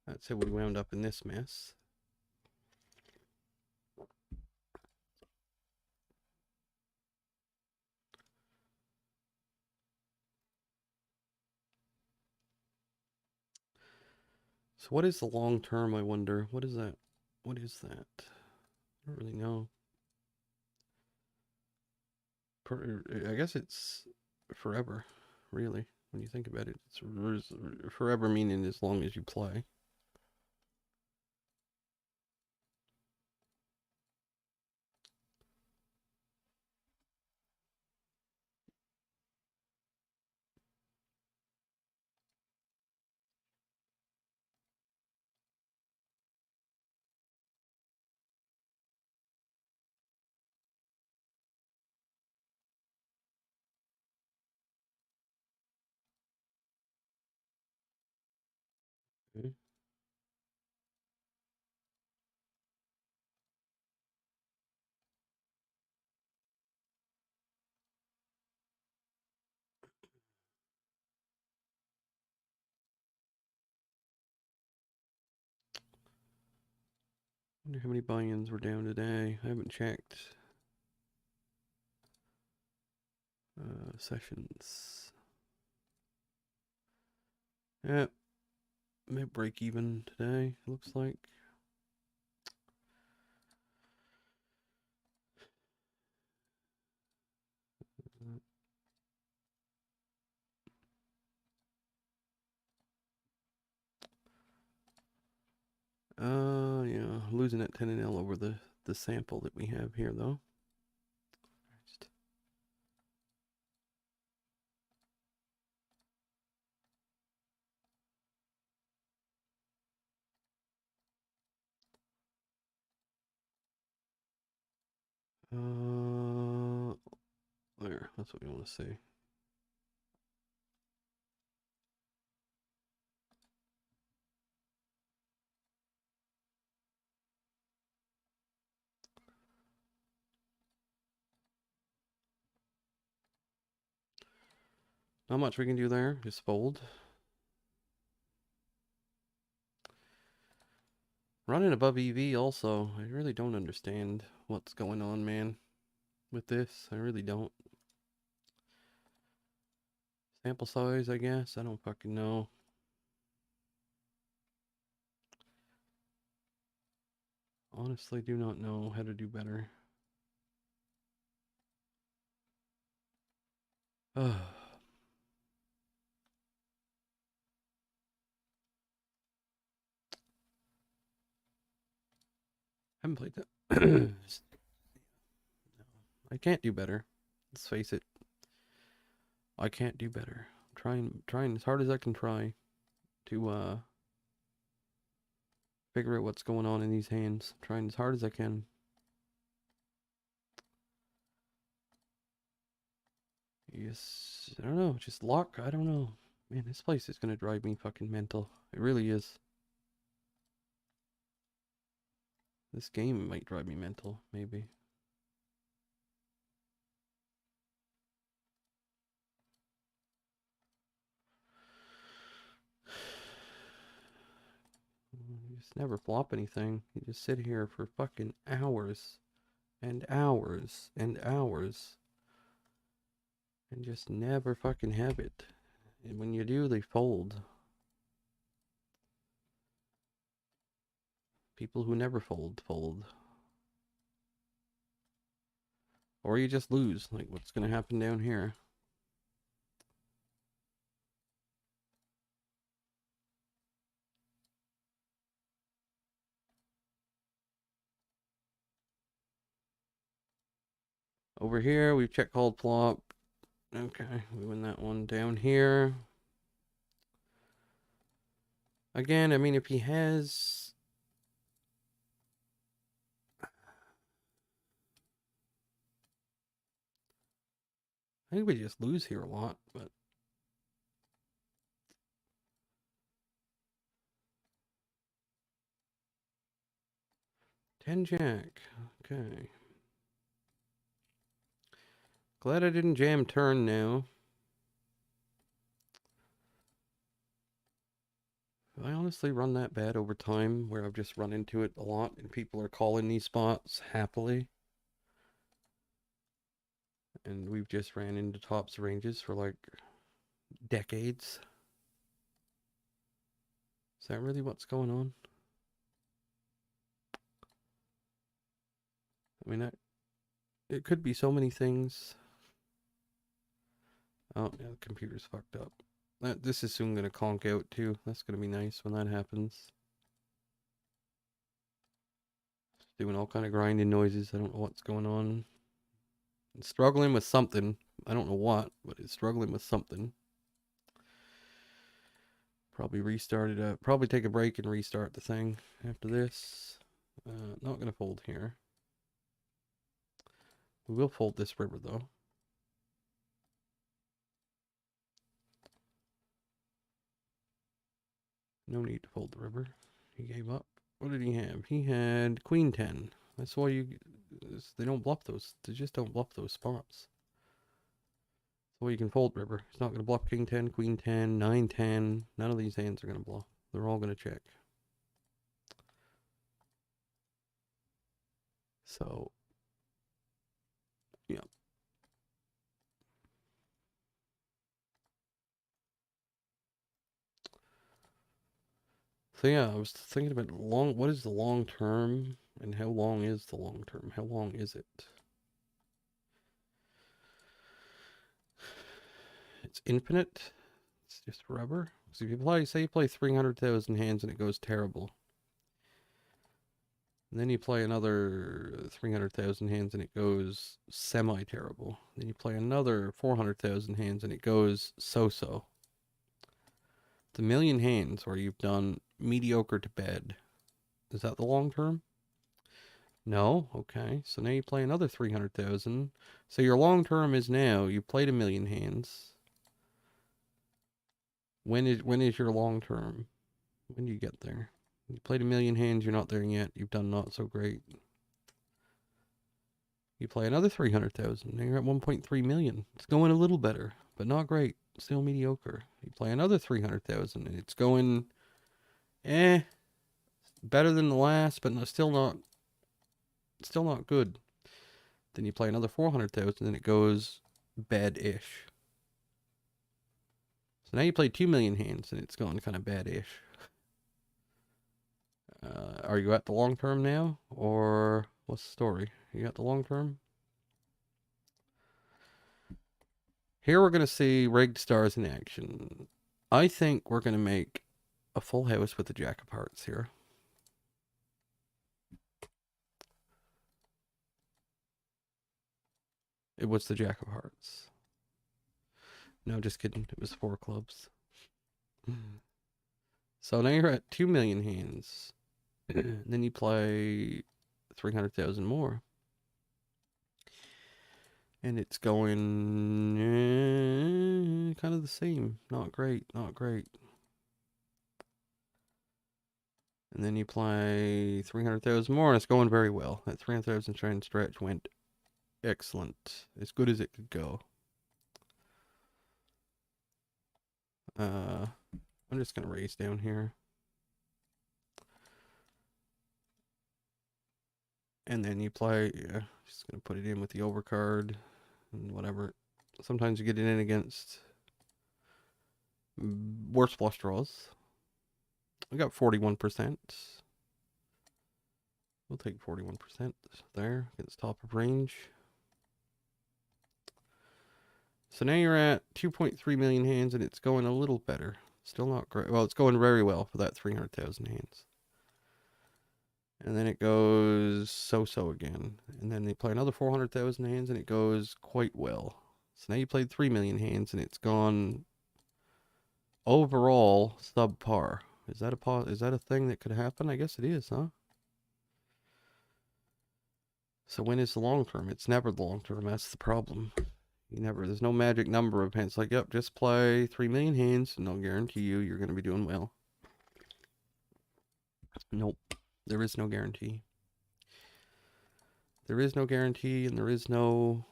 That's how we wound up in this mess. So what is the long term, I wonder? What is that? What is that? I don't really know. I guess it's forever, really. When you think about it, it's forever meaning as long as you play. Okay. Wonder how many buy-ins we're down today. I haven't checked. Sessions. Yeah, may break even today, looks like. Yeah, losing at 10 and L over the sample that we have here, though. There, that's what we want to see. Not much we can do there, just fold. Running above EV also, I really don't understand what's going on, man, with this. I really don't. Sample size, I guess? I don't fucking know. Honestly, do not know how to do better. Ugh. Haven't played that. I can't do better. Let's face it. I can't do better. I'm trying as hard as I can try to figure out what's going on in these hands. I'm trying as hard as I can. Yes, I don't know, just luck. I don't know. Man, this place is gonna drive me fucking mental. It really is. This game might drive me mental, maybe. You just never flop anything. You just sit here for fucking hours and hours and hours and just never fucking have it. And when you do, they fold. People who never fold, fold. Or you just lose, like what's gonna happen down here. Over here, we've check called flop. Okay, we win that one. Down here. Again, I mean, if he has... I think we just lose here a lot, but... 10 jack. Okay. Glad I didn't jam turn now. Have I honestly run that bad over time where I've just run into it a lot and people are calling these spots happily? And we've just ran into tops ranges for like decades. Is that really what's going on? I mean, it could be so many things. Oh, yeah, the computer's fucked up. This is soon going to conk out too. That's going to be nice when that happens. It's doing all kind of grinding noises. I don't know what's going on. It's struggling with something. I don't know what, but it's struggling with something. Probably restart it. Probably take a break and restart the thing after this. Not going to fold here. We will fold this river though. No need to fold the river. He gave up. What did he have? He had queen 10. That's why they don't bluff those. They just don't bluff those spots. So you can fold river. He's not going to bluff king 10, queen 10, 9, 10. None of these hands are going to bluff. They're all going to check. So, yeah. So yeah, I was thinking about what is the long term and how long is the long term? How long is it? It's infinite. It's just forever. So if you play, say you play 300,000 hands and it goes terrible. And then you play another 300,000 hands and it goes semi-terrible. Then you play another 400,000 hands and it goes so-so. It's a million hands where you've done mediocre to bad. Is that the long term? No? Okay. So now you play another 300,000. So your long term is now you played a million hands. When is your long term? When do you get there? You played a million hands, you're not there yet. You've done not so great. You play another 300,000. Now you're at 1.3 million. It's going a little better, but not great. Still mediocre. You play another 300,000 and it's going better than the last, but still not good. Then you play another 400,000 and it goes bad-ish. So now you play 2 million hands and it's going kind of bad-ish. Are you at the long term now? Or what's the story? You at the long term? Here we're going to see rigged stars in action. I think we're going to make a full house with the Jack of Hearts here. It was the Jack of Hearts. No, just kidding. It was 4 clubs. So now you're at 2 million hands. Then you play 300,000 more. And it's going kind of the same. Not great, not great. And then you play 300,000 more, and it's going very well. That 300,000 trend stretch went excellent. As good as it could go. I'm just going to raise down here. And then you play, yeah, just going to put it in with the overcard and whatever. Sometimes you get it in against worse flush draws. I got 41%. We'll take 41% there against top of range. So now you're at 2.3 million hands, and it's going a little better. Still not great. Well, it's going very well for that 300,000 hands. And then it goes so-so again. And then they play another 400,000 hands, and it goes quite well. So now you played 3 million hands, and it's gone overall subpar. Is that a thing that could happen? I guess it is, huh? So when is the long term? It's never the long term. That's the problem. There's no magic number of hands. Like, yep, just play 3 million hands, and I'll guarantee you're going to be doing well. Nope. There is no guarantee. There is no guarantee, and there is no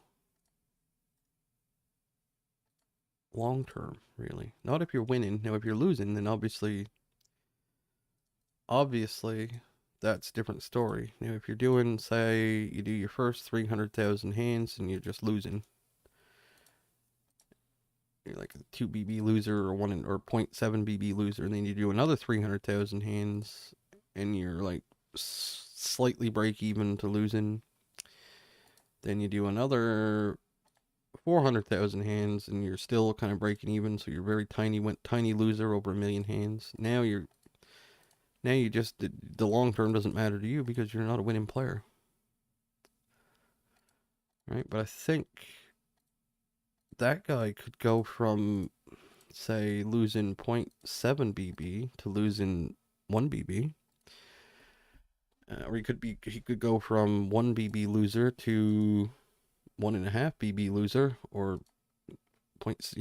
long term, really. Not if you're winning. Now, if you're losing, then obviously, that's a different story. Now, if you're doing, say, you do your first 300,000 hands, and you're just losing. You're like a 2 BB loser or 0.7 BB loser, and then you do another 300,000 hands, and you're like slightly break even to losing. Then you do another 400,000 hands, and you're still kind of breaking even, so you're very tiny loser over 1 million hands. Now you just, the long term doesn't matter to you because you're not a winning player, right? But I think that guy could go from, say, losing 0.7 BB to losing 1 BB. Or he could go from 1 BB loser to 1.5 BB loser, or points,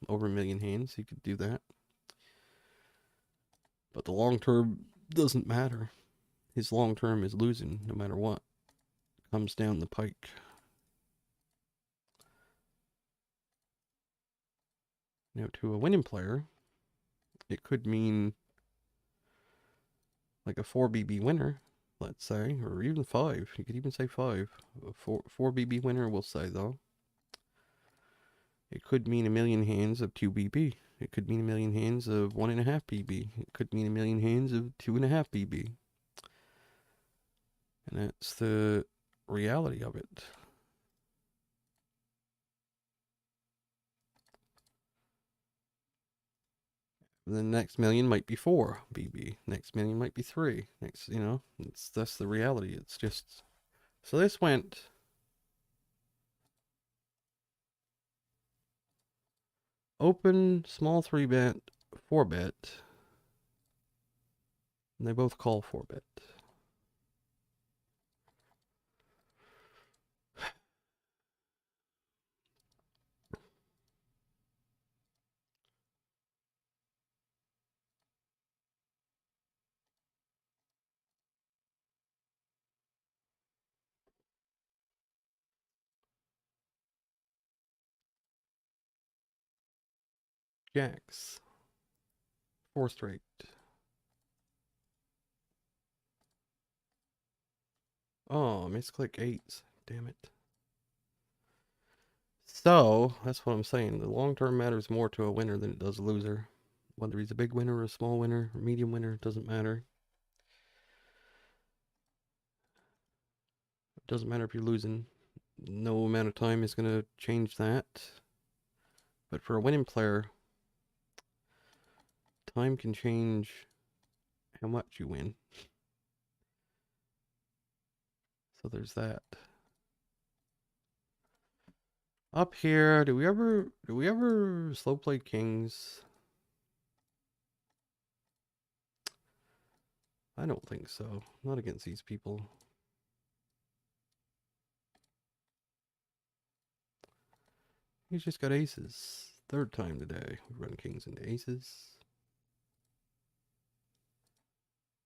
over 1 million hands. He could do that. But the long term doesn't matter. His long term is losing no matter what comes down the pike. Now, to a winning player, it could mean like a 4 BB winner, let's say, or even 5. You could even say 5. A 4 BB winner, we'll say, though. It could mean 1 million hands of 2 BB. It could mean 1 million hands of 1.5 BB. It could mean 1 million hands of 2.5 BB. And that's the reality of it. The next million might be 4 BB. Next million might be 3. That's the reality. It's just, so this went open, small 3-bet, 4-bet. And they both call 4-bet. Jacks. 4 straight. Oh, misclick 8s. Damn it. So, that's what I'm saying. The long term matters more to a winner than it does a loser. Whether he's a big winner or a small winner or medium winner, doesn't matter. It doesn't matter if you're losing. No amount of time is going to change that. But for a winning player, time can change how much you win. So there's that. Up here, do we ever slow play kings? I don't think so. Not against these people. He's just got aces. Third time today. We run kings into aces.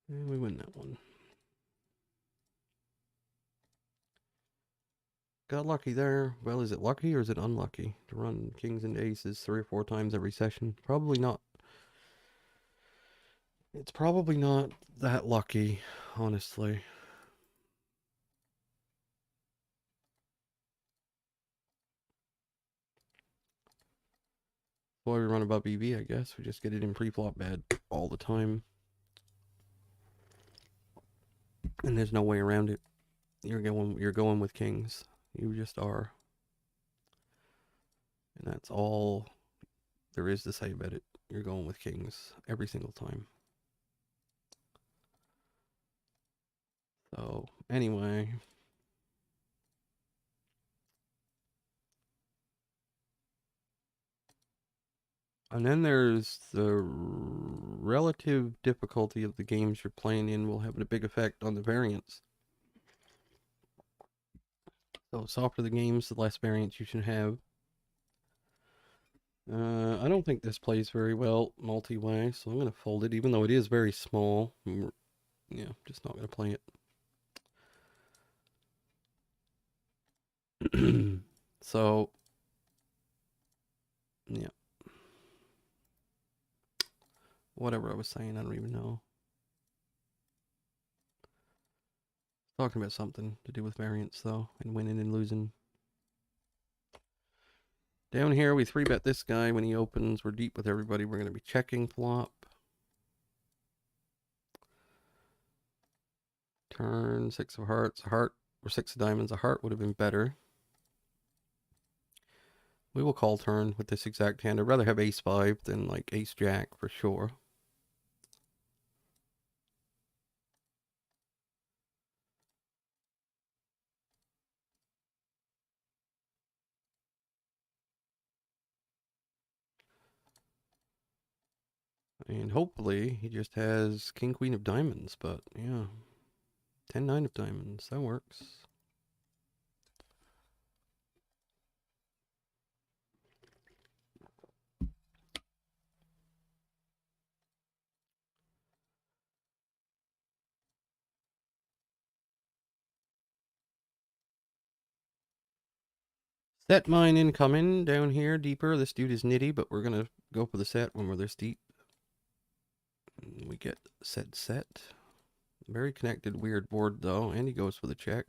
And we win that one. Got lucky there. Well, is it lucky or is it unlucky to run kings into aces 3 or 4 times every session? Probably not. It's probably not that lucky, honestly. Why we run above EV, I guess. We just get it in pre-flop bad all the time. And there's no way around it. You're going with kings. You just are. And that's all there is to say about it. You're going with kings every single time. So, anyway. And then there's the relative difficulty of the games you're playing in will have a big effect on the variance. So, softer the games, the less variance you should have. I don't think this plays very well multi-way, so I'm going to fold it, even though it is very small. Yeah, just not going to play it. So, yeah. Whatever I was saying, I don't even know. Talking about something to do with variance, though, and winning and losing. Down here, we 3-bet this guy when he opens. We're deep with everybody. We're going to be checking flop. Turn, 6 of hearts, a heart, or 6 of diamonds. A heart would have been better. We will call turn with this exact hand. I'd rather have ace-5 than, like, ace-jack for sure. And hopefully he just has king, queen of diamonds, but yeah. 10-9 of diamonds, that works. Set mine incoming down here, deeper. This dude is nitty, but we're going to go for the set when we're this deep. We get set. Very connected, weird board, though, and he goes for the check.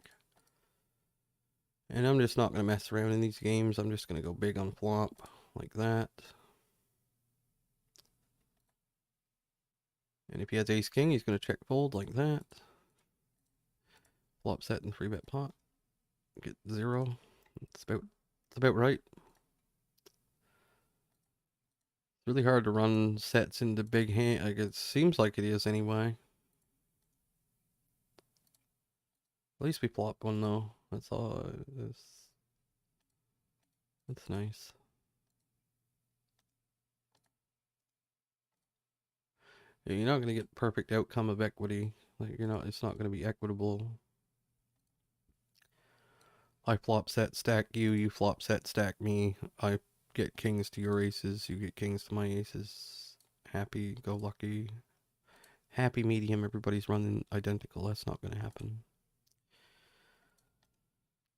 And I'm just not going to mess around in these games. I'm just going to go big on flop, like that. And if he has ace-king, he's going to check fold, like that. Flop set and 3-bet pot. Get 0. It's about right. Really hard to run sets into big hand. Like, it seems like it is anyway. At least we flop one though. That's all. That's nice. Yeah, you're not gonna get perfect outcome of equity. Like you're not. It's not gonna be equitable. I flop set stack you. You flop set stack me. I get kings to your aces. You get kings to my aces. Happy go lucky. Happy medium. Everybody's running identical. That's not gonna happen.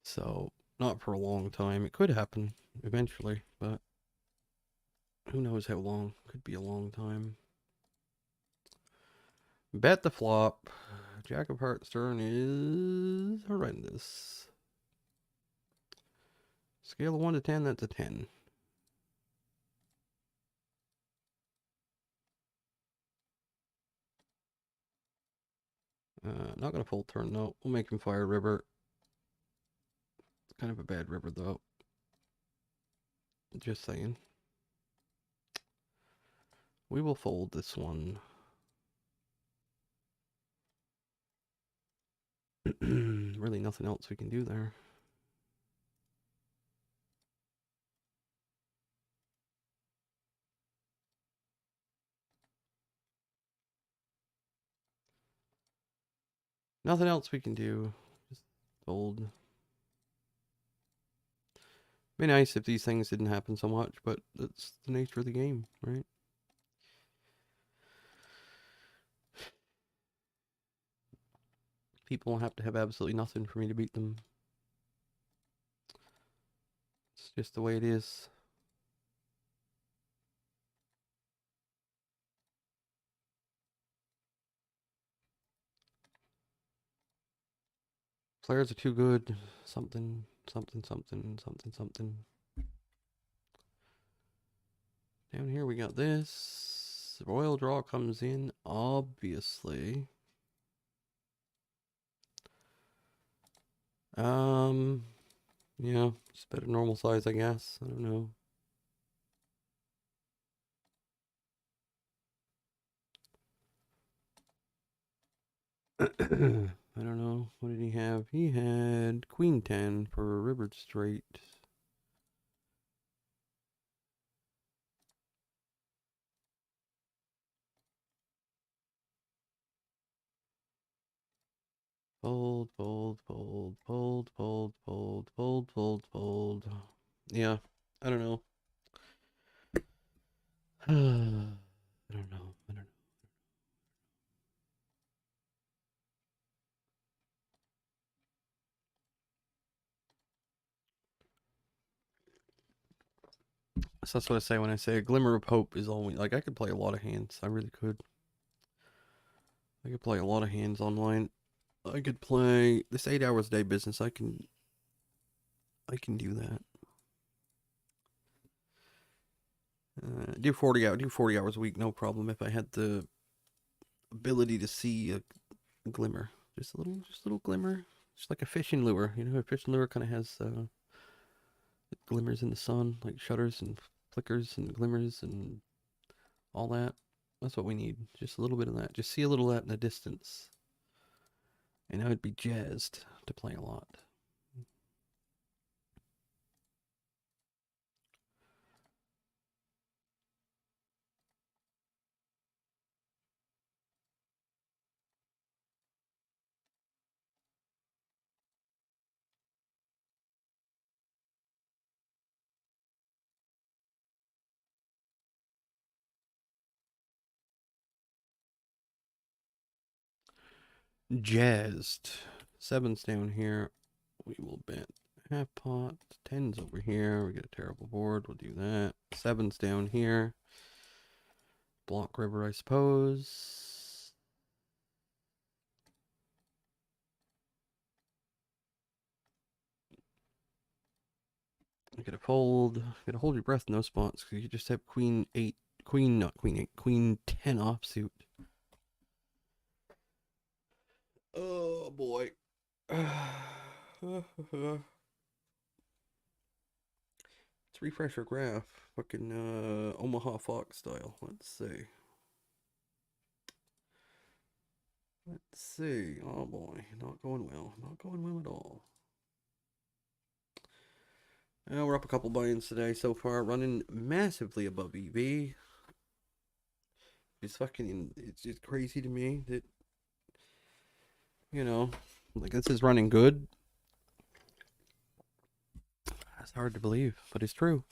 So, not for a long time. It could happen eventually, but who knows how long. Could be a long time. Bet the flop. Jack of Hearts turn is horrendous. Scale of 1 to 10, that's a 10. Not going to fold turn, though. We'll make him fire river. It's kind of a bad river, though. Just saying. We will fold this one. Really nothing else we can do there. Nothing else we can do. Just fold. Be nice if these things didn't happen so much, but that's the nature of the game, right? People have to have absolutely nothing for me to beat them. It's just the way it is. Players are too good. Something, something, something, something, something. Down here we got this. Royal draw comes in, obviously. Yeah, just better normal size, I guess. I don't know. I don't know. What did he have? He had Queen 10 for River Straight. Fold, fold, fold, fold, fold, fold, fold, fold, fold. Yeah, I don't know. I don't know. I don't know. So that's what I say when I say a glimmer of hope is only like I could play a lot of hands. I really could. I could play a lot of hands online. I could play this 8 hours a day business. I can do that. Do 40 hours a week, no problem. If I had the ability to see a glimmer, just a little glimmer, just like a fishing lure. You know, a fishing lure kind of has glimmers in the sun, like shutters and flickers and glimmers and all that. That's what we need. Just a little bit of that. Just see a little of that in the distance, and I would be jazzed to play a lot. Jazzed. Seven's down here. We will bet half pot. Ten's over here. We get a terrible board. We'll do that. Seven's down here. Block river, I suppose. I gotta fold. Gotta hold your breath in those spots because you just have queen 8. Queen, not queen 8. Queen 10 offsuit. Oh boy. Let's refresh our graph. Fucking Omaha Fox style. Let's see. Let's see. Oh boy. Not going well. Not going well at all. We're up a couple buy-ins today so far, running massively above EV. It's fucking, it's just crazy to me that, you know, like this is running good. It's hard to believe, but it's true.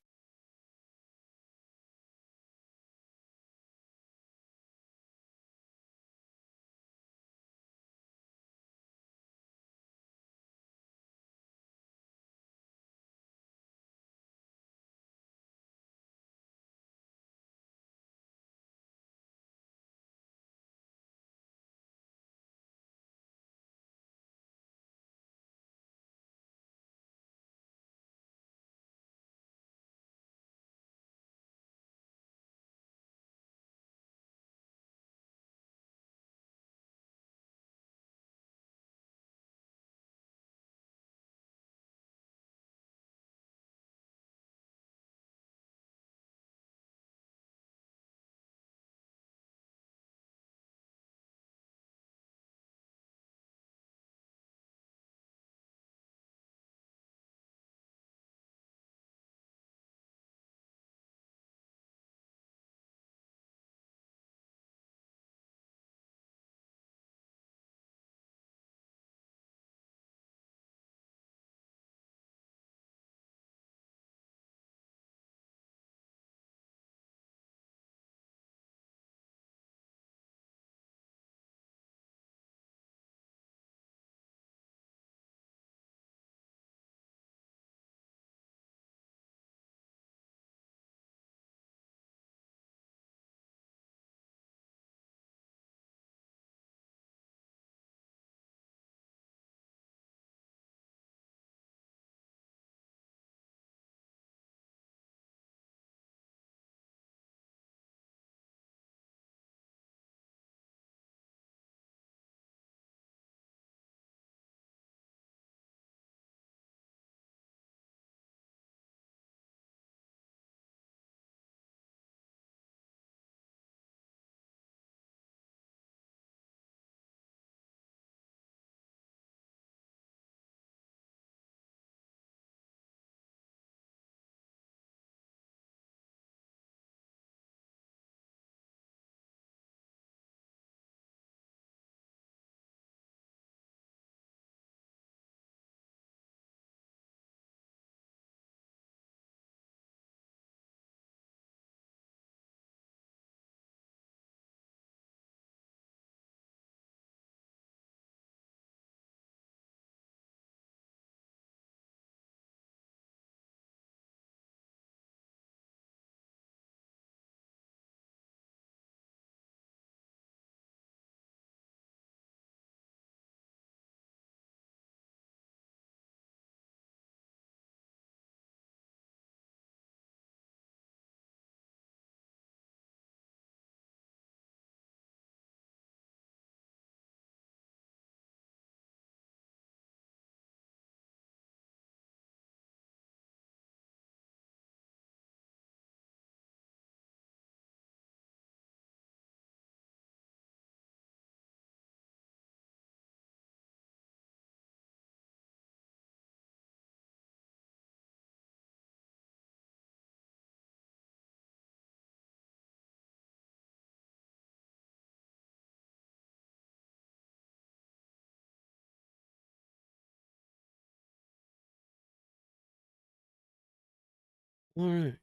Alright.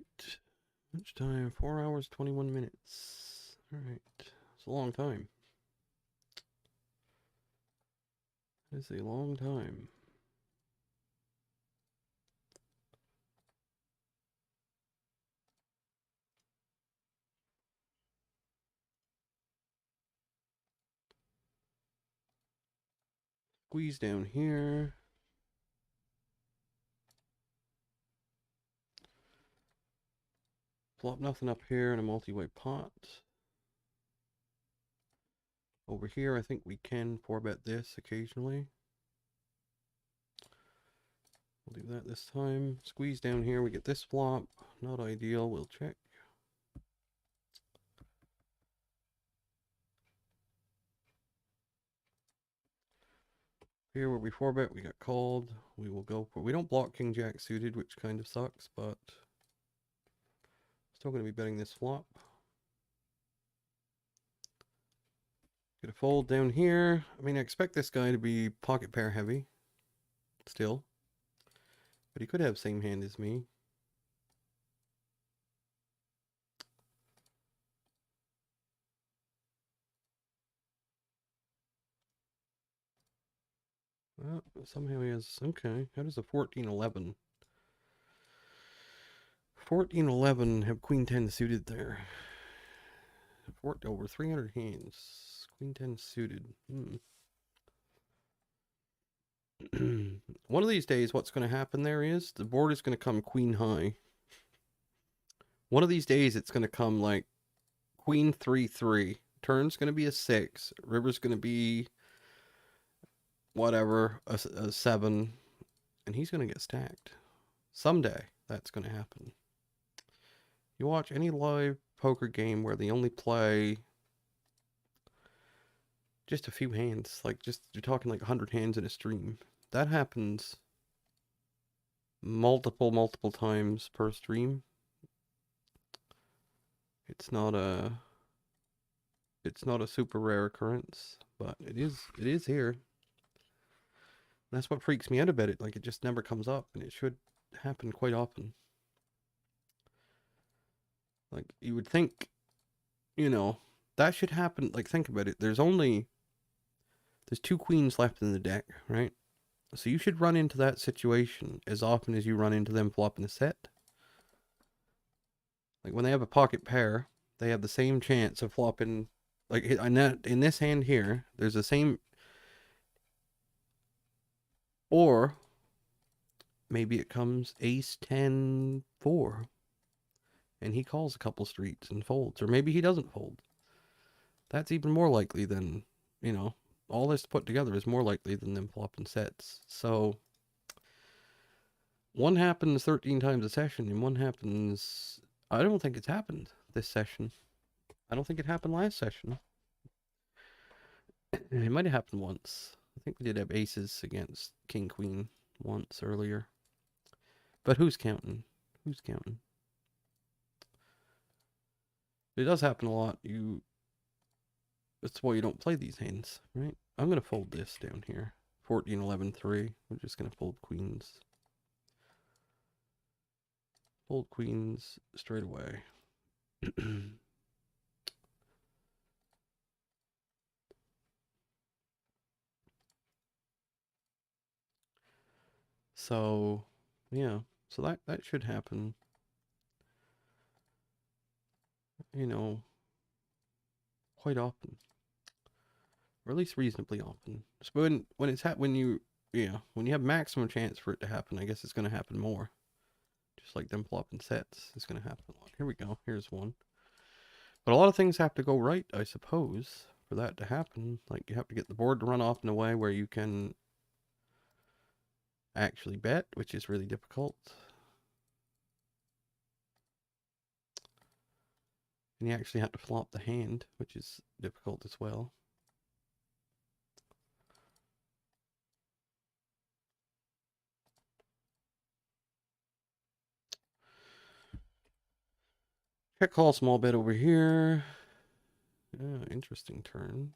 Much time? 4 hours, 21 minutes. Alright. It's a long time. It's a long time. Squeeze down here. Plop nothing up here in a multi-way pot. Over here, I think we can 4-bet this occasionally. We'll do that this time. Squeeze down here, we get this flop. Not ideal, we'll check. Here where we 4-bet, we got called. We will go for, we don't block King Jack suited, which kind of sucks, but still going to be betting this flop. Get a fold down here. I mean, I expect this guy to be pocket pair heavy still, but he could have same hand as me. Well, somehow he has, okay, how does a 14-11? 14-11 have Queen 10 suited there. Over 300 hands. Queen 10 suited. One of these days, what's going to happen there is the board is going to come queen high. One of these days, it's going to come like queen 3-3. Turn's going to be a 6. River's going to be whatever, a 7. And he's going to get stacked. Someday, that's going to happen. You watch any live poker game where they only play just a few hands, like just, you're talking like 100 hands in a stream. That happens multiple times per stream. It's not a super rare occurrence, but it is here. That's what freaks me out about it. Like, it just never comes up, and it should happen quite often. Like, you would think, you know, that should happen. Like, think about it. There's 2 queens left in the deck, right? So you should run into that situation as often as you run into them flopping the set. Like, when they have a pocket pair, they have the same chance of flopping. Like, in this hand here, there's the same. Or maybe it comes ace 10 4 and he calls a couple streets and folds, or maybe he doesn't fold. That's even more likely than, you know, all this put together is more likely than them flopping sets. So one happens 13 times a session, and one happens, I don't think it's happened this session. I don't think it happened last session. It might have happened once. I think we did have aces against king queen once earlier. But who's counting? Who's counting? It does happen a lot. That's why you don't play these hands, right? I'm going to fold this down here. 14, 11, 3. We're just going to fold queens. Fold queens straight away. So, yeah. So that should happen. You know, quite often. Or at least reasonably often. So when you have maximum chance for it to happen, I guess it's going to happen more. Just like them flopping sets is going to happen a lot. Here we go. Here's one. But a lot of things have to go right, I suppose, for that to happen. Like, you have to get the board to run off in a way where you can actually bet, which is really difficult. And you actually have to flop the hand, which is difficult as well. Check call small bet over here. Interesting turn.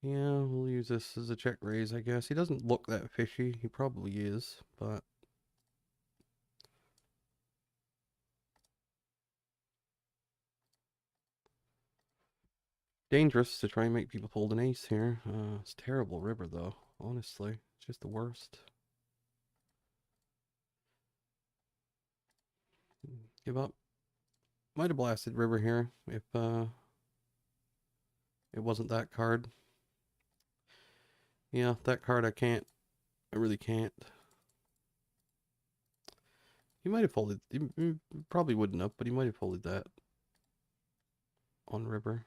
Yeah, we'll use this as a check raise, I guess. He doesn't look that fishy. He probably is, but... dangerous to try and make people fold an ace here. It's terrible river, though. Honestly, it's just the worst. Give up. Might have blasted river here if it wasn't that card. Yeah, that card I can't. I really can't. He might have folded. He probably wouldn't have, but he might have folded that on river.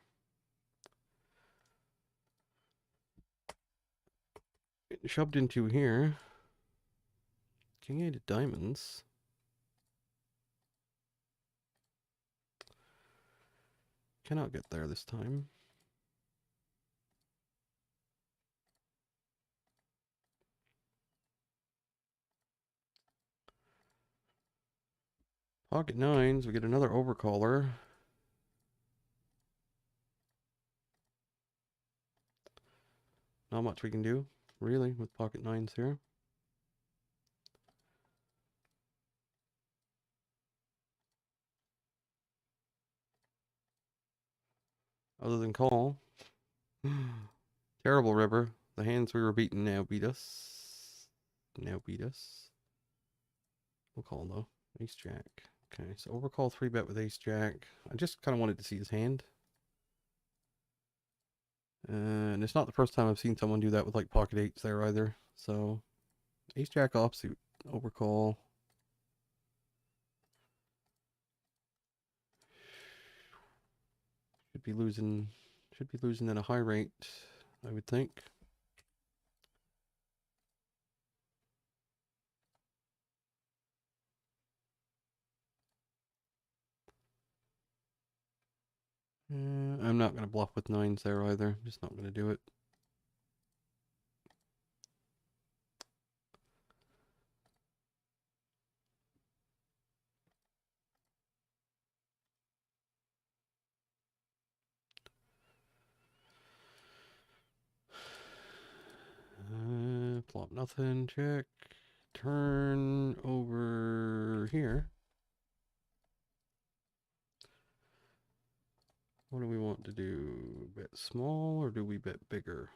Getting shoved into here. King 8 of diamonds. Cannot get there this time. Pocket nines. We get another overcaller. Not much we can do, really, with pocket nines here. Other than call. Terrible river. The hands we were beating now beat us. Now beat us. We'll call though. Ace jack. Okay, so overcall 3-bet with ace jack. I just kind of wanted to see his hand. And it's not the first time I've seen someone do that with like pocket eights there either. So ace jack offsuit, overcall. Should be losing at a high rate, I would think. I'm not going to bluff with nines there either. I'm just not going to do it. Flop nothing, check. Turn over here. What do we want to do? Bet small or do we bet bigger?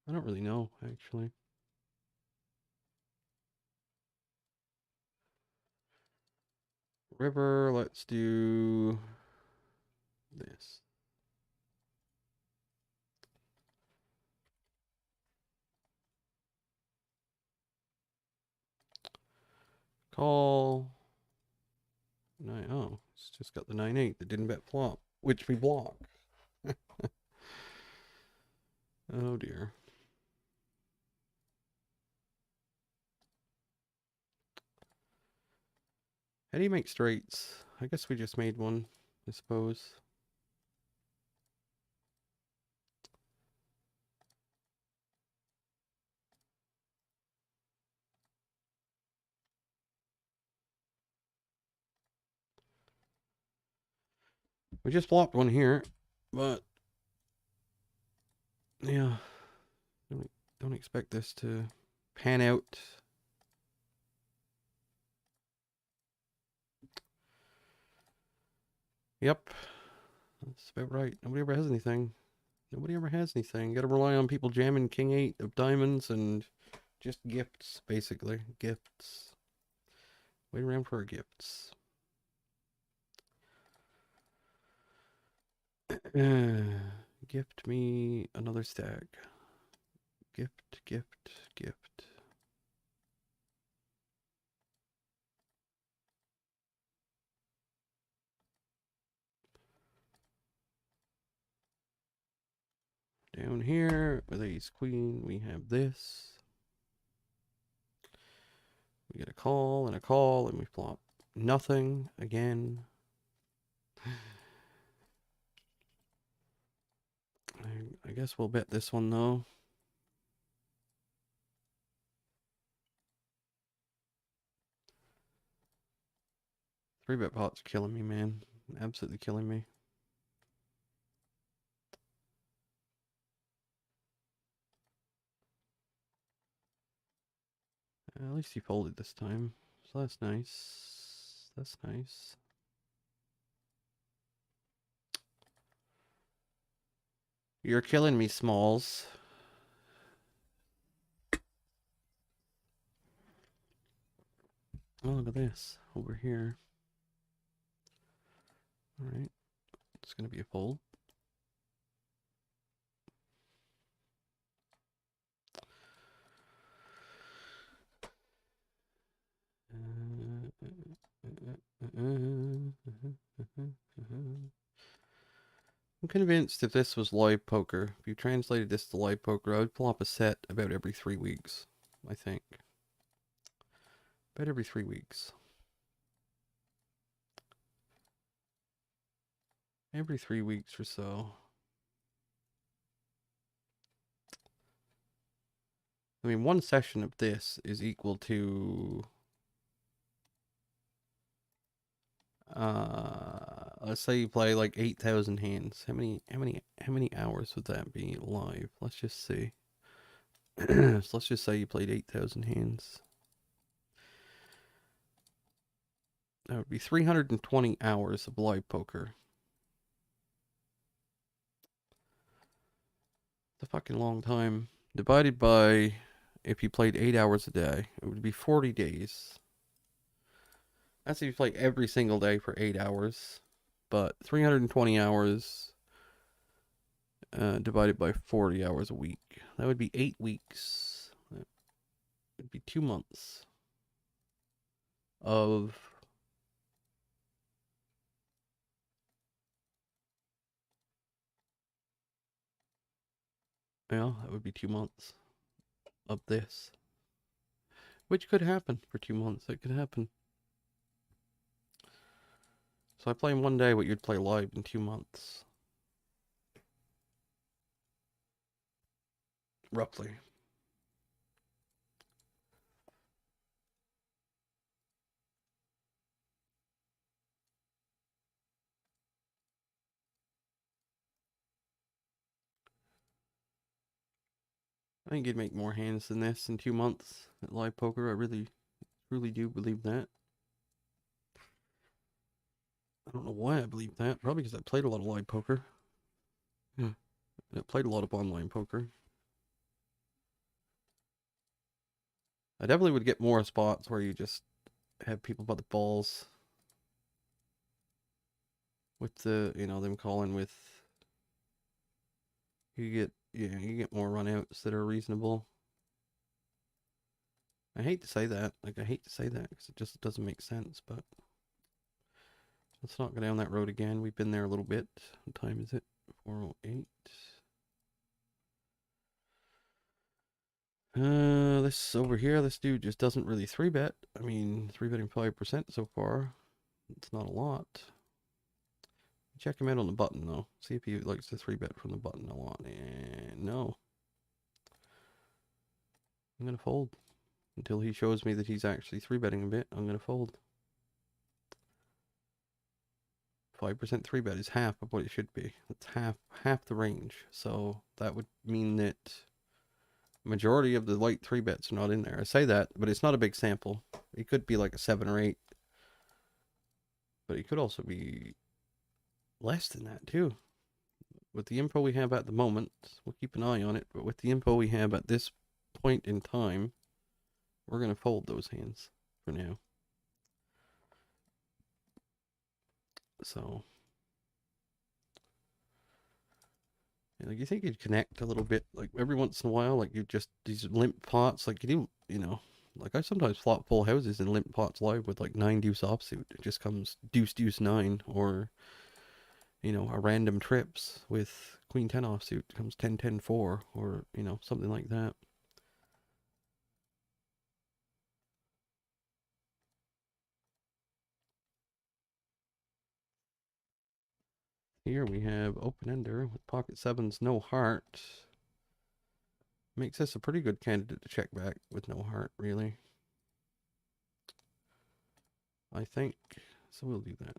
I don't really know, actually. River, let's do this. Call. Oh, it's just got the 9-8 that didn't bet flop, which we block. Oh dear. How do you make straights? I guess we just made one, I suppose. We just flopped one here, but yeah, don't expect this to pan out. Yep, that's about right. Nobody ever has anything. Nobody ever has anything. You gotta rely on people jamming king 8 of diamonds and just gifts, basically. Gifts. Wait around for our gifts. Gift me another stack. Gift, gift, gift. Down here with ace queen, we have this. We get a call, and we flop nothing again. I guess we'll bet this one though. Three bet pot's killing me, man. Absolutely killing me. At least he folded this time, so that's nice. That's nice. You're killing me, Smalls. Oh, look at this over here. All right, it's gonna be a fold. I'm convinced if this was live poker, if you translated this to live poker, I would pull up a set about every 3 weeks, I think. About every 3 weeks. Every 3 weeks or so. I mean, one session of this is equal to let's say you play like 8,000 hands. How many hours would that be live? Let's just see. So let's just say you played 8,000 hands. That would be 320 hours of live poker. It's a fucking long time. Divided by, if you played 8 hours a day, it would be 40 days. That's if you play every single day for 8 hours. But 320 hours divided by 40 hours a week. That would be 8 weeks. That would be 2 months of well, that would be 2 months of this. Which could happen for 2 months. It could happen. So I play in 1 day what you'd play live in 2 months. Roughly. I think you'd make more hands than this in 2 months at live poker. I really do believe that. I don't know why I believe that. Probably because I played a lot of live poker. Yeah. And I played a lot of online poker. I definitely would get more spots where you just have people by the balls. With the, them calling with... you get more runouts that are reasonable. I hate to say that. Like, I hate to say that because it just doesn't make sense, but... let's not go down that road again. We've been there a little bit. What time is it? 4:08. This over here, this dude just doesn't really 3-bet. I mean, 3-betting 5% so far. It's not a lot. Check him out on the button, though. See if he likes to 3-bet from the button a lot. And no. I'm going to fold. Until he shows me that he's actually 3-betting a bit, I'm going to fold. 5% 3-bet is half of what it should be. That's half the range. So that would mean that majority of the light 3-bets are not in there. I say that, but it's not a big sample. It could be like a 7 or 8. But it could also be less than that too. With the info we have at the moment, we'll keep an eye on it, but with the info we have at this point in time, we're going to fold those hands for now. So, like, you think you'd connect a little bit, like every once in a while, like you just these limp pots, like you do, like I sometimes flop full houses in limp pots live with like 9 deuce offsuit. It just comes deuce deuce 9, or a random trips with queen 10 offsuit comes 10 10 4, or something like that. Here we have open ender with pocket sevens, no heart. Makes this a pretty good candidate to check back with no heart, really. I think. So we'll do that.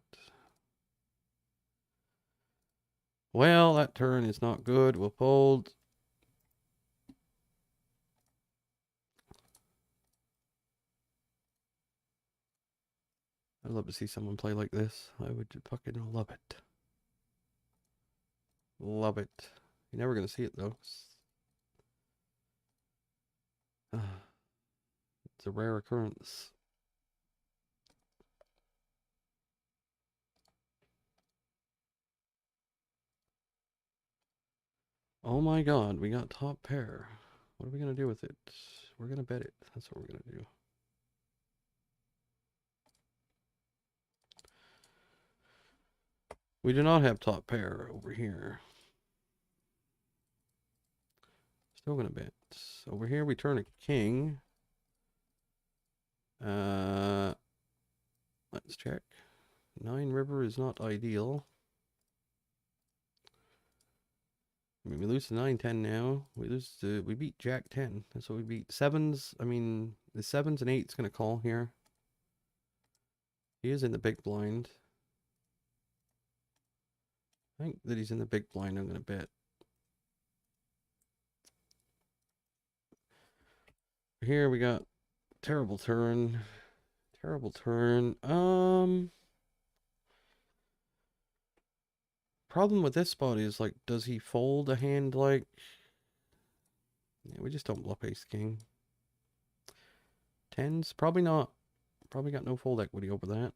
Well, that turn is not good. We'll fold. I'd love to see someone play like this. I would fucking love it. Love it. You're never gonna see it though. It's a rare occurrence. Oh my god, we got top pair. What are we gonna do with it? We're gonna bet it. That's what we're gonna do. We do not have top pair over here. Still gonna bet. Over here we turn a king. Let's check. 9 river is not ideal. I mean, we lose to 9-10 now. We beat Jack 10. That's what we beat. Sevens, I mean, the 7s and 8's gonna call here. He is in the big blind. I think that he's in the big blind, I'm gonna bet. Here we got terrible turn. Terrible turn. Problem with this spot is, like, does he fold a hand like... Yeah, we just don't bluff ace king. 10s? Probably not. Probably got no fold equity over that.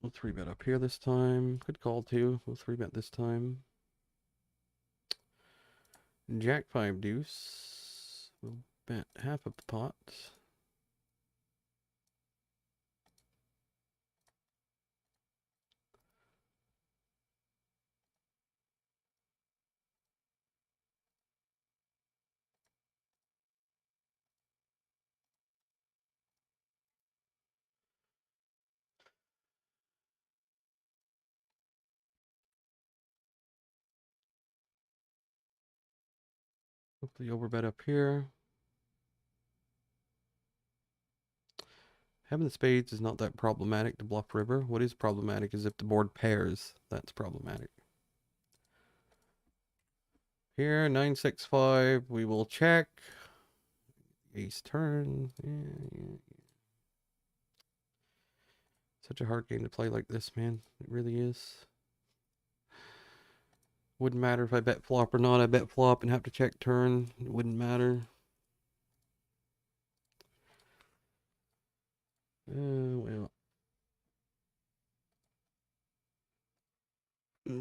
We'll 3-bet up here this time. Good call too. We'll 3-bet this time. Jack 5 deuce. We'll bet half of the pot. Hopefully overbet up here. Having the spades is not that problematic to bluff river. What is problematic is if the board pairs. That's problematic. Here, 9-6-5. We will check. Ace turn. Yeah. Such a hard game to play like this, man. It really is. Wouldn't matter if I bet flop or not. I bet flop and have to check turn. It wouldn't matter. Well.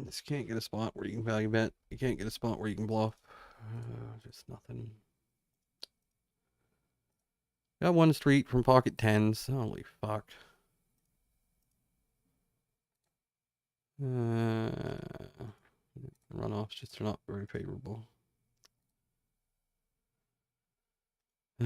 Just can't get a spot where you can value bet. You can't get a spot where you can bluff. Just nothing. Got one street from pocket 10s. Holy fuck. Runoffs just are not very favorable. I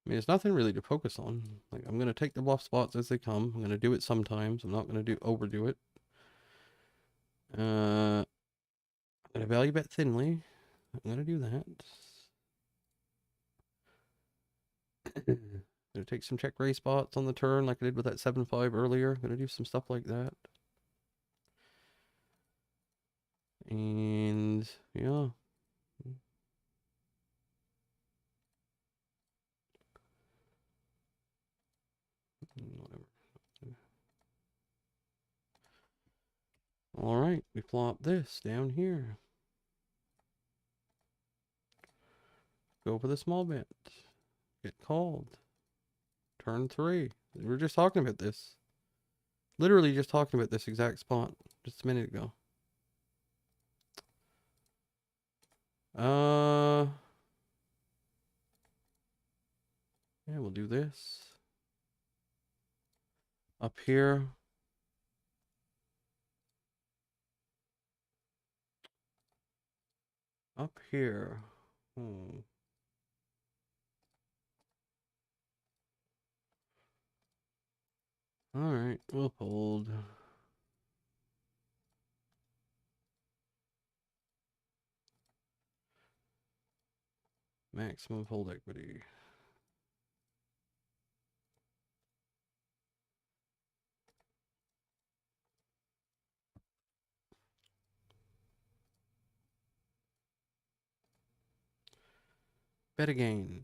mean, it's nothing really to focus on. Like, I'm going to take the bluff spots as they come. I'm going to do it sometimes. I'm not going to overdo it. I'm going to value bet thinly. I'm going to do that. Going to take some check raise spots on the turn like I did with that 7-5 earlier. Going to do some stuff like that. And, yeah. Whatever. All right, we flop this down here. Go for the small bet. Get called. Turn 3. We were just talking about this. Literally just talking about this exact spot just a minute ago. Yeah, we'll do this. Up here. Up here. All right, we'll hold. Maximum hold equity. Bet again.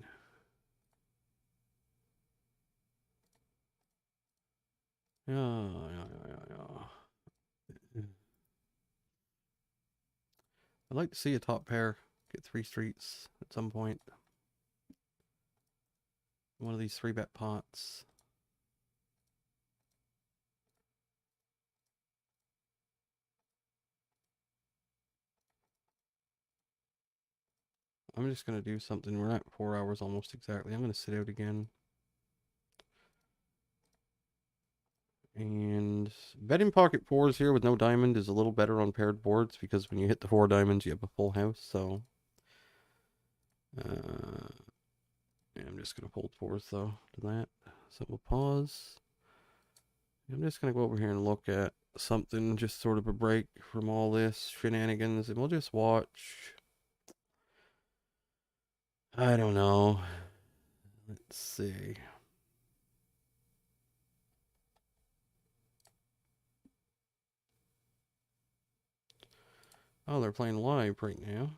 Yeah. I'd like to see a top pair get 3 streets at some point. One of these 3-bet pots. I'm just going to do something. We're at 4 hours almost exactly. I'm going to sit out again. And betting pocket fours here with no diamond is a little better on paired boards because when you hit the 4 diamonds, you have a full house. So, yeah, I'm just going to fold fours though to that. So we'll pause. I'm just going to go over here and look at something, just sort of a break from all this shenanigans, and we'll just watch. I don't know. Let's see. Oh, they're playing live right now.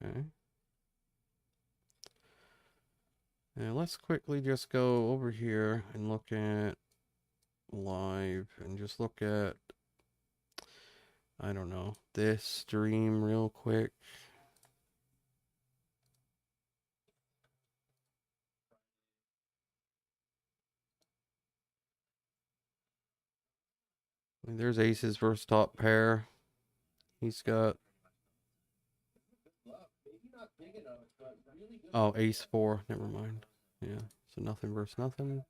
Okay. Now let's quickly just go over here and look at live and just look at, I don't know, this stream real quick. There's aces versus top pair. He's got, oh, ace 4. Never mind. Yeah, so nothing versus nothing.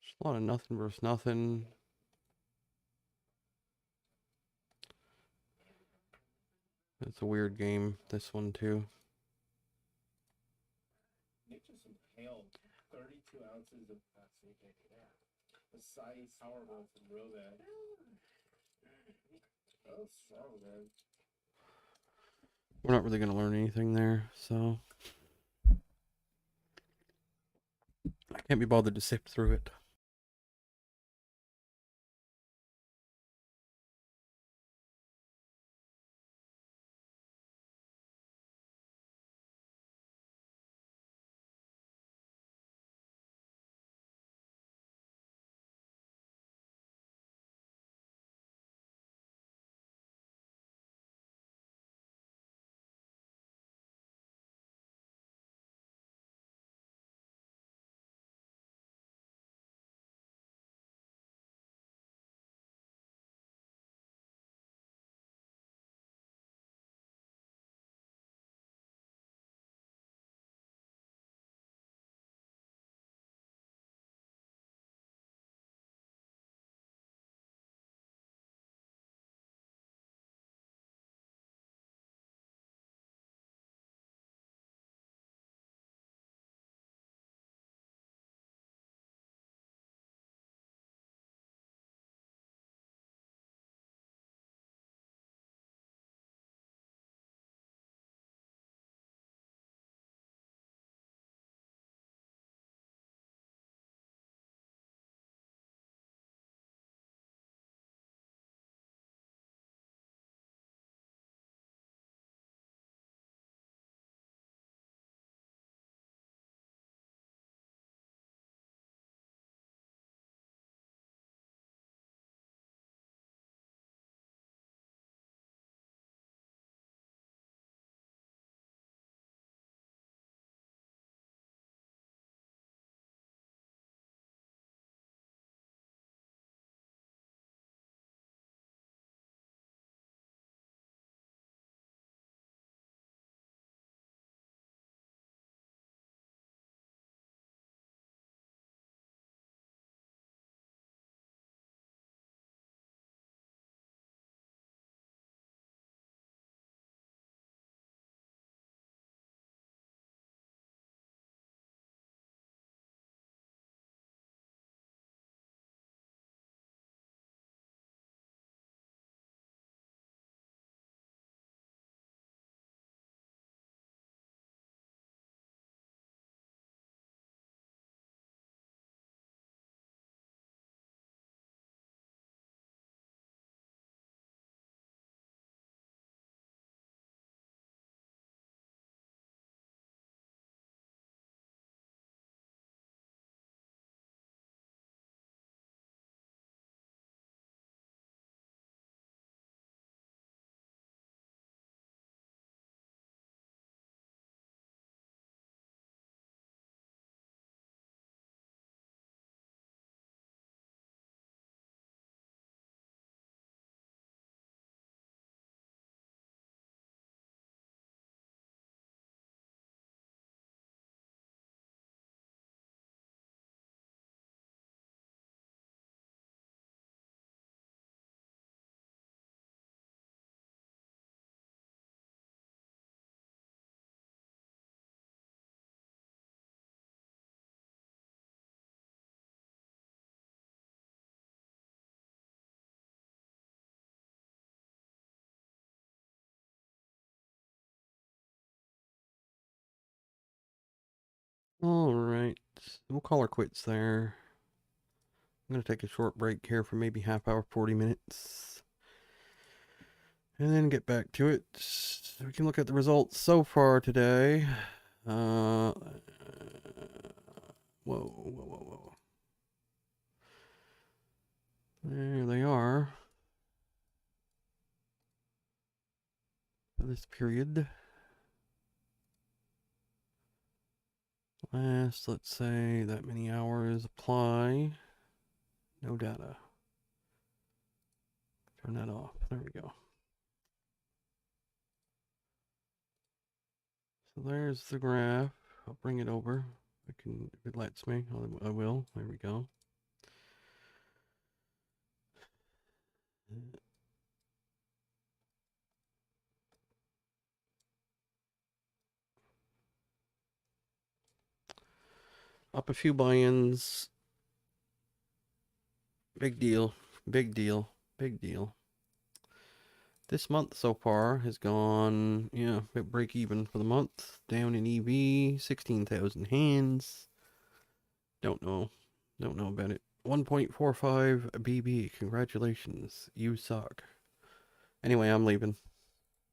Just a lot of nothing versus nothing. It's a weird game, this one too. Just impaled 32 ounces of precise Powerball from Robat. That was strong, man. We're not really going to learn anything there, so I can't be bothered to sift through it. Alright, we'll call her quits there. I'm going to take a short break here for maybe half hour, 40 minutes. And then get back to it. We can look at the results so far today. Whoa. There they are. For this period. Last, let's say, that many hours. Apply. No data. Turn that off. There we go. So there's the graph. I'll bring it over. If it lets me, I will. There we go. Up a few buy-ins. Big deal. Big deal. Big deal. This month so far has gone, yeah, break even for the month. Down in EV, 16,000 hands. Don't know about it. 1.45 BB. Congratulations. You suck. Anyway, I'm leaving.